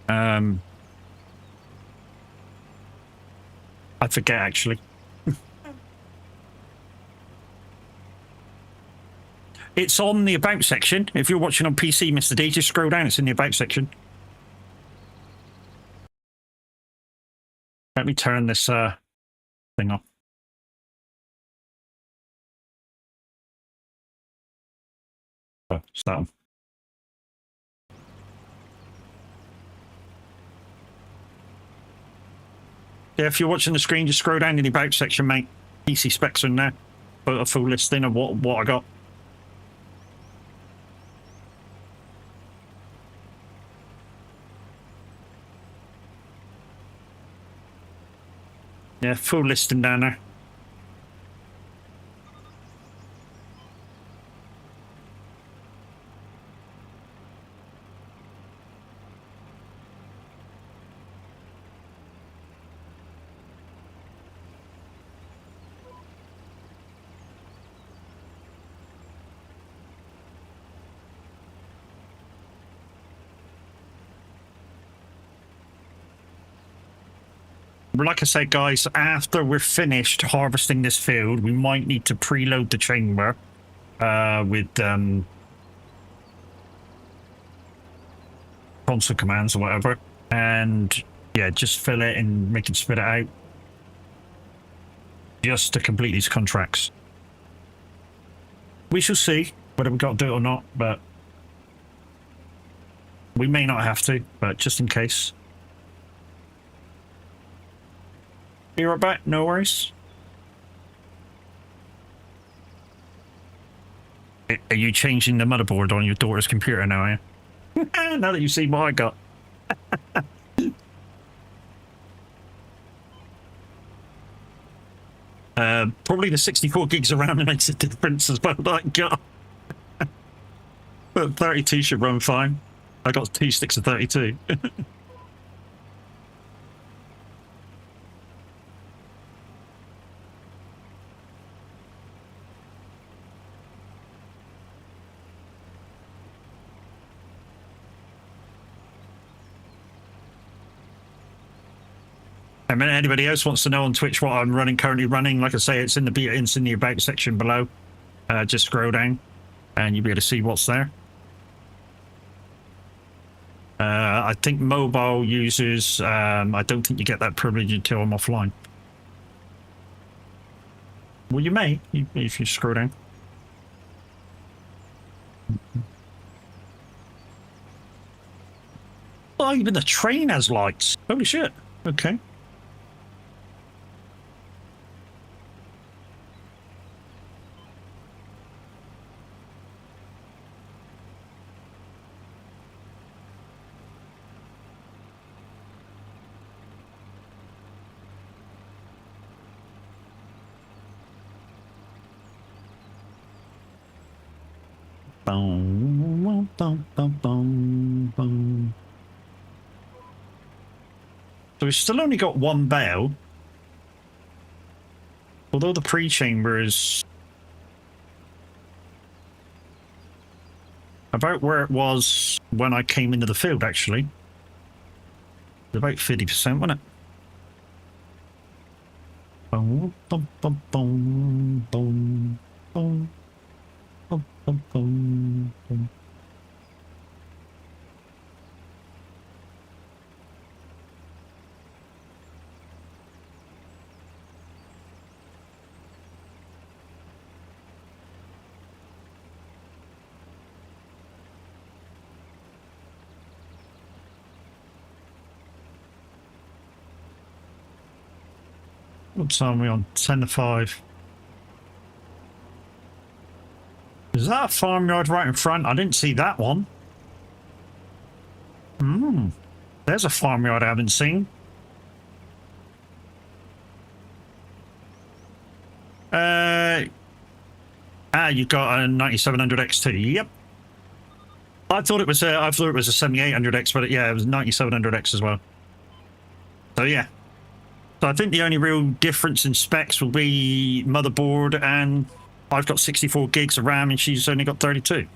I forget, actually. It's on the About section. If you're watching on PC, Mr. D, just scroll down. It's in the About section. Let me turn this thing off. Oh, start. Yeah, if you're watching the screen, just scroll down in the About section, mate. PC specs in there. Put a full listing of what I got. Yeah, full listing down there. Like I said, guys, after we're finished harvesting this field, we might need to preload the chamber with console commands or whatever, and yeah, just fill it and make it spit it out just to complete these contracts. We shall see whether we've got to do it or not, but we may not have to, but just in case. Be right back, no worries. Are you changing the motherboard on your daughter's computer now, are you? Now that you see what I got. Probably the 64 gigs around it makes a difference as well. Like, God. But 32 should run fine. I got 2 sticks of 32. I mean, anybody else wants to know on Twitch what I'm currently running, like I say, it's in the about section below. Just scroll down and you'll be able to see what's there. I think mobile users, I don't think you get that privilege until I'm offline. Well, you may, if you scroll down. Oh, even the train has lights. Holy shit. Okay. Boom, boom, boom, boom, boom. So we've still only got one bell. Although the pre-chamber is about where it was when I came into the field, actually. It's about 50%, wasn't it? Boom, boom, boom, boom, boom, boom. Boom, boom, boom, boom. What time are we on? 10 to 5. Is that a farmyard right in front? I didn't see that one. There's a farmyard I haven't seen. You got a 9700 X2. Yep. I thought it was a 7800X, but yeah, it was 9700X as well. So yeah. So I think the only real difference in specs will be motherboard, and I've got 64 gigs of RAM and she's only got 32.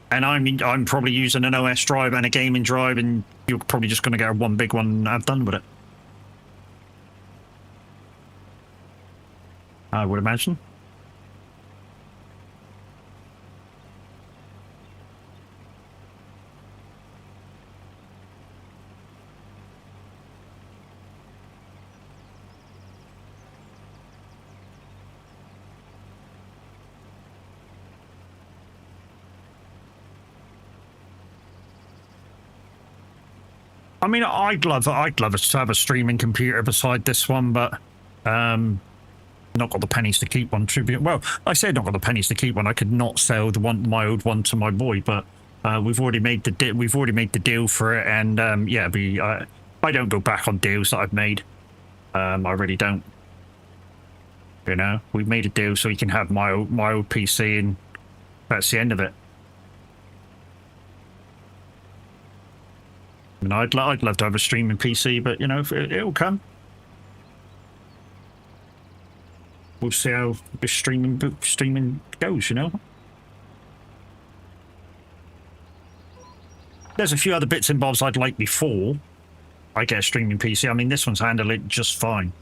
And I'm probably using an OS drive and a gaming drive, and you're probably just going to get one big one and have done with it. I would imagine. I mean, I'd love to have a streaming computer beside this one, but not got the pennies to keep one. Tribute. Well, I said not got the pennies to keep one. I could not sell my old one to my boy, but we've already made the deal for it, and yeah, I don't go back on deals that I've made. I really don't. You know, we've made a deal so he can have my old PC, and that's the end of it. I mean, I'd love to have a streaming PC, but you know, it'll come. We'll see how the streaming goes. You know, there's a few other bits and bobs I'd like before I get a streaming PC. I mean, this one's handled it just fine.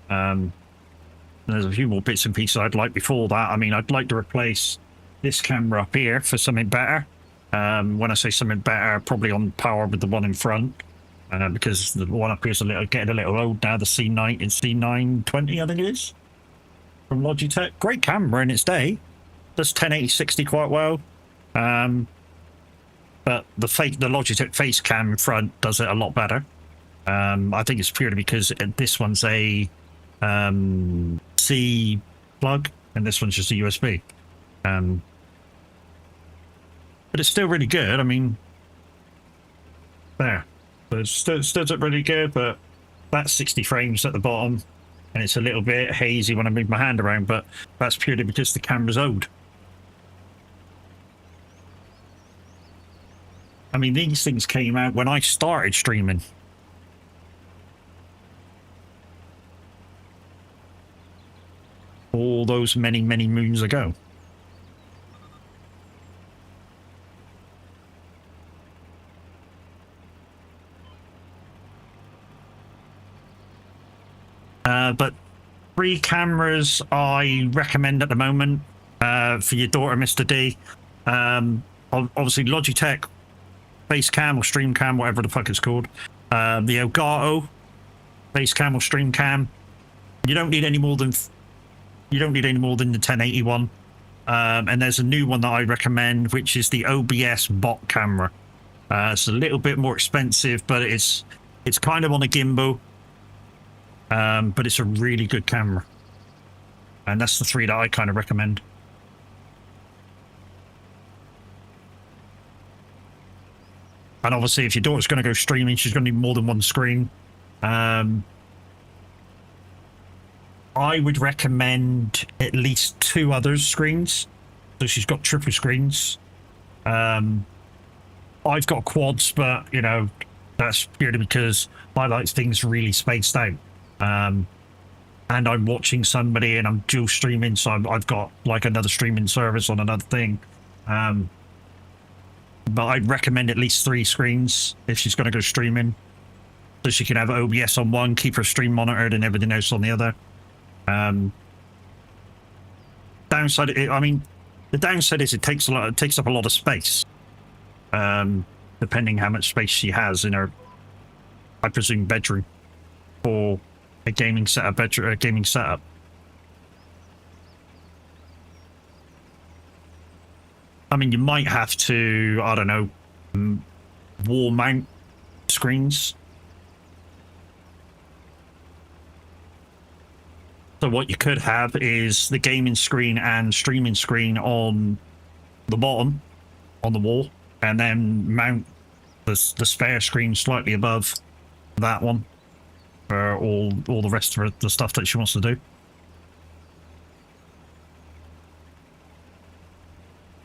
There's a few more bits and pieces I'd like before that. I mean, I'd like to replace this camera up here for something better. When I say something better, probably on power with the one in front, because the one up here is getting a little old now. The C9 and C920, I think it is, from Logitech. Great camera in its day. Does 1080/60 quite well. But the Logitech face cam in front does it a lot better. I think it's purely because this one's a C plug and this one's just a USB. But it's still really good. I mean, there. But it still does it really good, but that's 60 frames at the bottom, and it's a little bit hazy when I move my hand around, but that's purely because the camera's old. I mean, these things came out when I started streaming. All those many, many moons ago. But 3 cameras I recommend at the moment for your daughter, Mr. D. Obviously, Logitech face cam or stream cam, whatever the fuck it's called. The Elgato face cam or stream cam. You don't need any more than the 1080 and there's a new one that I recommend, which is the OBS bot camera. It's a little bit more expensive, but it's kind of on a gimbal, but it's a really good camera, and that's the 3 that I kind of recommend. And obviously, if your daughter's going to go streaming, she's going to need more than 1 screen. I would recommend at least 2 other screens, so she's got triple screens. I've got quads, but you know, that's purely because I like things really spaced out. And I'm watching somebody and I'm dual streaming, so I've got like another streaming service on another thing. But I'd recommend at least 3 screens if she's going to go streaming, so she can have OBS on one, keep her stream monitored, and everything else on the other. Downside, I mean, the downside is it takes up a lot of space. Depending how much space she has in her, I presume, bedroom for a gaming setup. I mean, you might have to, I don't know, wall mount screens. So what you could have is the gaming screen and streaming screen on the bottom, on the wall, and then mount the spare screen slightly above that one for all the rest of the stuff that she wants to do.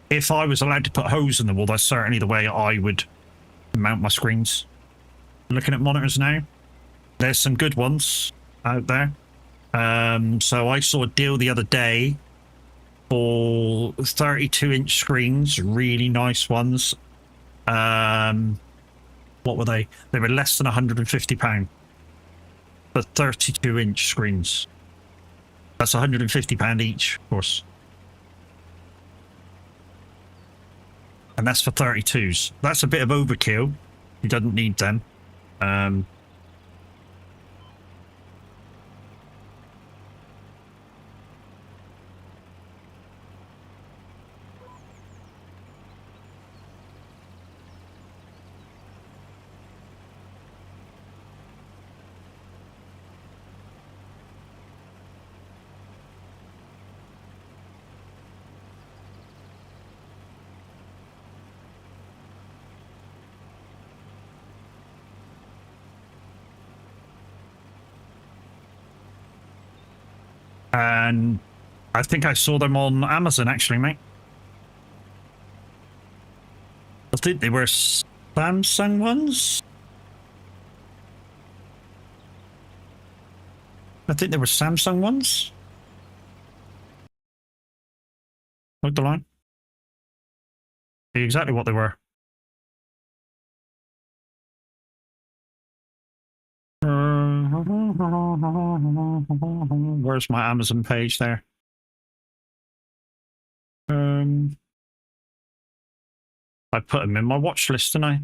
If I was allowed to put holes in the wall, that's certainly the way I would mount my screens. Looking at monitors now, there's some good ones out there. So I saw a deal the other day for 32-inch screens, really nice ones. What were they? They were less than £150 for 32-inch screens. That's £150 each, of course. And that's for 32s. That's a bit of overkill. You don't need them. And I think I saw them on Amazon, actually, mate. I think they were Samsung ones. I think they were Samsung ones. Look the line. Exactly what they were. Where's my Amazon page there? I put them in my watch list, didn't I?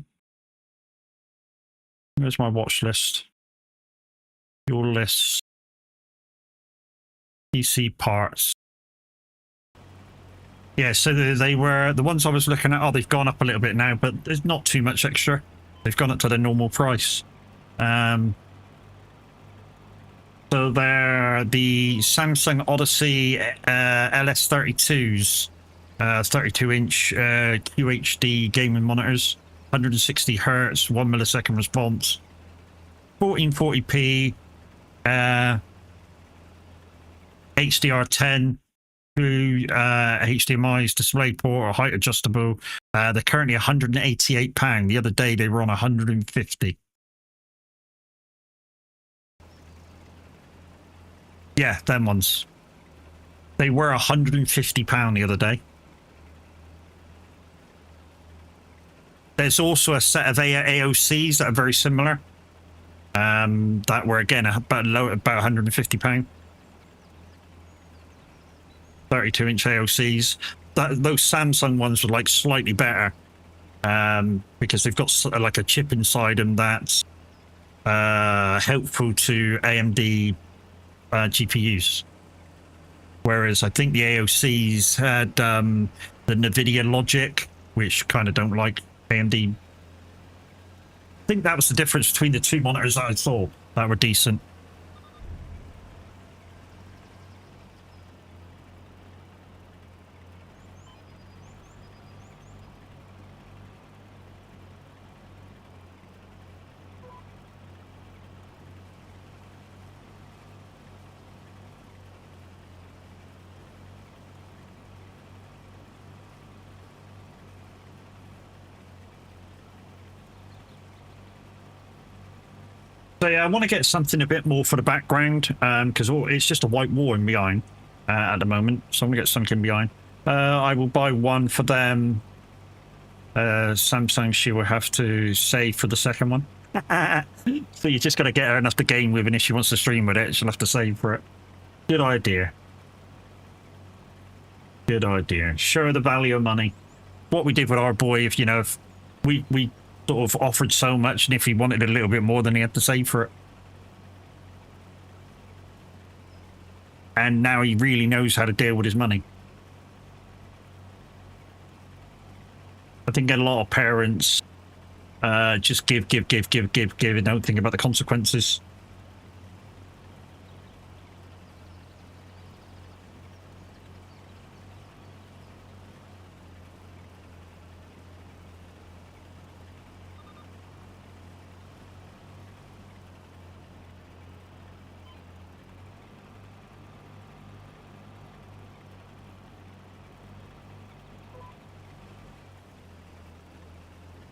Where's my watch list? Your list. PC parts. Yeah, so they were the ones I was looking at. Oh, they've gone up a little bit now, but there's not too much extra. They've gone up to the normal price. So they're the Samsung Odyssey LS32s, 32-inch QHD gaming monitors, 160 hertz, 1 millisecond response. 1440p, HDR10 through HDMI's DisplayPort or height adjustable. They're currently £188. The other day they were on 150. Yeah, them ones. They were £150 the other day. There's also a set of AOCs that are very similar. That were again about £150. 32-inch AOCs. Those Samsung ones were like slightly better, because they've got like a chip inside them that's helpful to AMD GPUs. Whereas I think the AOCs had the NVIDIA logic, which kind of don't like AMD. I think that was the difference between the two monitors that I saw that were decent. So yeah, I want to get something a bit more for the background, because it's just a white wall in behind at the moment. So I'm gonna get something behind. I will buy one for them. Samsung, she will have to save for the second one. So you just got to get her enough to game with, and if she wants to stream with it, she'll have to save for it. Good idea. Good idea. Show her the value of money. What we did with our boy, if we sort of offered so much, and if he wanted a little bit more, then he had to save for it. And now he really knows how to deal with his money. I think a lot of parents just give, and don't think about the consequences.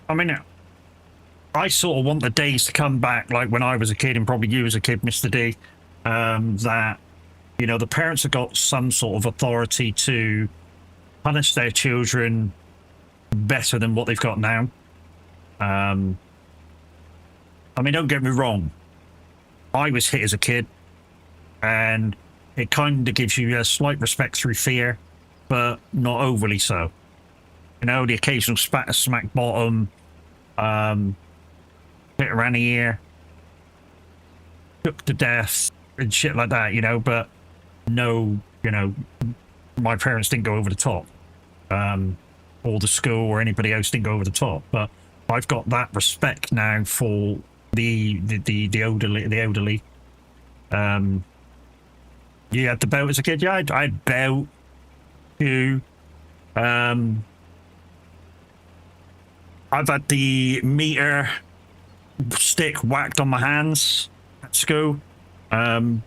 I mean, I sort of want the days to come back, like when I was a kid, and probably you as a kid, Mr. D, that, the parents have got some sort of authority to punish their children better than what they've got now. I mean, don't get me wrong. I was hit as a kid, and it kind of gives you a slight respect through fear, but not overly so. The occasional smack bottom, hit around the ear, shook to death, and shit like that, but no, my parents didn't go over the top. Or the school or anybody else didn't go over the top. But I've got that respect now for the elderly. You had the belt as a kid? Yeah, I had belt, too. I've had the meter stick whacked on my hands at school. When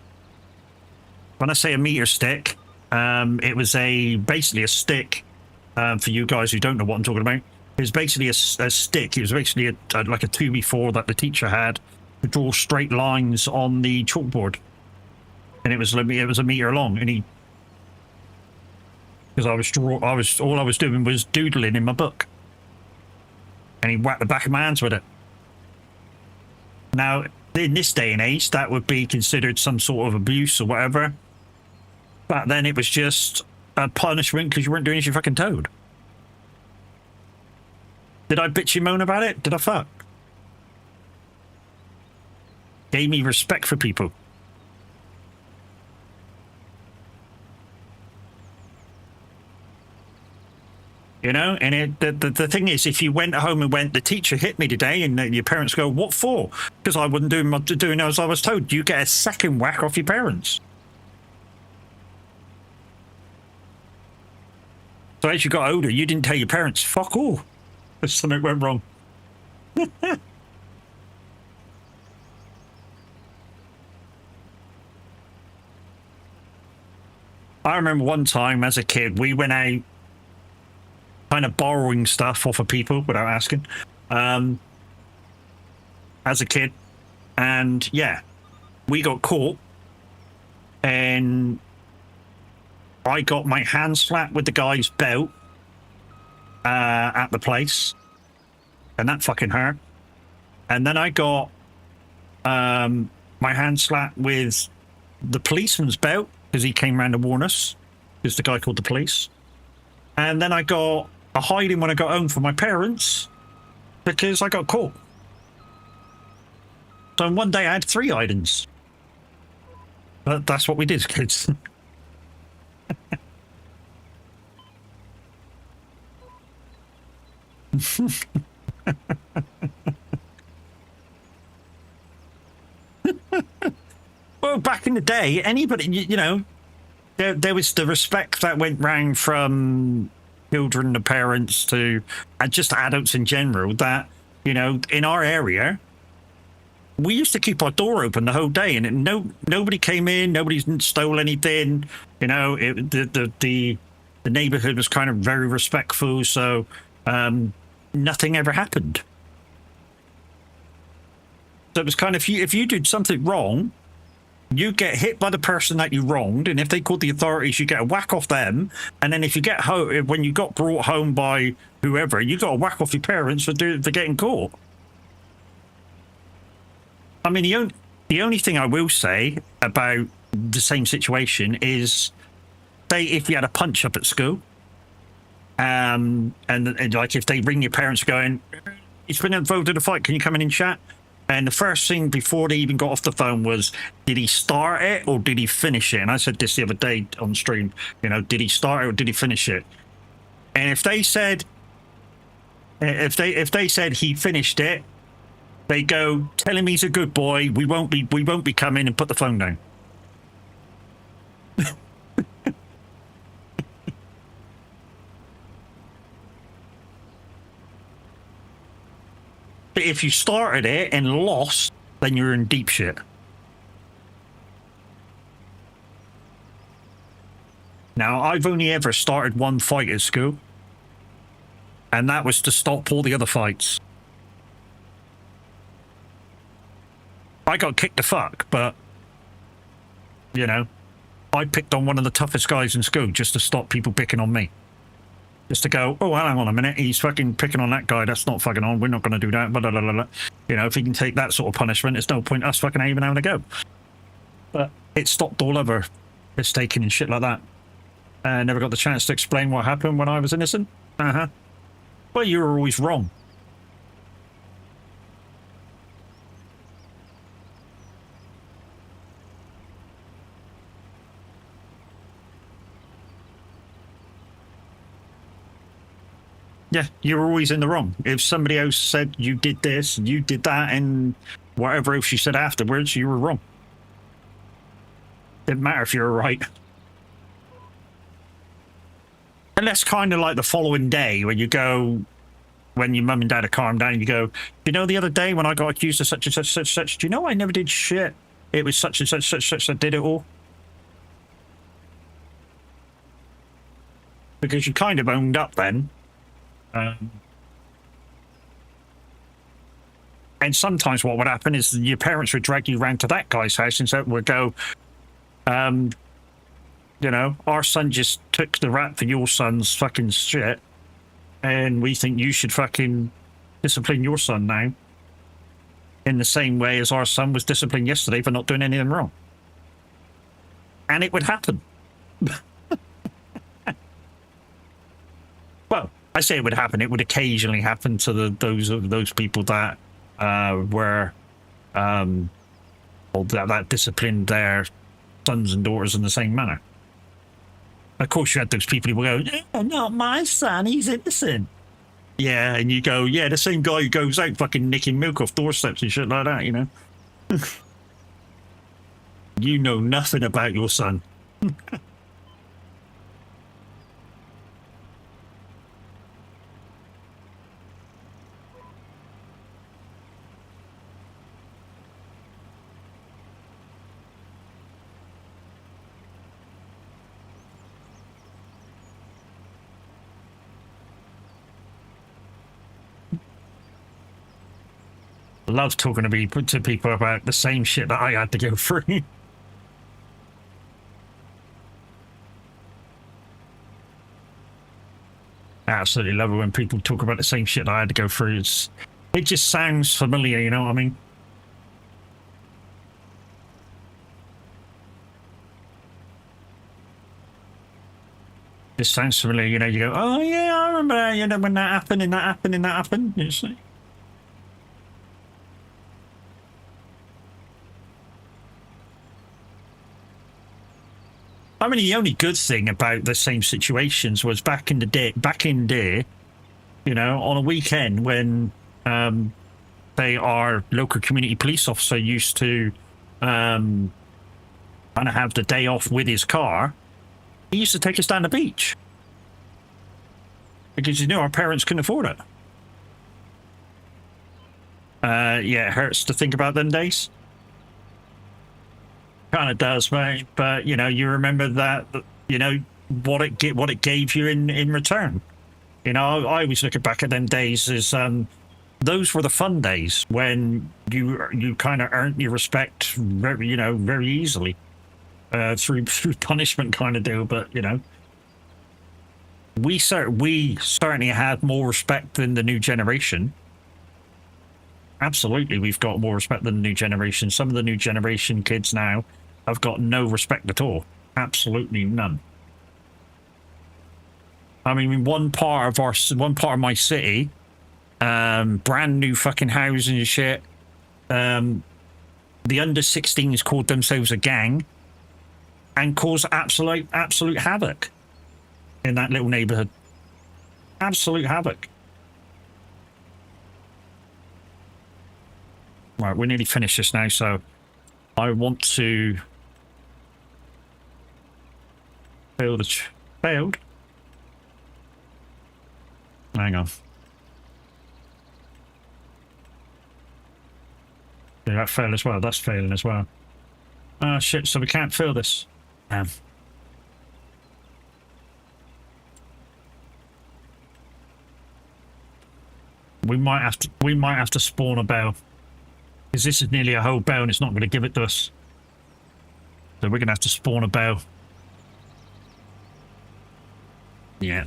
I say a meter stick, it was basically a stick. For you guys who don't know what I'm talking about, it was basically a stick. It was basically like a 2x4 that the teacher had to draw straight lines on the chalkboard, and it was a meter long. And because all I was doing was doodling in my book. And he whacked the back of my hands with it. Now, in this day and age, that would be considered some sort of abuse or whatever. Back then, it was just a punishment because you weren't doing as you fucking told. Did I bitch and moan about it? Did I fuck? Gave me respect for people. And the thing is, if you went home and went, the teacher hit me today, and your parents go, what for? Because I wasn't doing as I was told. You get a second whack off your parents. So as you got older, you didn't tell your parents, fuck all, if something went wrong. I remember one time as a kid, we went out kind of borrowing stuff off of people without asking, as a kid. And yeah, we got caught and I got my hand slapped with the guy's belt at the place. And that fucking hurt. And then I got my hand slapped with the policeman's belt because he came around to warn us. Because the guy called the police. And then I got a hiding when I got home from my parents because I got caught. So in one day I had 3 hidings. But that's what we did, kids. Well, back in the day, anybody, you know, there was the respect that went round from children to parents to just adults in general that, you know, in our area, we used to keep our door open the whole day and nobody came in, nobody stole anything, you know, the neighborhood was kind of very respectful, so nothing ever happened. So it was kind of, if you did something wrong, you get hit by the person that you wronged, and if they called the authorities, you get a whack off them. And then if you get home, when you got brought home by whoever, you got a whack off your parents for getting caught. I mean, the only thing I will say about the same situation is, say if you had a punch up at school, and like if they ring your parents going, "He's been involved in a fight, can you come in and chat?" And the first thing before they even got off the phone was, did he start it or did he finish it? And I said this the other day on stream, you know, did he start it or did he finish it? And if they said, if they said he finished it, they go, tell him he's a good boy. We won't be coming, and put the phone down. But if you started it and lost, then you're in deep shit. Now, I've only ever started one fight at school, and that was to stop all the other fights. I got kicked the fuck, but, you know, I picked on one of the toughest guys in school just to stop people picking on me. Just to go, oh, hang on a minute, he's fucking picking on that guy, that's not fucking on, we're not going to do that, blah, blah, blah, blah. You know, if he can take that sort of punishment, it's no point us fucking even having a go. But it stopped all other mistaking and shit like that. I never got the chance to explain what happened when I was innocent. Uh-huh. Well, you were always wrong. Yeah, you're always in the wrong. If somebody else said you did this, you did that, and whatever else you said afterwards, you were wrong. Didn't matter if you were right. And that's kind of like the following day when you go, when your mum and dad are calmed down, and you go, you know, the other day when I got accused of such and such, such, such, do you know I never did shit? It was such and such, such, such that did it all. Because you kind of owned up then. And sometimes what would happen is your parents would drag you round to that guy's house and so would go, you know, our son just took the rap for your son's fucking shit, and we think you should fucking discipline your son now in the same way as our son was disciplined yesterday for not doing anything wrong. And it would happen. Well, I say it would happen. It would occasionally happen to those people that were that disciplined their sons and daughters in the same manner. Of course, you had those people who would go, "Oh, not my son. He's innocent." Yeah, and you go, "Yeah, the same guy who goes out fucking nicking milk off doorsteps and shit like that." You know, you know nothing about your son. love talking to people about the same shit that I had to go through. Absolutely love it when people talk about the same shit that I had to go through. It just sounds familiar, you know what I mean? It sounds familiar, you know, you go, oh yeah, I remember that, you know, when that happened and that happened and that happened. It's like, I mean, the only good thing about the same situations was back in day, you know, on a weekend when our local community police officer used to kind of have the day off with his car, he used to take us down the beach. Because, you know, our parents couldn't afford it. Yeah, it hurts to think about them days. Kind of does, mate. But you know, you remember that. You know what it gave you in return. You know, I always look back at them days as those were the fun days when you kind of earned your respect, very easily through punishment kind of deal. But you know, we certainly had more respect than the new generation. Absolutely, we've got more respect than the new generation. Some of the new generation kids now have got no respect at all. Absolutely none. I mean, one part of my city, brand new fucking housing and shit. The under 16s called themselves a gang and caused absolute havoc in that little neighborhood. Absolute havoc. Right, we're nearly finished this now, so I want to failed. Hang on. Did that fail as well? That's failing as well. Oh shit, so we can't fill this. Damn. We might have to spawn a bell. Because this is nearly a whole bell and it's not going to give it to us. So we're going to have to spawn a bell. Yeah.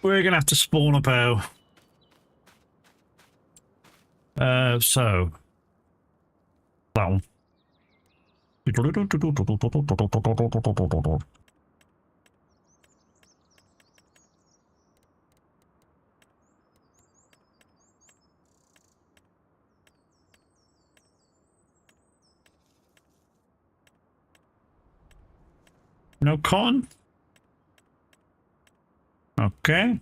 We're going to have to spawn a bell. So. That one. No con. Okay.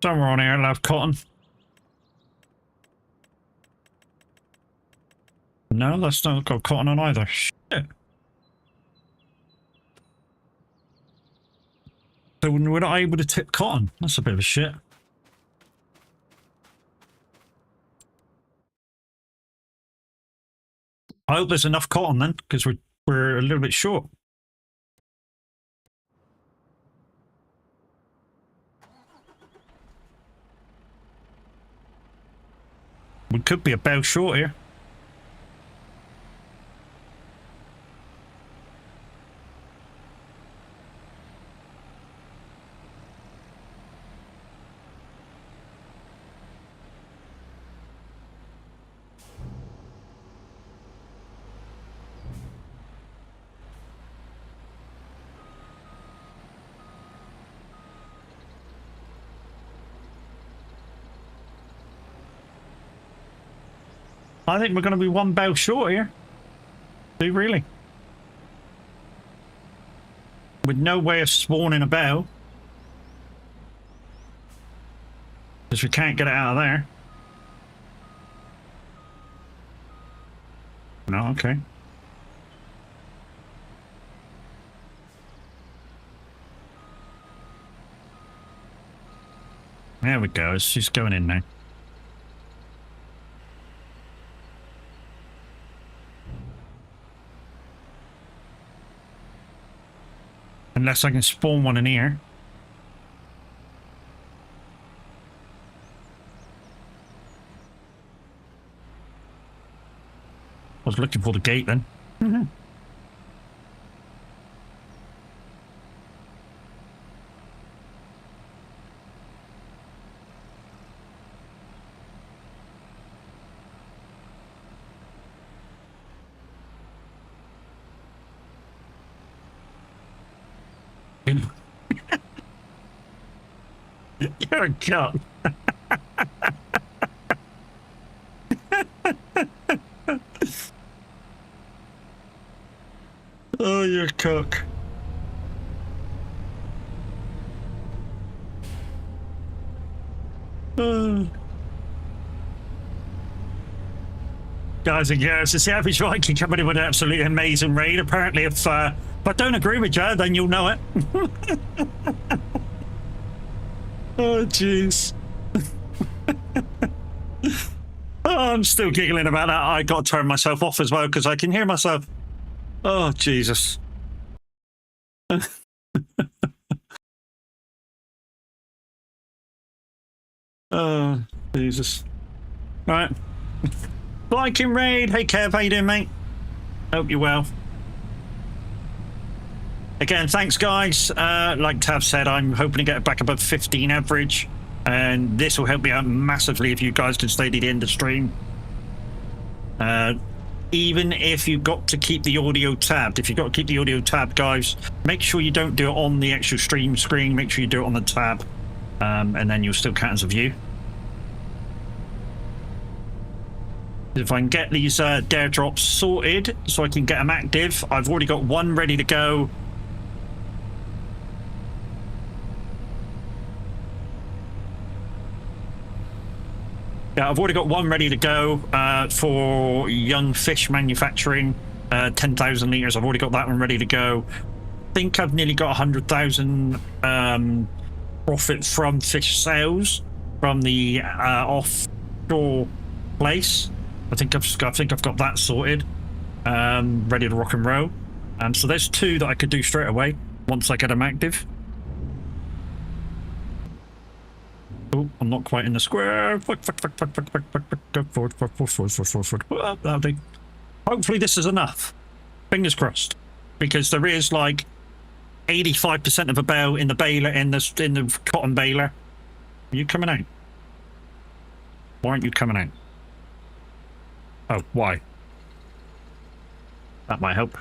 Somewhere on here I'll have cotton. No, that's not got cotton on either. Shit. So we're not able to tip cotton. That's a bit of a shit. I hope there's enough cotton then, because we're a little bit short. We could be a bell short here. I think we're going to be one bell short here. Do really? With no way of spawning a bell. Because we can't get it out of there. No, okay. There we go. It's just going in now. Unless I can spawn one in here. I was looking for the gate then. Mm-hmm. You're a cunt. Oh, you're a cook. Guys and girls, it's the average Viking coming in with an absolutely amazing raid. Apparently, if I don't agree with you, then you'll know it. Oh, jeez. Oh, I'm still giggling about that. I got to turn myself off as well because I can hear myself. Oh, Jesus. Oh, Jesus. Right. Viking raid. Hey, Kev. How you doing, mate? Hope you're well. Again, thanks, guys. Like Tav said, I'm hoping to get back above 15 average. And this will help me out massively if you guys can stay to the end of the stream. Even if you've got to keep the audio tabbed. If you've got to keep the audio tabbed, guys, make sure you don't do it on the actual stream screen. Make sure you do it on the tab. And then you'll still count as a view. If I can get these dare drops sorted so I can get them active. I've already got one ready to go. Yeah, I've already got one ready to go for young fish manufacturing, 10,000 litres. I've already got that one ready to go. I think I've nearly got 100,000 profit from fish sales from the offshore place. I think I've got that sorted, ready to rock and roll. So there's two that I could do straight away once I get them active. Oh, I'm not quite in the square. Fuck. Go forward. Well, that'll do. Hopefully this is enough. Fingers crossed. Because there is like 85% of a bale in the baler, in the cotton baler. Are you coming out? Why aren't you coming out? Oh, why? That might help.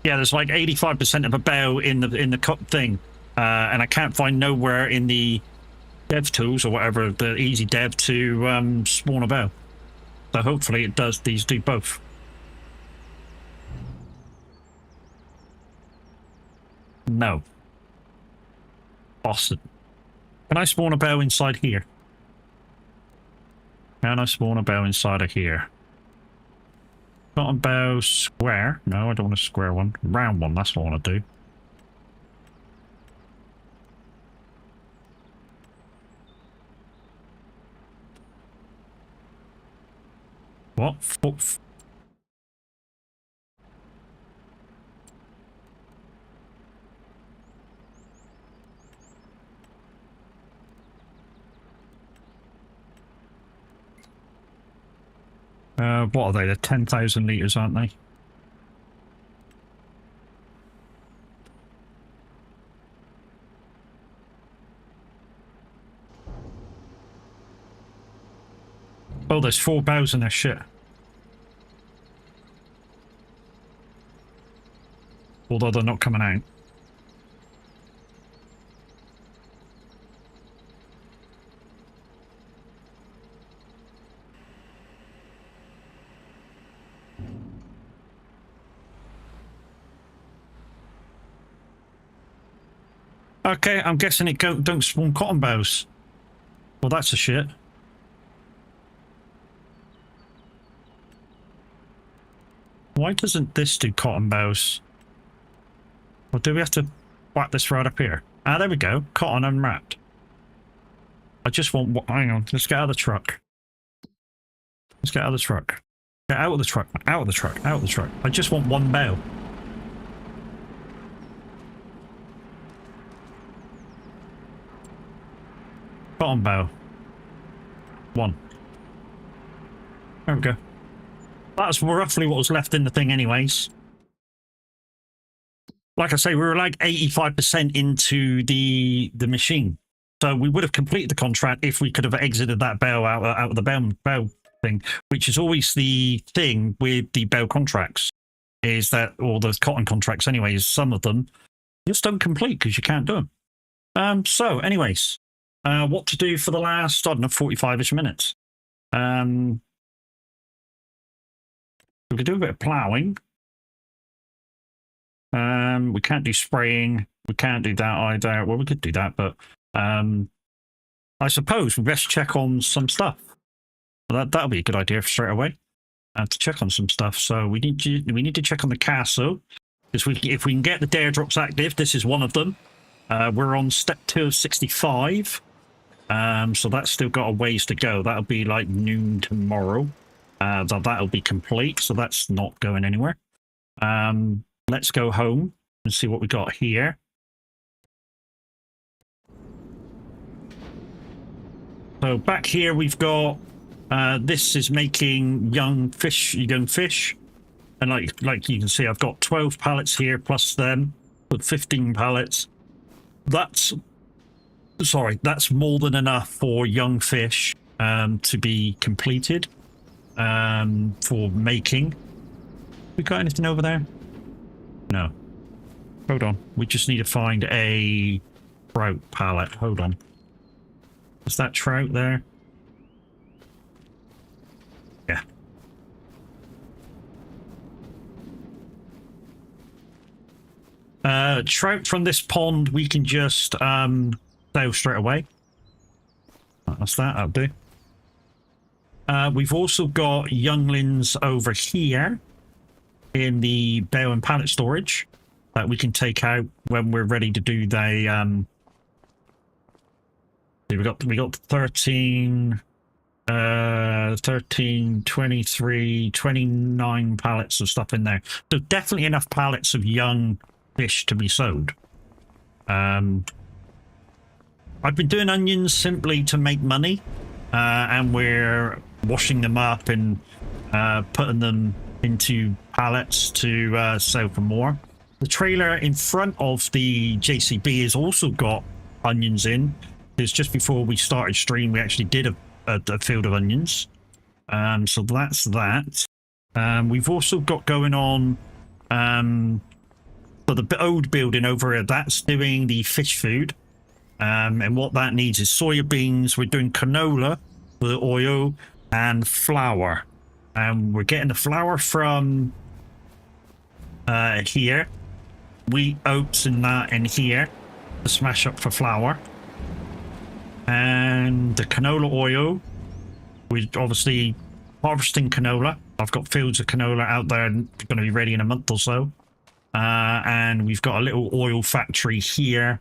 Yeah, there's like 85% of a bale in the cotton thing. And I can't find nowhere in the dev tools or whatever, the easy dev to spawn a bale. So hopefully it does, these do both. No. Boston. Can I spawn a bale inside here? Can I spawn a bale inside of here? Not a bale square. No, I don't want a square one. Round one, that's what I want to do. What? What are they? They're 10,000 litres, aren't they? Oh, there's 4 bows in their shit. Although they're not coming out. Okay, I'm guessing it don't spawn cotton bows. Well, that's a shit. Why doesn't this do cotton bows? Or do we have to whack this right up here? Ah, there we go. Cotton unwrapped. I just want... Hang on, let's get out of the truck. Let's get out of the truck. Get out of the truck, out of the truck, out of the truck. I just want one bale. Bottom bow. One. There we go. That's roughly what was left in the thing anyways. Like I say, we were like 85% into the machine. So we would have completed the contract if we could have exited that bow out of the bow thing, which is always the thing with the bow contracts, is that, or those cotton contracts anyways, some of them just don't complete because you can't do them. So anyways, what to do for the last, I don't know, 45-ish minutes. We could do a bit of ploughing. We can't do spraying. We can't do that either. Well, we could do that, but I suppose we best check on some stuff. That'll be a good idea straight away. To check on some stuff. So we need to check on the castle, because if we can get the dare drops active, this is one of them. We're on step 2 of 65. So that's still got a ways to go. That'll be like noon tomorrow. That'll be complete, so that's not going anywhere. Let's go home and see what we got here. So back here we've got this is making young fish, and like you can see, I've got 12 pallets here plus them, with 15 pallets. That's more than enough for young fish to be completed for making. We got anything over there? No. Hold on. We just need to find a trout pallet. Hold on. Is that trout there? Yeah. Trout from this pond we can just sail straight away. That's that. That'll do. We've also got younglings over here in the bale and pallet storage that we can take out when we're ready to do the we got 13 23 29 pallets of stuff in there, so definitely enough pallets of young fish to be sold. I've been doing onions simply to make money, and we're washing them up and putting them into pallets to sell for more. The trailer in front of the JCB has also got onions in, because just before we started stream we actually did a field of onions. So that's that. We've also got going on for the old building over here, that's doing the fish food. And what that needs is soya beans. We're doing canola for the oil and flour. We're getting the flour from here. Wheat, oats, and that in here to smash up for flour. And the canola oil, we're obviously harvesting canola. I've got fields of canola out there and going to be ready in a month or so. And we've got a little oil factory here.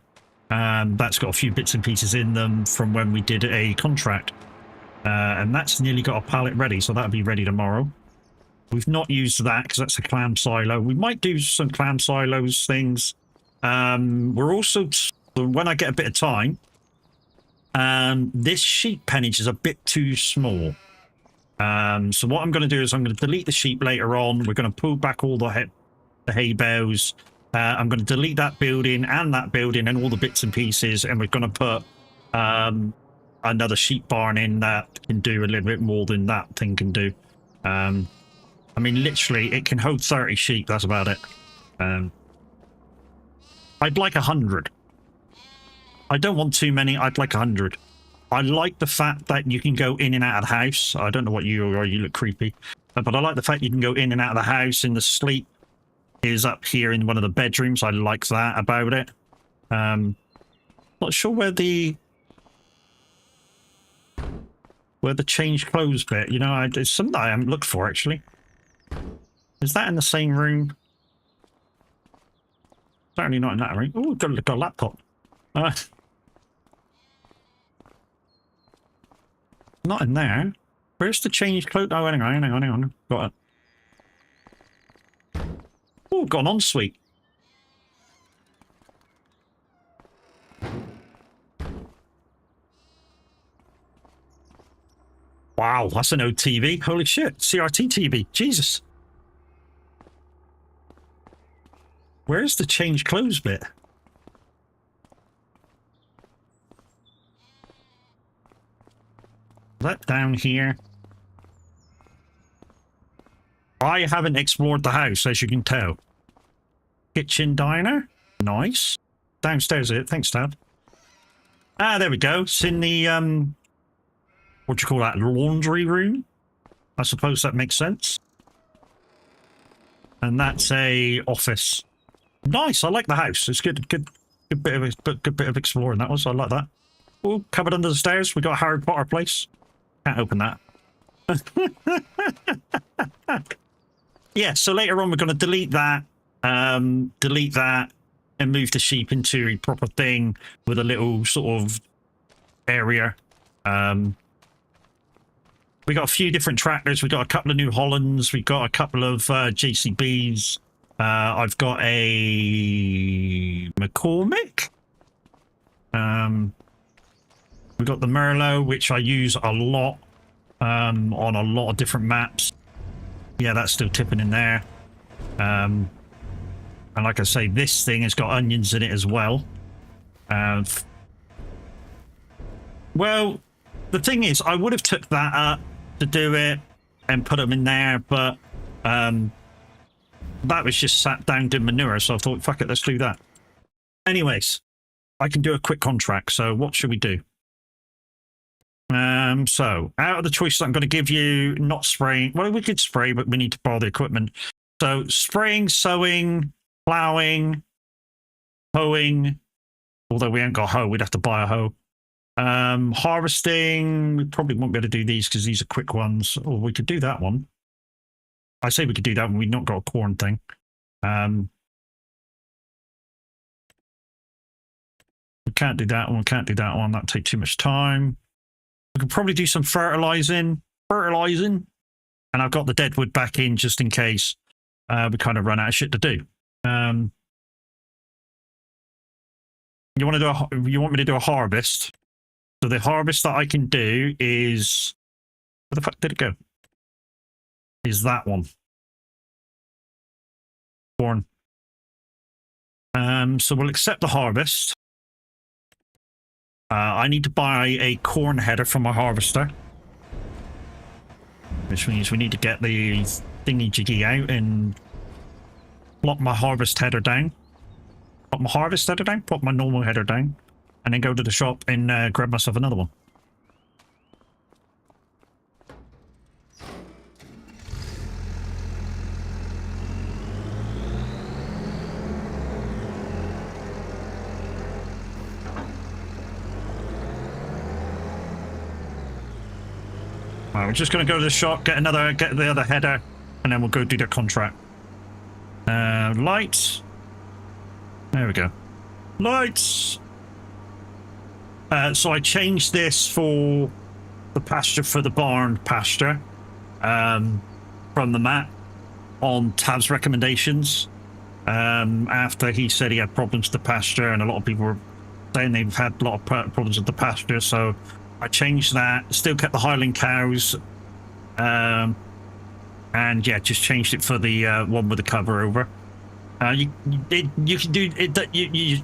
That's got a few bits and pieces in them from when we did a contract. And that's nearly got a pallet ready, so that'll be ready tomorrow. We've not used that because that's a clam silo. We might do some clam silos things. We're also, when I get a bit of time, this sheep pennage is a bit too small. So what I'm going to do is I'm going to delete the sheep later on. We're going to pull back all the hay bales. I'm going to delete that building and all the bits and pieces, and we're going to put another sheep barn in that can do a little bit more than that thing can do. I mean, literally, it can hold 30 sheep. That's about it. I'd like 100. I don't want too many. I'd like 100. I like the fact that you can go in and out of the house. I don't know what you are. You look creepy. But I like the fact you can go in and out of the house, and the sleep is up here in one of the bedrooms. I like that about it. Not sure where the change clothes bit, you know, it's something I haven't looked for actually. Is that in the same room? Certainly not in that room. Oh, got a laptop. Not in there. Where's the change cloak? Oh, hang on, hang on, hang on. Got it. Oh, got an ensuite. Wow, that's an old TV. Holy shit. CRT TV. Jesus. Where's the change clothes bit? That down here. I haven't explored the house, as you can tell. Kitchen diner. Nice. Downstairs it. Thanks, Tab. Ah, there we go. It's in the, what do you call that? Laundry room? I suppose that makes sense. And that's a office. Nice. I like the house. It's good. Good bit of exploring. That was. I like that. Oh, cupboard under the stairs. We got a Harry Potter place. Can't open that. Yeah. So later on, we're going to delete that, and move the sheep into a proper thing with a little sort of area. We got a few different tractors. We got a couple of New Hollands. We got a couple of JCBs. I've got a McCormick. We got the Merlot, which I use a lot on a lot of different maps. Yeah, that's still tipping in there. And like I say, this thing has got onions in it as well. Well, the thing is, I would have took that up to do it and put them in there, but that was just sat down doing manure, so I thought, fuck it, let's do that. Anyways, I can do a quick contract, so what should we do? So, out of the choices I'm going to give you, not spraying. Well, we could spray, but we need to borrow the equipment. So, spraying, sowing, ploughing, hoeing. Although we ain't got a hoe, we'd have to buy a hoe. Harvesting, we probably won't be able to do these because these are quick ones. Or we could do that one. I say we could do that when we've not got a corn thing. We can't do that one, we can't do that one. That'd take too much time. We could probably do some fertilizing. And I've got the deadwood back in just in case we kind of run out of shit to do. You want me to do a harvest? So the harvest that I can do is, where the fuck did it go? Is that one. Corn. So we'll accept the harvest. I need to buy a corn header for my harvester. Which means we need to get the thingy-jiggy out and plop my harvest header down. Put my harvest header down, put my normal header down, and then go to the shop and grab myself another one. Right, we're just going to go to the shop, get the other header, and then we'll go do the contract. Lights. There we go. Lights. So I changed this for the pasture for the barn pasture from the map on Tab's recommendations. After he said he had problems with the pasture, and a lot of people were saying they've had a lot of problems with the pasture, so I changed that. Still kept the Highland cows, and yeah, just changed it for the one with the cover over. You can do it.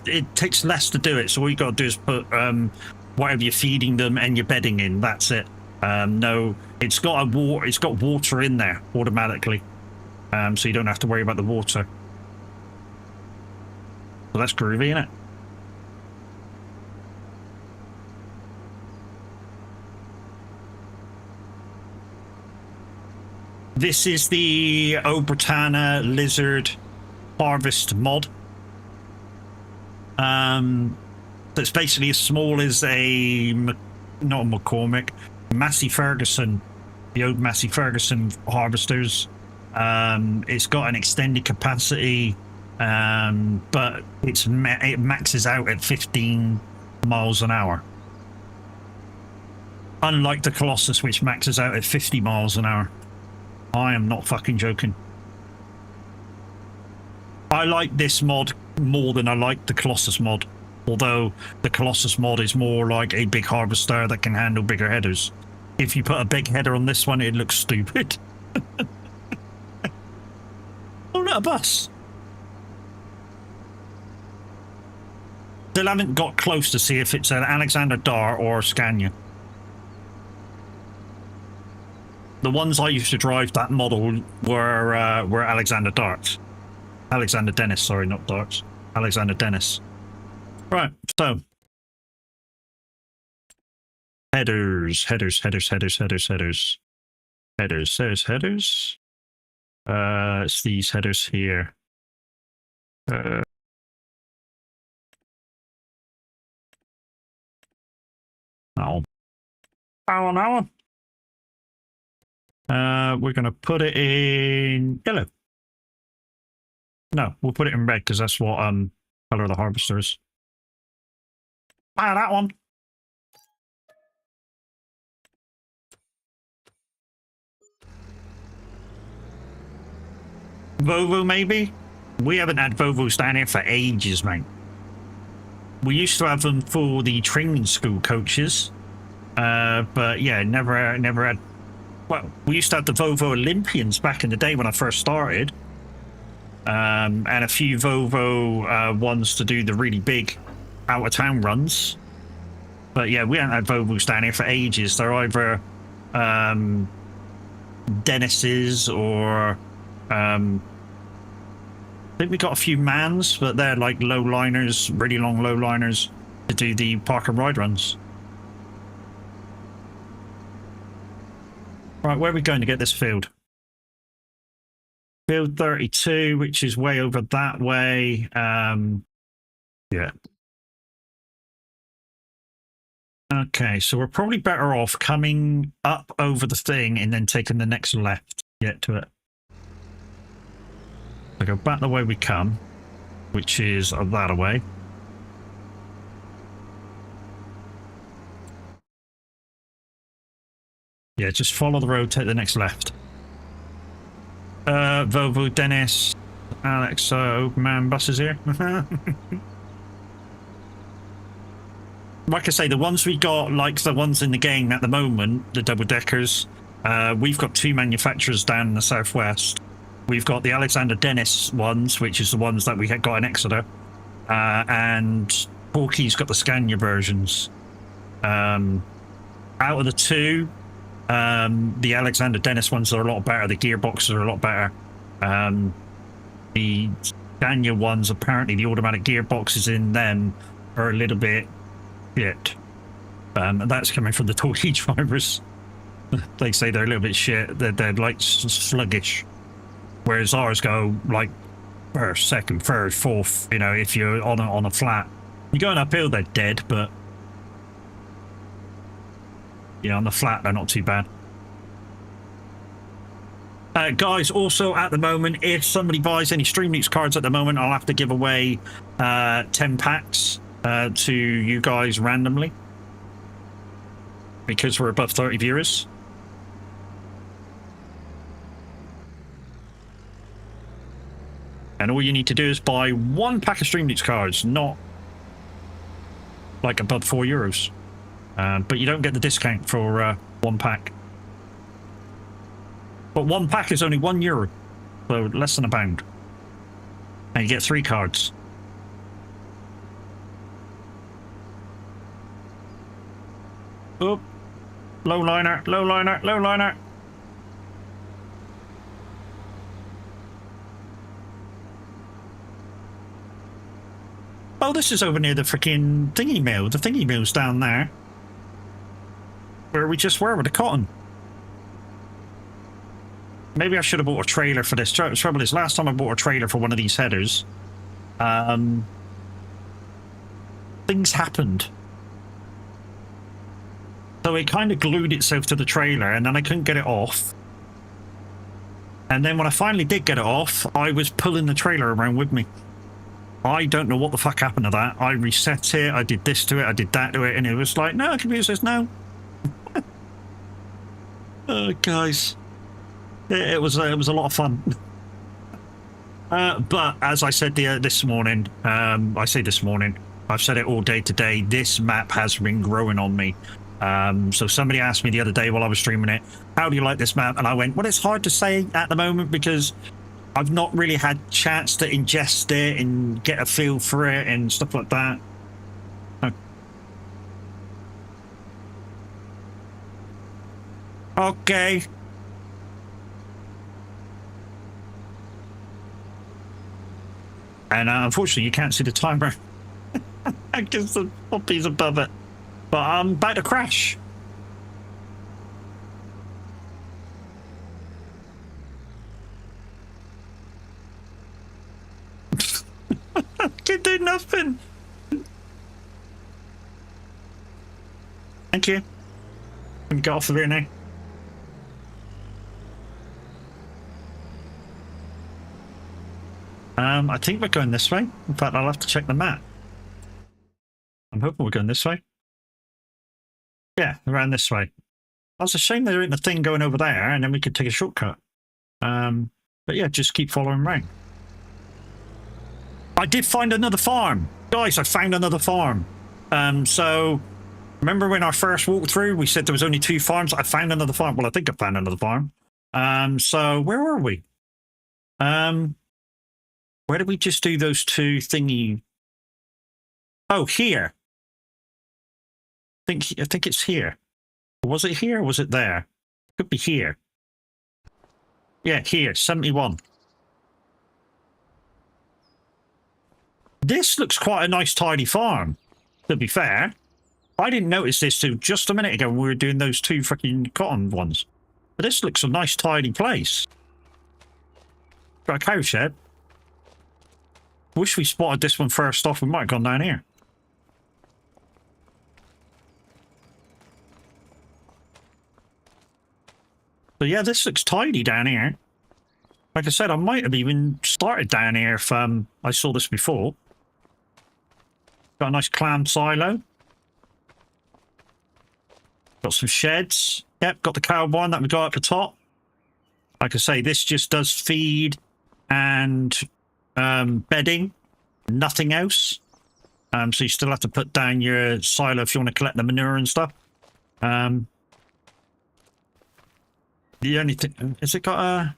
It takes less to do it. So all you got to do is put whatever you're feeding them and you're bedding in. That's it. No, it's got water in there automatically, so you don't have to worry about the water. So that's groovy, isn't it? This is the Obritana Lizard Harvest mod. That's basically as small as a, not a McCormick, Massey Ferguson, the old Massey Ferguson harvesters. It's got an extended capacity, but it maxes out at 15 miles an hour. Unlike the Colossus, which maxes out at 50 miles an hour. I am not fucking joking. I like this mod more than I like the Colossus mod. Although the Colossus mod is more like a big harvester that can handle bigger headers. If you put a big header on this one, it looks stupid. Oh, look, a bus. Still haven't got close to see if it's an Alexander Dart or a Scania. The ones I used to drive that model were Alexander Darts. Alexander Dennis, sorry, not Darts. Alexander Dennis. Right, so. Headers. It's these headers here. That one. That one. We're going to put it in yellow. No, we'll put it in red because that's what color the harvester is. Ah, that one. Volvo, maybe? We haven't had Volvos down here for ages, mate. We used to have them for the training school coaches. But yeah, never had... Well, we used to have the Volvo Olympians back in the day when I first started. And a few Volvo ones to do the really big out-of-town runs. But yeah, we haven't had Volvos down here for ages. They're either Dennis's or... I think we got a few Mans, but they're like low liners, really long low liners to do the park and ride runs. Right, where are we going to get this field? Field 32, which is way over that way. Yeah. Okay, so we're probably better off coming up over the thing and then taking the next left to get to it. So go back the way we come, which is that way. Yeah, just follow the road, take the next left. Volvo, Dennis, Alex, open man buses here. Like I say, the ones we got, like the ones in the game at the moment, the double-deckers, we've got two manufacturers down in the southwest. We've got the Alexander Dennis ones, which is the ones that we had got in Exeter, and Porky's got the Scania versions. Out of the two, the Alexander Dennis ones are a lot better. The gearboxes are a lot better. The Scania ones, apparently the automatic gearboxes in them are a little bit shit. And that's coming from the Torquay drivers. They say they're a little bit shit. They're like sluggish. Whereas ours go like first, second, third, fourth. You know, if you're on a flat, you're going uphill, they're dead. But yeah, on the flat, they're not too bad. Guys, also at the moment, if somebody buys any Stream Leaks cards at the moment, I'll have to give away 10 packs to you guys randomly because we're above 30 viewers. And all you need to do is buy one pack of Stream Leaks cards, not like above €4. But you don't get the discount for one pack. But one pack is only €1, so less than £1. And you get 3 cards. Oh, low liner, low liner, low liner. Oh, this is over near the freaking thingy mill. The thingy mill's down there. Where we just were with the cotton. Maybe I should have bought a trailer for this. The trouble is, last time I bought a trailer for one of these headers, things happened. So it kind of glued itself to the trailer, and then I couldn't get it off. And then when I finally did get it off, I was pulling the trailer around with me. I don't know what the fuck happened to that. I reset it, I did this to it, I did that to it, and it was like, no, the computer says no. Guys, it was a lot of fun. But as I said this morning, I say this morning, I've said it all day today, this map has been growing on me. So somebody asked me the other day while I was streaming it, how do you like this map? And I went, well, it's hard to say at the moment because I've not really had chance to ingest it and get a feel for it and stuff like that. Okay. And unfortunately, you can't see the timer because the poppies above it. But I'm about to crash. Can do nothing. Thank you. Let me get off of here now. I think we're going this way. In fact, I'll have to check the map. I'm hoping we're going this way. Yeah, around this way. That's a shame there isn't a thing going over there, and then we could take a shortcut. But yeah, just keep following around. I did find another farm. Guys, I found another farm. So remember when I first walked through, we said there was only 2 farms? I found another farm. Well, I think I found another farm. So where are we? Where did we just do those 2 thingy? Oh, here. I think it's here. Was it here or was it there? Could be here. Yeah, here, 71. This looks quite a nice, tidy farm, to be fair. I didn't notice this till just a minute ago when we were doing those 2 freaking cotton ones. But this looks a nice, tidy place. Got a cow shed. Wish we spotted this one first off. We might have gone down here. So yeah, this looks tidy down here. Like I said, I might have even started down here if I saw this before. Got a nice clam silo. Got some sheds. Yep, got the cow barn that we got at the top. Like I say, this just does feed and bedding, nothing else. So you still have to put down your silo if you want to collect the manure and stuff. The only thing is it got a...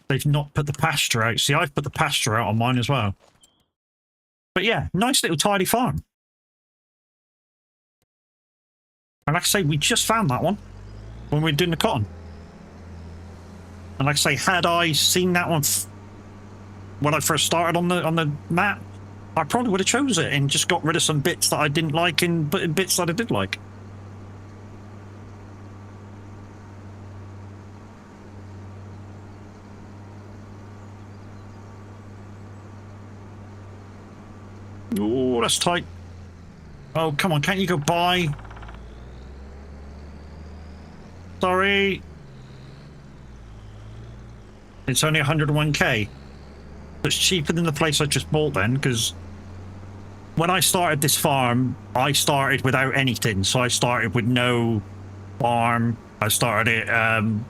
They've not put the pasture out. See, I've put the pasture out on mine as well. But yeah, nice little tidy farm. And like I say, we just found that one when we were doing the cotton. And like I say, had I seen that one when I first started on the map, I probably would have chose it and just got rid of some bits that I didn't like and put in bits that I did like. Oh, that's tight. Oh, come on, can't you go by? Sorry. It's only 101k. It's cheaper than the place I just bought then, because when I started this farm, I started without anything. So I started with no farm. I started it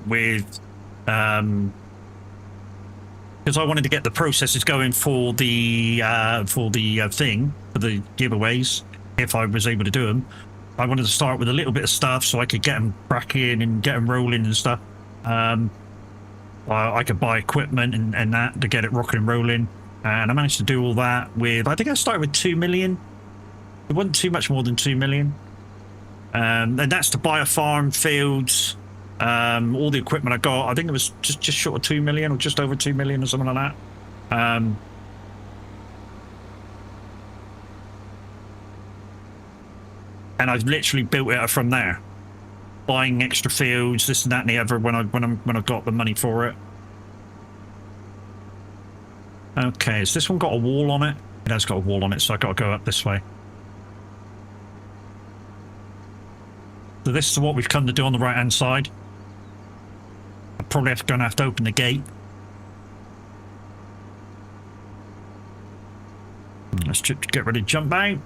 with... because I wanted to get the processes going for the thing, for the giveaways, if I was able to do them. I wanted to start with a little bit of stuff so I could get them cracking and get them rolling and stuff. I could buy equipment and that to get it rocking and rolling. And I managed to do all that with, I think I started with 2 million. It wasn't too much more than 2 million. And that's to buy a farm, fields, all the equipment I got. I think it was just short of 2 million or just over 2 million or something like that. And I've literally built it from there, buying extra fields, this and that and the other when I got the money for it. Okay, has this one got a wall on it? It has got a wall on it, so I got to go up this way. So this is what we've come to do on the right hand side. I'm probably going to have to open the gate. Let's get ready to jump out.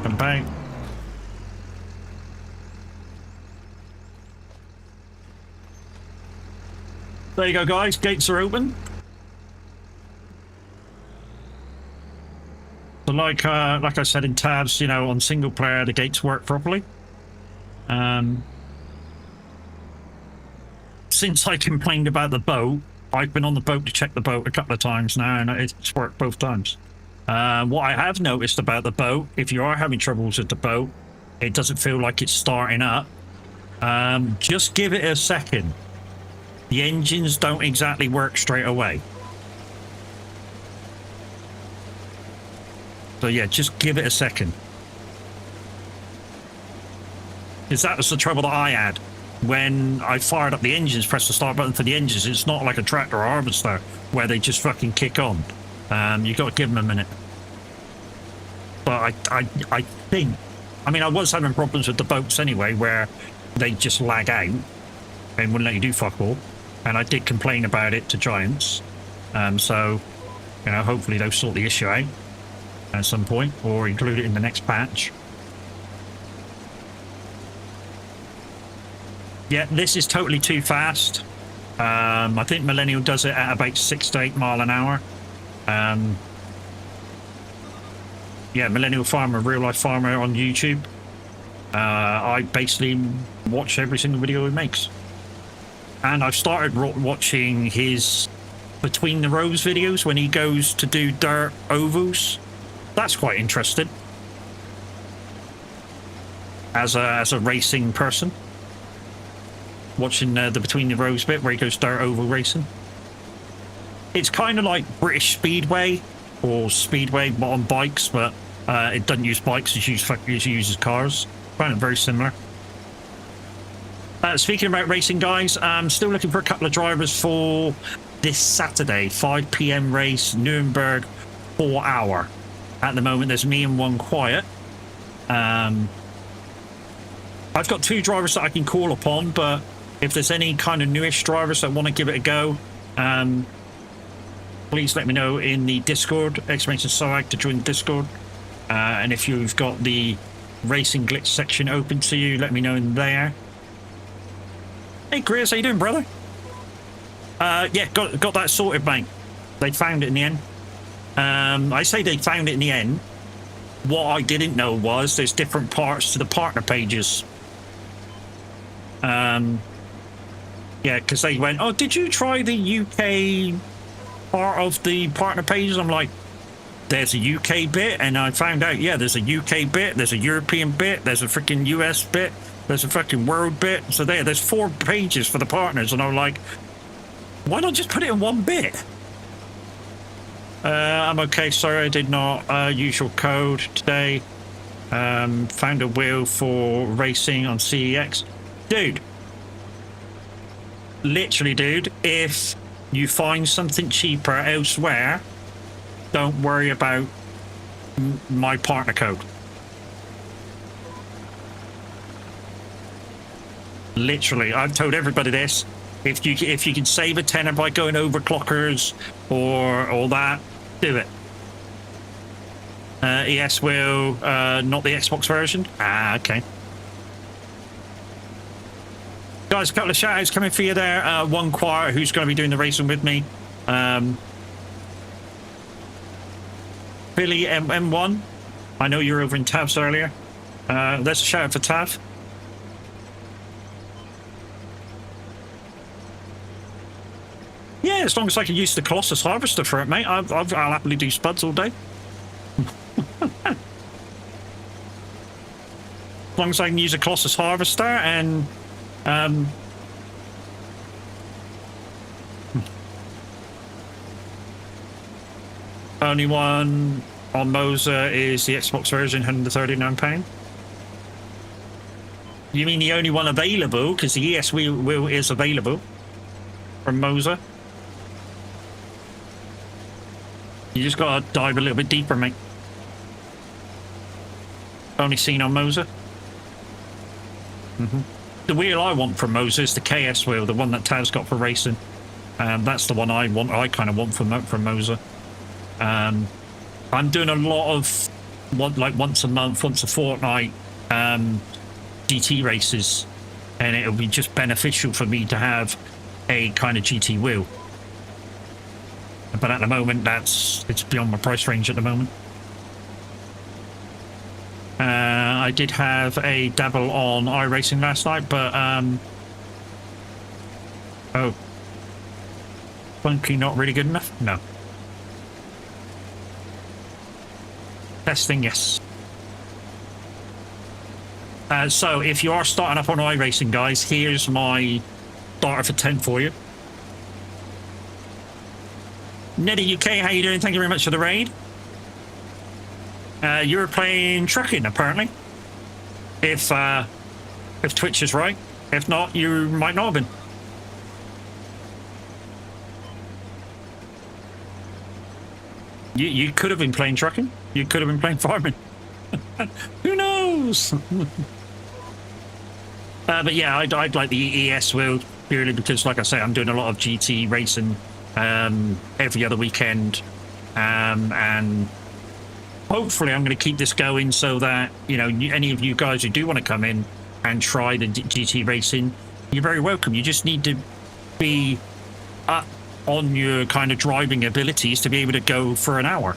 Jump out. There you go, guys. Gates are open. So like I said in tabs, you know, on single player, the gates work properly. Since I complained about the boat, I've been on the boat to check the boat a couple of times now, and it's worked both times. What I have noticed about the boat, if you are having troubles with the boat, it doesn't feel like it's starting up. Just give it a second. The engines don't exactly work straight away. So yeah, just give it a second. Because that was the trouble that I had. When I fired up the engines, pressed the start button for the engines, it's not like a tractor or harvester where they just fucking kick on. You got to give them a minute. But I think, I mean, I was having problems with the boats anyway, where they just lag out and wouldn't let you do fuck all. And I did complain about it to Giants. So, you know, hopefully they'll sort the issue out at some point, or include it in the next patch. Yeah, this is totally too fast. I think Millennial does it at about 6 to 8 mile an hour. Yeah, Millennial Farmer, real life farmer on YouTube. I basically watch every single video he makes. And I've started watching his Between the Rows videos when he goes to do dirt ovals. That's quite interesting. As a racing person. Watching the Between the Rows bit where he goes dirt oval racing. It's kind of like British Speedway or Speedway but on bikes, but it doesn't use bikes, it uses cars. I find it very similar. Speaking about racing, guys, I'm still looking for a couple of drivers for this Saturday, 5 PM race, Nuremberg, 4 hour. At the moment, there's me and one quiet. I've got 2 drivers that I can call upon, but if there's any kind of newish drivers that want to give it a go, please let me know in the Discord, !SOAG to join the Discord. And if you've got the Racing Glitch section open to you, let me know in there. Hey Chris, how you doing, brother? Yeah, got that sorted, mate. They found it in the end. I say they found it in the end. What I didn't know was there's different parts to the partner pages. Yeah, because they went, oh, did you try the UK part of the partner pages? I'm like, there's a UK bit, and I found out, yeah, there's a UK bit, there's a European bit, there's a freaking US bit, there's a fucking world bit. So there's 4 pages for the partners, and I'm like, why not just put it in one bit? I'm okay, sorry, I did not use your code today. Found a wheel for racing on CEX. Dude, literally, dude, if you find something cheaper elsewhere, don't worry about my partner code. Literally, I've told everybody this. If you can save a tenner by going over clockers or all that, do it. ES will, not the Xbox version. Ah, okay. Guys, a couple of shout-outs coming for you there. One Choir, who's going to be doing the racing with me. Billy M1, I know you were over in Tavs earlier. There's a shout-out for Tav. Yeah, as long as I can use the Colossus Harvester for it, mate, I'll happily do spuds all day. As long as I can use a Colossus Harvester and... only one on Moser is the Xbox version, £139. You mean the only one available? Because the ES wheel is available from Moser. You just gotta dive a little bit deeper, mate. Only seen on Moser. The wheel I want from Moser is the KS wheel, the one that Tav's got for racing. That's the one I want. I kind of want from Moser. I'm doing a lot of like once a month, once a fortnight GT races, and it'll be just beneficial for me to have a kind of GT wheel. But at the moment, it's beyond my price range at the moment. I did have a dabble on iRacing last night, but oh, funky, not really good enough. No. Testing, yes. So if you are starting up on iRacing, guys, here's my starter for 10 for you. Neddy UK, how you doing? Thank you very much for the raid. You were playing trucking, apparently. If Twitch is right. If not, you might not have been. You could have been playing trucking. You could have been playing farming. Who knows? But yeah, I'd like the ES wheel purely because, like I say, I'm doing a lot of GT racing every other weekend, and hopefully I'm going to keep this going so that, you know, any of you guys who do want to come in and try the GT racing, you're very welcome. You just need to be up on your kind of driving abilities to be able to go for an hour.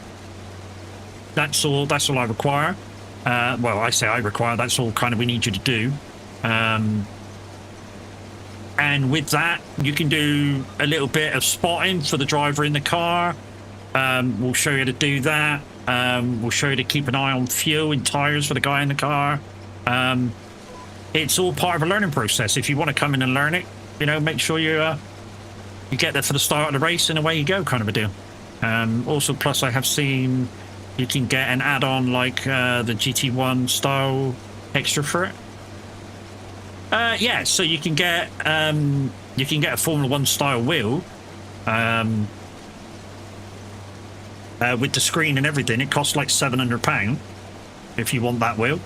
That's all I require. Well, I say I require, that's all kind of we need you to do. And with that, you can do a little bit of spotting for the driver in the car. We'll show you how to do that. We'll show you to keep an eye on fuel and tires for the guy in the car. It's all part of a learning process. If you want to come in and learn it, you know, make sure you get there for the start of the race and away you go, kind of a deal. Also, plus I have seen you can get an add-on like the GT1 style extra for it. Yeah, so you can get a Formula 1 style wheel with the screen and everything. It costs like £700 if you want that wheel.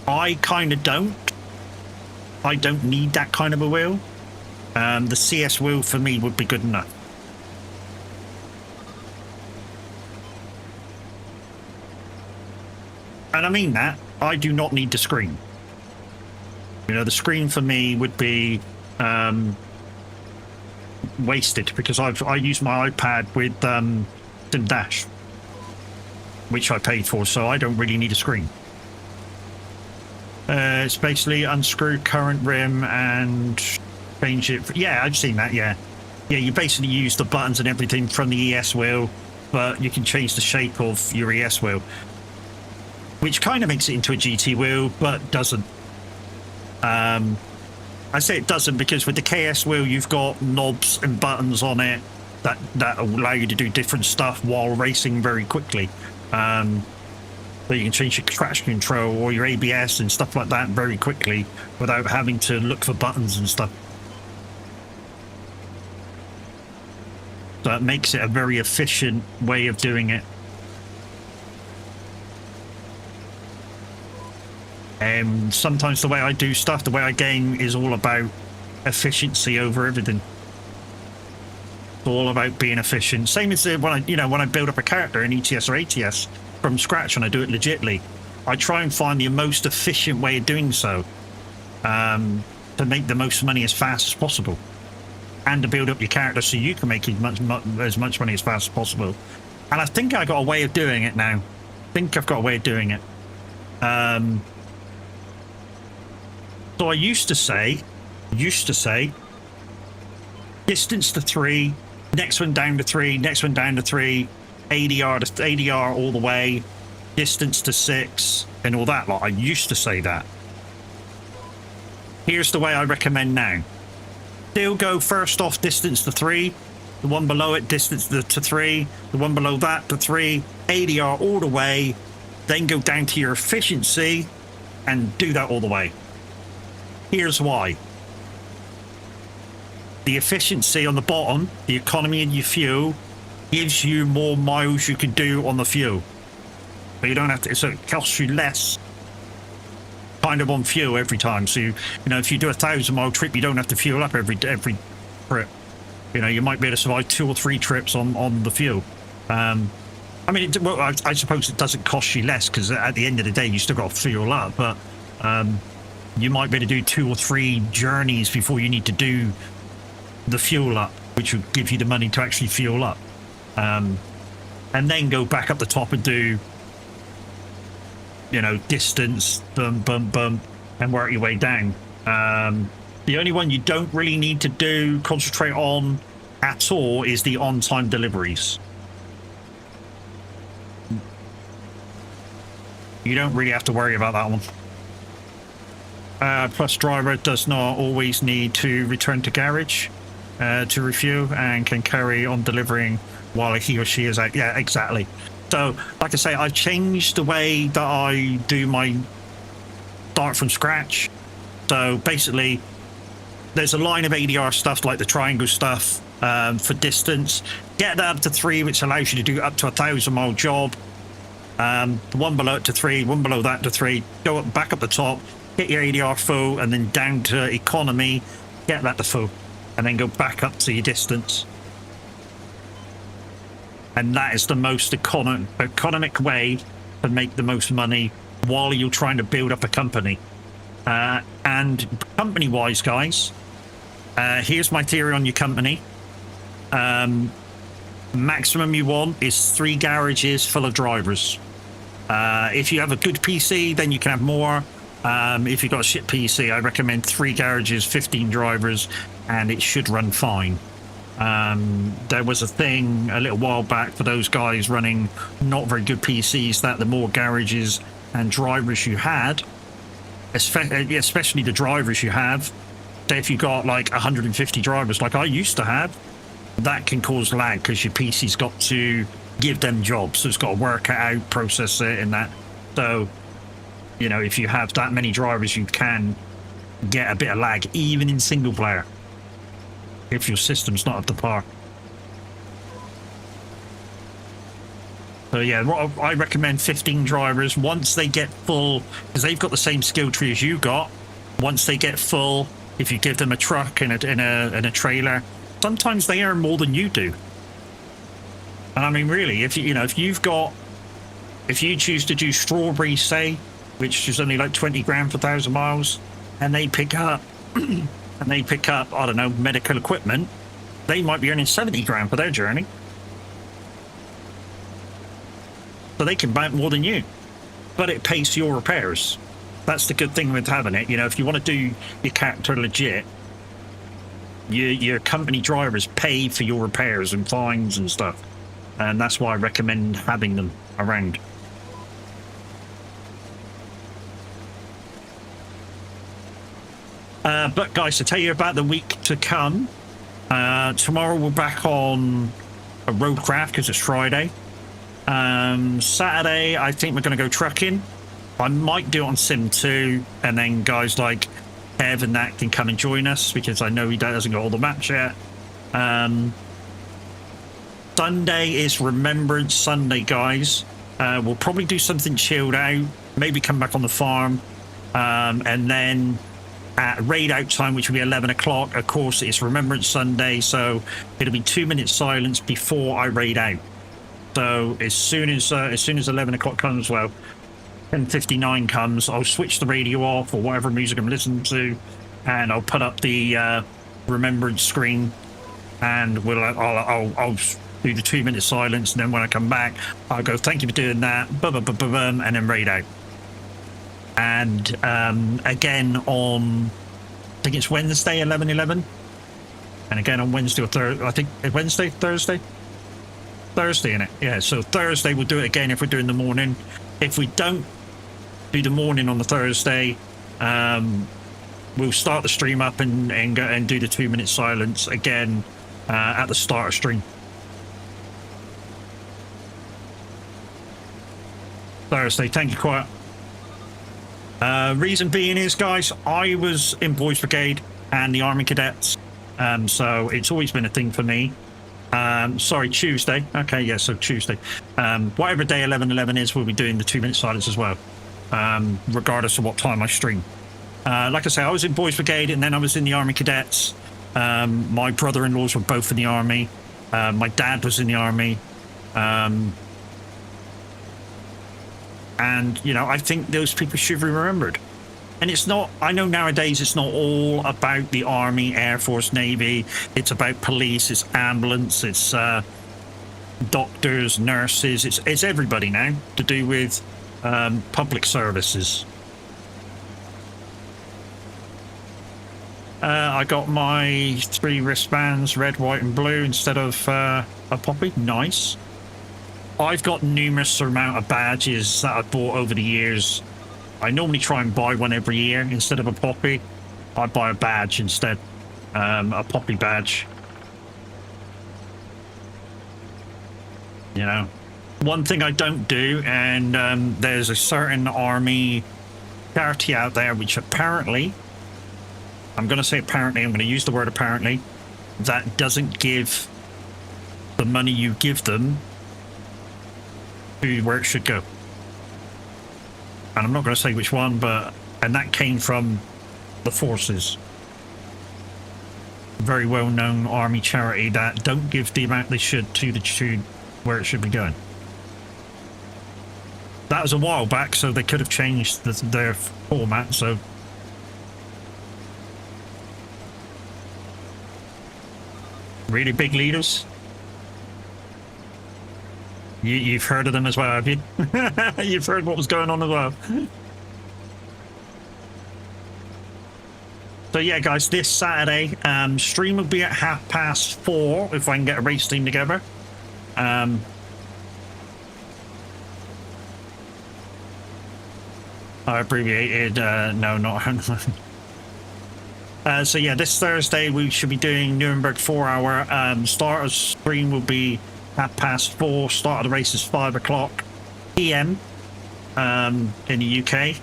I kind of don't. I don't need that kind of a wheel. The CS wheel for me would be good enough. And I mean that. I do not need the screen. You know, the screen for me would be wasted because I use my iPad with Sim Dash, which I paid for, so I don't really need a screen. It's basically unscrew current rim and change it. Yeah, I've seen that. Yeah, you basically use the buttons and everything from the ES wheel, but you can change the shape of your ES wheel, which kind of makes it into a GT wheel, but doesn't. I say it doesn't because with the KS wheel, you've got knobs and buttons on it that allow you to do different stuff while racing very quickly. So you can change your traction control or your ABS and stuff like that very quickly without having to look for buttons and stuff. So it makes it a very efficient way of doing it. Sometimes the way I do stuff, the way I game is all about efficiency over everything. It's all about being efficient. Same as when I build up a character in ETS or ATS from scratch and I do it legitly, I try and find the most efficient way of doing so, to make the most money as fast as possible, and to build up your character so you can make as much money as fast as possible. And I think I got a way of doing it now. I think I've got a way of doing it. So I used to say, distance to 3, next one down to 3, next one down to 3, ADR all the way, distance to 6, and all that lot. I used to say that. Here's the way I recommend now. Still go first off distance to 3, the one below it distance to 3, the one below that to 3, ADR all the way, then go down to your efficiency and do that all the way. Here's why. The efficiency on the bottom, the economy in your fuel, gives you more miles you can do on the fuel. But you don't have to, so it costs you less kind of on fuel every time. So you know, if you do a 1,000-mile trip, you don't have to fuel up every trip. You know, you might be able to survive 2 or 3 trips on the fuel. I mean, I suppose it doesn't cost you less because at the end of the day, you still got to fuel up. But you might be able to do 2 or 3 journeys before you need to do the fuel up, which would give you the money to actually fuel up, and then go back up the top and do, you know, distance, bump, bump, bump, and work your way down. The only one you don't really need to concentrate on at all is the on-time deliveries. You don't really have to worry about that one. Plus, driver does not always need to return to garage to refuel and can carry on delivering while he or she is out. Yeah, exactly. So, like I say, I've changed the way that I do my start from scratch. So, basically, there's a line of ADR stuff like the triangle stuff for distance. Get that up to 3, which allows you to do up to 1,000-mile job. The one below it to 3, one below that to 3. Go up, back up the top, get your ADR full, and then down to economy, get that to full, and then go back up to your distance. And that is the most economic way to make the most money while you're trying to build up a company. And company-wise, guys, here's my theory on your company. Maximum you want is 3 garages full of drivers. If you have a good PC, then you can have more. If you've got a shit PC, I recommend 3 garages, 15 drivers, and it should run fine. There was a thing a little while back for those guys running not very good PCs that the more garages and drivers you had, especially the drivers you have, if you got like 150 drivers like I used to have, that can cause lag because your PC's got to give them jobs, so it's got to work it out, process it, and that. So, you know, if you have that many drivers, you can get a bit of lag even in single player if your system's not up to par. So yeah, I recommend 15 drivers. Once they get full, because they've got the same skill tree as you got, once they get full, if you give them a truck and a trailer, sometimes they earn more than you do. And I mean, really, if you choose to do strawberry, say, which is only like 20 grand for 1,000 miles, and they pick up I don't know, medical equipment, they might be earning 70 grand for their journey. So they can bank more than you, but it pays for your repairs. That's the good thing with having it. You know, if you want to do your character legit, your company drivers pay for your repairs and fines and stuff, and that's why I recommend having them around. But guys, to tell you about the week to come, tomorrow we're back on a roadcraft because it's Friday. Saturday, I think we're going to go trucking. I might do it on Sim 2, and then guys like Ev and that can come and join us because I know he hasn't got all the maps yet. Sunday is Remembrance Sunday, guys. We'll probably do something chilled out, maybe come back on the farm, and then at raid out time, which will be 11 o'clock. Of course, it's Remembrance Sunday, so it'll be 2 minutes silence before I raid out. So as soon as 11 o'clock comes, well, 10:59 comes, I'll switch the radio off or whatever music I'm listening to, and I'll put up the Remembrance screen, and I'll do the 2 minute silence, and then when I come back, I'll go, thank you for doing that, and then raid out. And again on, I think it's Wednesday, 11/11, and again on Wednesday or Thursday, I think Thursday, innit? Yeah, so Thursday we'll do it again if we're doing the morning. If we don't do the morning on the Thursday, we'll start the stream up and go and do the 2 minute silence again at the start of stream. Thursday, thank you, Quiet. Reason being is, guys, I was in Boys Brigade and the Army Cadets, so it's always been a thing for me. Sorry, Tuesday. Okay, yeah, so Tuesday. Whatever day 11/11 is, we'll be doing the 2 minute silence as well, regardless of what time I stream. Like I say, I was in Boys Brigade and then I was in the Army Cadets. My brother-in-laws were both in the Army. My dad was in the Army. And, you know, I think those people should be remembered. And it's not, I know nowadays it's not all about the Army, Air Force, Navy. It's about police, it's ambulance, it's doctors, nurses. It's everybody now to do with public services. I got my 3 wristbands, red, white, and blue instead of a poppy. Nice. I've got numerous amount of badges that I've bought over the years. I normally try and buy one every year instead of a poppy. I buy a badge instead, a poppy badge. You know, one thing I don't do, and there's a certain Army charity out there which apparently, I'm going to say apparently, I'm going to use the word apparently, that doesn't give the money you give them to where it should go. And I'm not going to say which one, but, and that came from the forces. Very well-known Army charity that don't give the amount they should to where it should be going. That was a while back, so they could have changed their format, so. Really big leaders. You've heard of them as well, have you? You've heard what was going on as well. So yeah, guys, this Saturday, stream will be at 4:30 if I can get a race team together. I abbreviated, no, not. So yeah, this Thursday we should be doing Nuremberg 4-hour. Start of stream will be 4:30. Start of the race is 5 o'clock PM in the UK.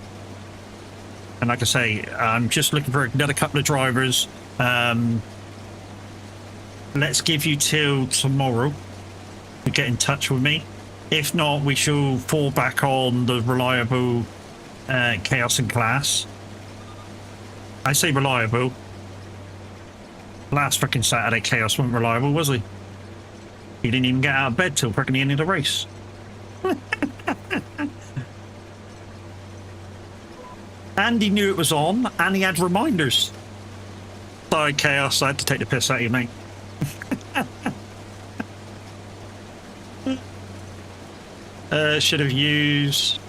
And like I say, I'm just looking for another couple of drivers. Let's give you till tomorrow to get in touch with me. If not, we shall fall back on the reliable Chaos and Class. I say reliable. Last freaking Saturday, Chaos wasn't reliable, was he? He didn't even get out of bed till freaking the end of the race. And he knew it was on, and he had reminders. Sorry, Chaos, I had to take the piss out of you, mate. Should have used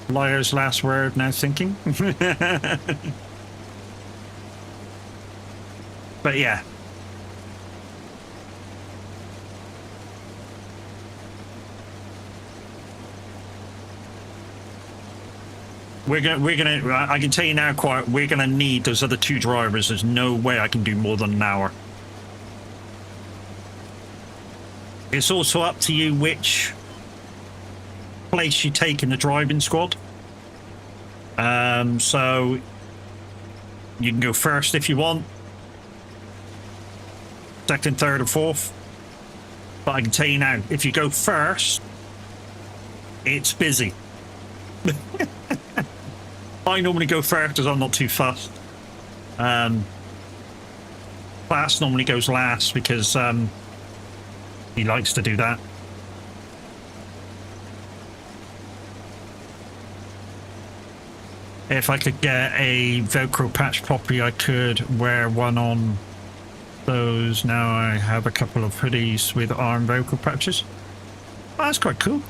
liar's last word, now thinking. But yeah. We're gonna, I can tell you now, we're gonna need those other 2 drivers. There's no way I can do more than an hour. It's also up to you which place you take in the driving squad. So you can go first if you want, second, third, or fourth. But I can tell you now, if you go first, it's busy. I normally go first because I'm not too fussed. Class normally goes last because he likes to do that. If I could get a Velcro patch properly, I could wear one on those. Now I have a couple of hoodies with arm Velcro patches. Oh, that's quite cool.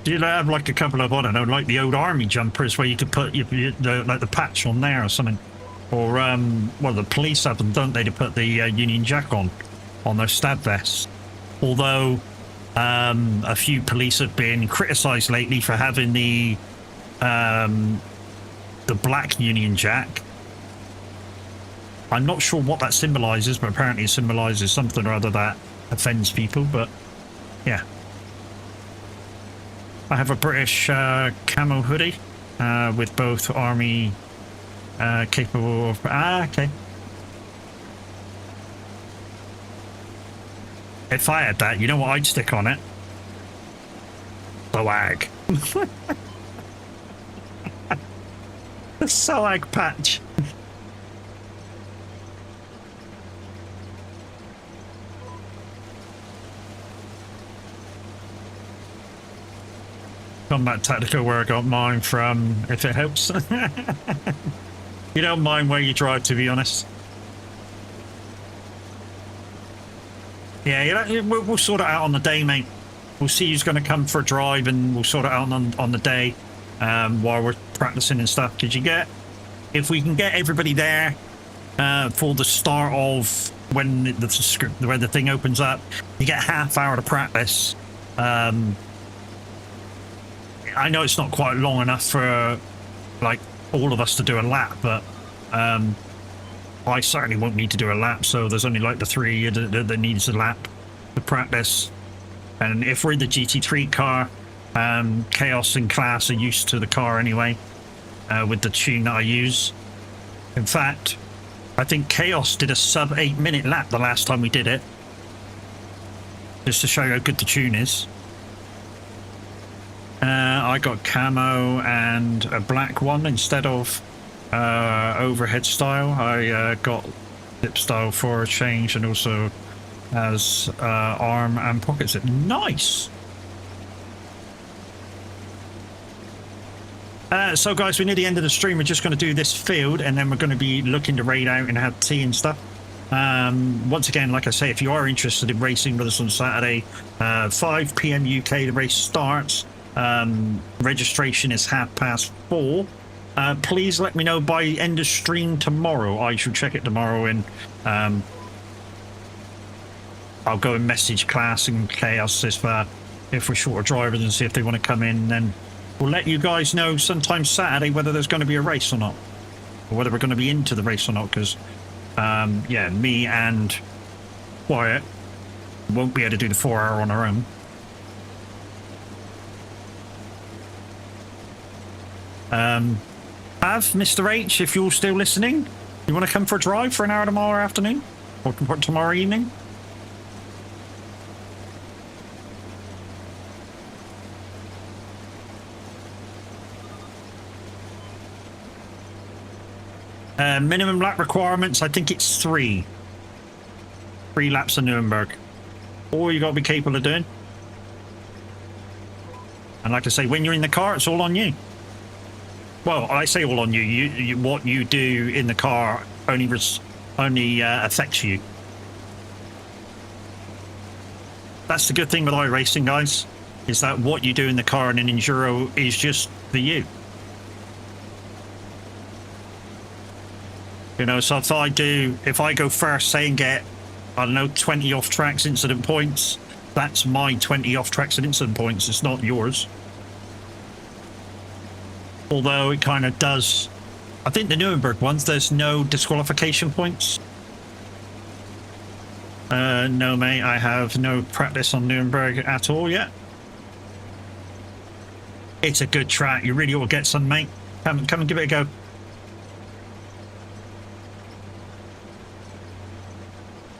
Do you have like a couple of, I don't know, like the old army jumpers where you could put like the patch on there or something? Or, well, the police have them, don't they, to put the Union Jack on their stab vests. Although, a few police have been criticised lately for having the black Union Jack. I'm not sure what that symbolises, but apparently it symbolises something or other that offends people, but yeah. I have a British camo hoodie with both army capable of... okay. If I had that, you know what I'd stick on it? Swag. The swag patch. combat tactical where I got mine from, if it helps. You don't mind where you drive, to be honest. Yeah, you know, we'll sort it out on the day, mate. We'll see who's going to come for a drive, and we'll sort it out on the day while we're practicing and stuff. Did you get? If we can get everybody there for the start of when the thing opens up, you get half hour to practice. I know it's not quite long enough for like all of us to do a lap, but I certainly won't need to do a lap, so there's only like the three that needs a lap to practice. And if we're in the GT3 car, Chaos and Class are used to the car anyway, with the tune that I use. In fact, I think Chaos did a sub 8-minute lap the last time we did it, just to show you how good the tune is. I got camo and a black one instead of overhead style. I got lip style for a change, and also has arm and pocket zip. Nice. So guys, we're near the end of the stream. We're just going to do this field, and then we're going to be looking to raid out and have tea and stuff. Once again, like I say, if you are interested in racing with us on Saturday, 5 PM UK, the race starts. Registration is 4:30. Please let me know by end of stream tomorrow. I shall check it tomorrow, and I'll go and message Class and Chaos if we're short of drivers, and see if they want to come in. Then we'll let you guys know sometime Saturday whether there's going to be a race or not, or whether we're going to be into the race or not, because yeah, me and Wyatt won't be able to do the 4 hour on our own. Mr. H, if you're still listening, you want to come for a drive for an hour tomorrow afternoon, or tomorrow evening? Minimum lap requirements, I think it's 3 laps of Nuremberg, or you got to be capable of doing. And like I say, when you're in the car, it's all on you. Well, I say all on you. You what you do in the car only affects you. That's the good thing with iRacing, guys, is that what you do in the car in an enduro is just for you. You know, so if I go first, say, and get, I don't know, 20 off tracks incident points, that's my 20 off tracks and incident points. It's not yours. Although it kind of does. I think the Nuremberg ones, there's no disqualification points. No, mate, I have no practice on Nuremberg at all yet. It's a good track. You really ought to get some, mate. Come and give it a go.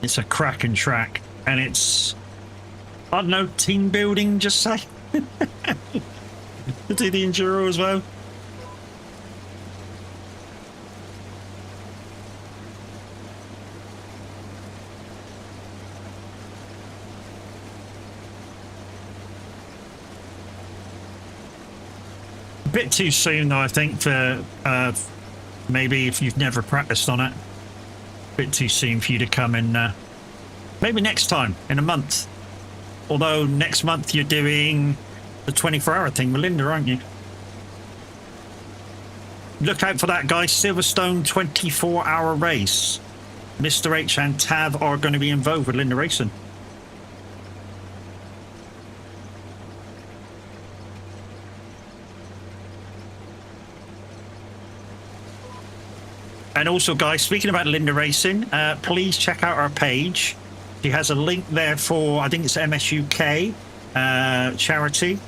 It's a cracking track, and it's, I don't know, team building, just say. To do the enduro as well. A bit too soon, though, I think, for maybe if you've never practiced on it. Bit too soon for you to come in. Maybe next time, in a month. Although next month you're doing the 24-hour thing with Linda, aren't you? Look out for that, guys. Silverstone 24-hour race. Mr. H and Tav are going to be involved with Linda Racing. And also, guys, speaking about Linda Racing, please check out our page. She has a link there for, I think it's MSUK charity.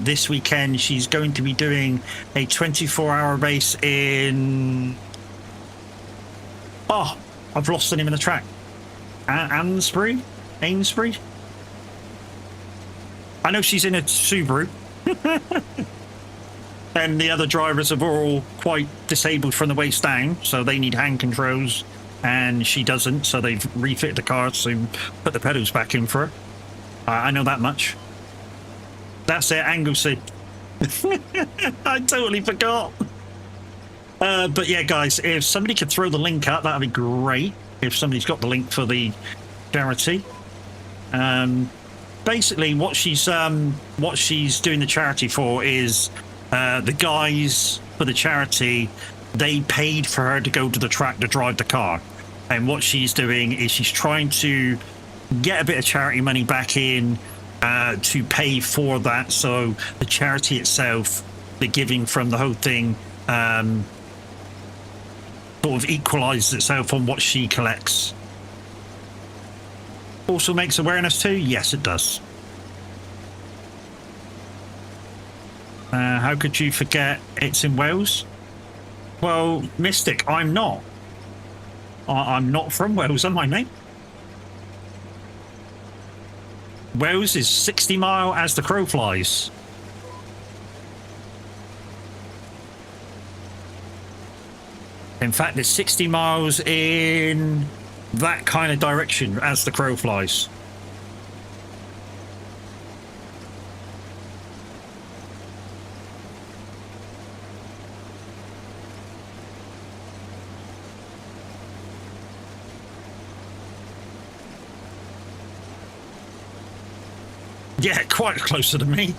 This weekend, she's going to be doing a 24-hour race in... Oh, I've lost the name of the track. Amesbury? I know she's in a Subaru. And the other drivers are all quite disabled from the waist down, so they need hand controls, and she doesn't, so they've refitted the car to put the pedals back in for her. I know that much. That's it, Anglesey. I totally forgot. But yeah, guys, if somebody could throw the link up, that'd be great. If somebody's got the link for the charity. Basically, what she's doing the charity for is the guys for the charity. They paid for her to go to the track to drive the car, and what she's doing is she's trying to get a bit of charity money back in to pay for that. So the charity itself, the giving from the whole thing, sort of equalizes itself on what she collects. Also makes awareness too? Yes, it does. How could you forget it's in Wales? Well, Mystic, I'm not. I'm not from Wales, am I, mate? Wales is 60 mile as the crow flies. In fact, it's 60 miles in that kind of direction as the crow flies. Yeah, quite closer to me.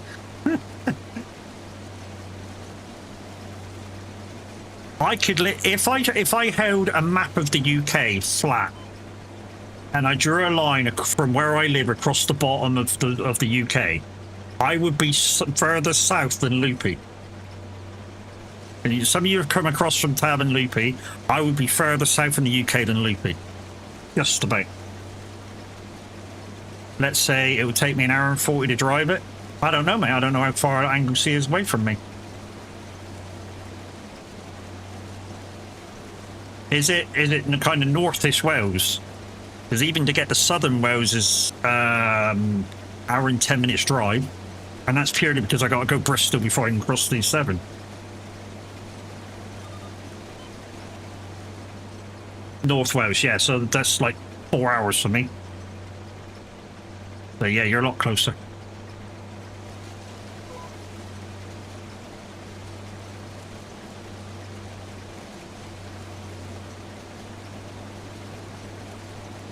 I could if I held a map of the UK flat and I drew a line from where I live across the bottom of the UK, I would be further south than Loopy. And some of you have come across from Tab and Loopy. I would be further south in the UK than Loopy. Just about. Let's say it would take me an hour and 40 to drive it. I don't know, mate. I don't know how far Anglesey is away from me. Is it kind of northish Wales? Because even to get to southern Wales is hour and 10 minutes drive, and that's purely because I got to go Bristol before I can cross the 7. North Wales, yeah. So that's like 4 hours for me. But yeah, you're a lot closer.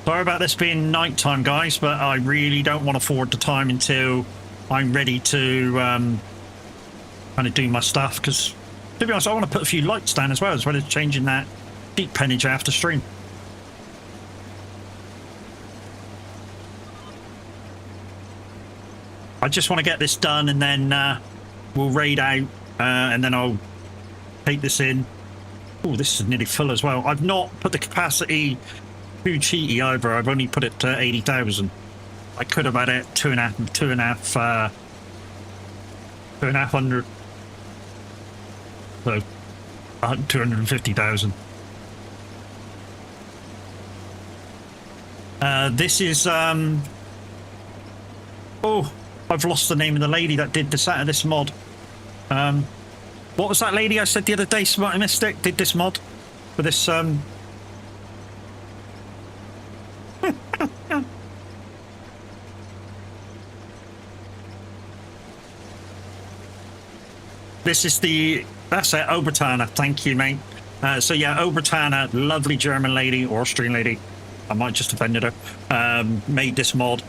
Sorry about this being nighttime, guys, but I really don't want to forward the time until I'm ready to kind of do my stuff, because to be honest, I want to put a few lights down as well as changing that deep pennage after stream. I just want to get this done, and then we'll raid out, and then I'll take this in. Oh, this is nearly full as well. I've not put the capacity too cheaty either. I've only put it to 80,000. I could have had it 2,500. So 250,000. This is oh, I've lost the name of the lady that did this mod. What was that lady I said the other day, Smarty Mystic, did this mod for this this is that's it, Obertana. Thank you, mate. So yeah, Obertana, lovely German lady, or Austrian lady, I might just offended her, made this mod.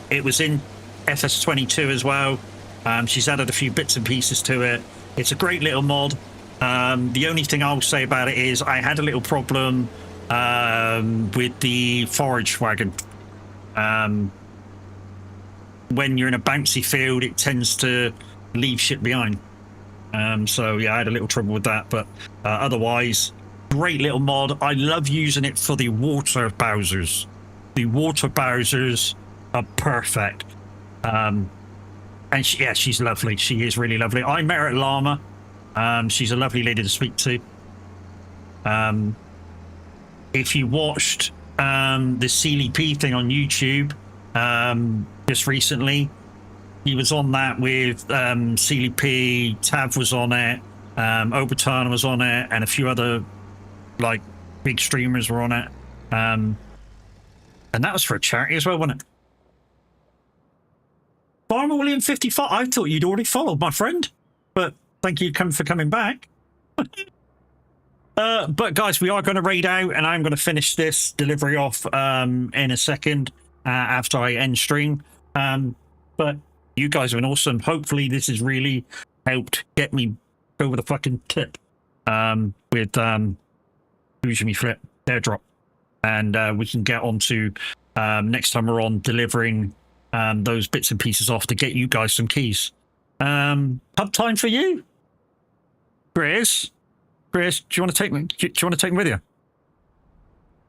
It was in FS22 as well. She's added a few bits and pieces to it. It's a great little mod. The only thing I'll say about it is I had a little problem with the forage wagon. When you're in a bouncy field, it tends to leave shit behind. So yeah, I had a little trouble with that, but otherwise, great little mod. I love using it for the water Bowsers. The water Bowsers are perfect. And she's lovely. She is really lovely. I met her at Llama. She's a lovely lady to speak to. If you watched the CLP thing on YouTube just recently, he was on that with CLP, Tav was on it, Obertana was on it, and a few other like big streamers were on it. And that was for a charity as well, wasn't it? Farmer William 55. I thought you'd already followed, my friend. But thank you for coming back. But guys, we are going to raid out, and I'm going to finish this delivery off in a second after I end stream. But you guys have been awesome. Hopefully this has really helped get me over the fucking tip with Usually Flip airdrop. And we can get on to next time we're on delivering those bits and pieces off to get you guys some keys. Pub time for you? Chris, do you want to take me? Do you want to take me with you?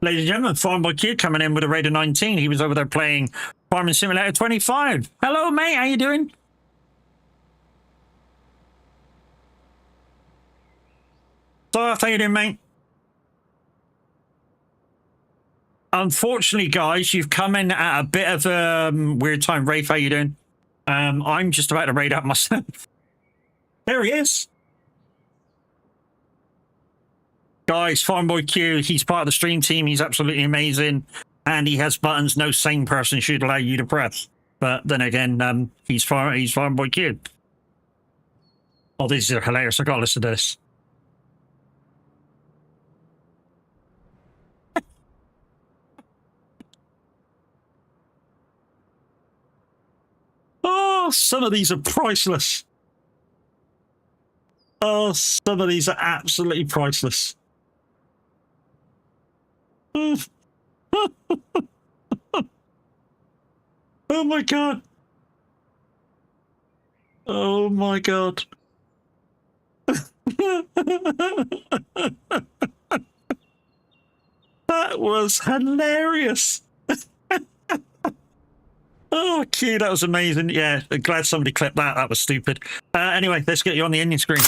Ladies and gentlemen, Farm Boy Q coming in with a raid of 19. He was over there playing Farming Simulator 25. Hello, mate. How you doing? So, how you doing, mate? Unfortunately, guys, you've come in at a bit of a weird time. Rafe, how you doing? I'm just about to raid out myself. There he is. Guys, Farmboy Q, he's part of the stream team. He's absolutely amazing. And he has buttons no sane person should allow you to press. But then again, he's Farmboy Q. Oh, these are hilarious. I gotta listen to this. Oh, some of these are priceless. Oh, some of these are absolutely priceless. Oh my god. Oh my god. That was hilarious. Oh, Q, that was amazing. Yeah, glad somebody clipped that. That was stupid. Anyway, let's get you on the ending screen.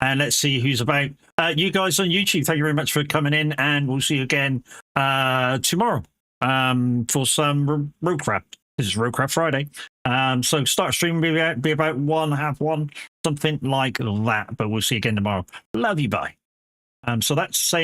And let's see who's about. You guys on YouTube, thank you very much for coming in. And we'll see you again tomorrow for some Roadcraft. This is Roadcraft Friday. So start streaming, be about 1, half 1, something like that. But we'll see you again tomorrow. Love you, bye. So that's saying.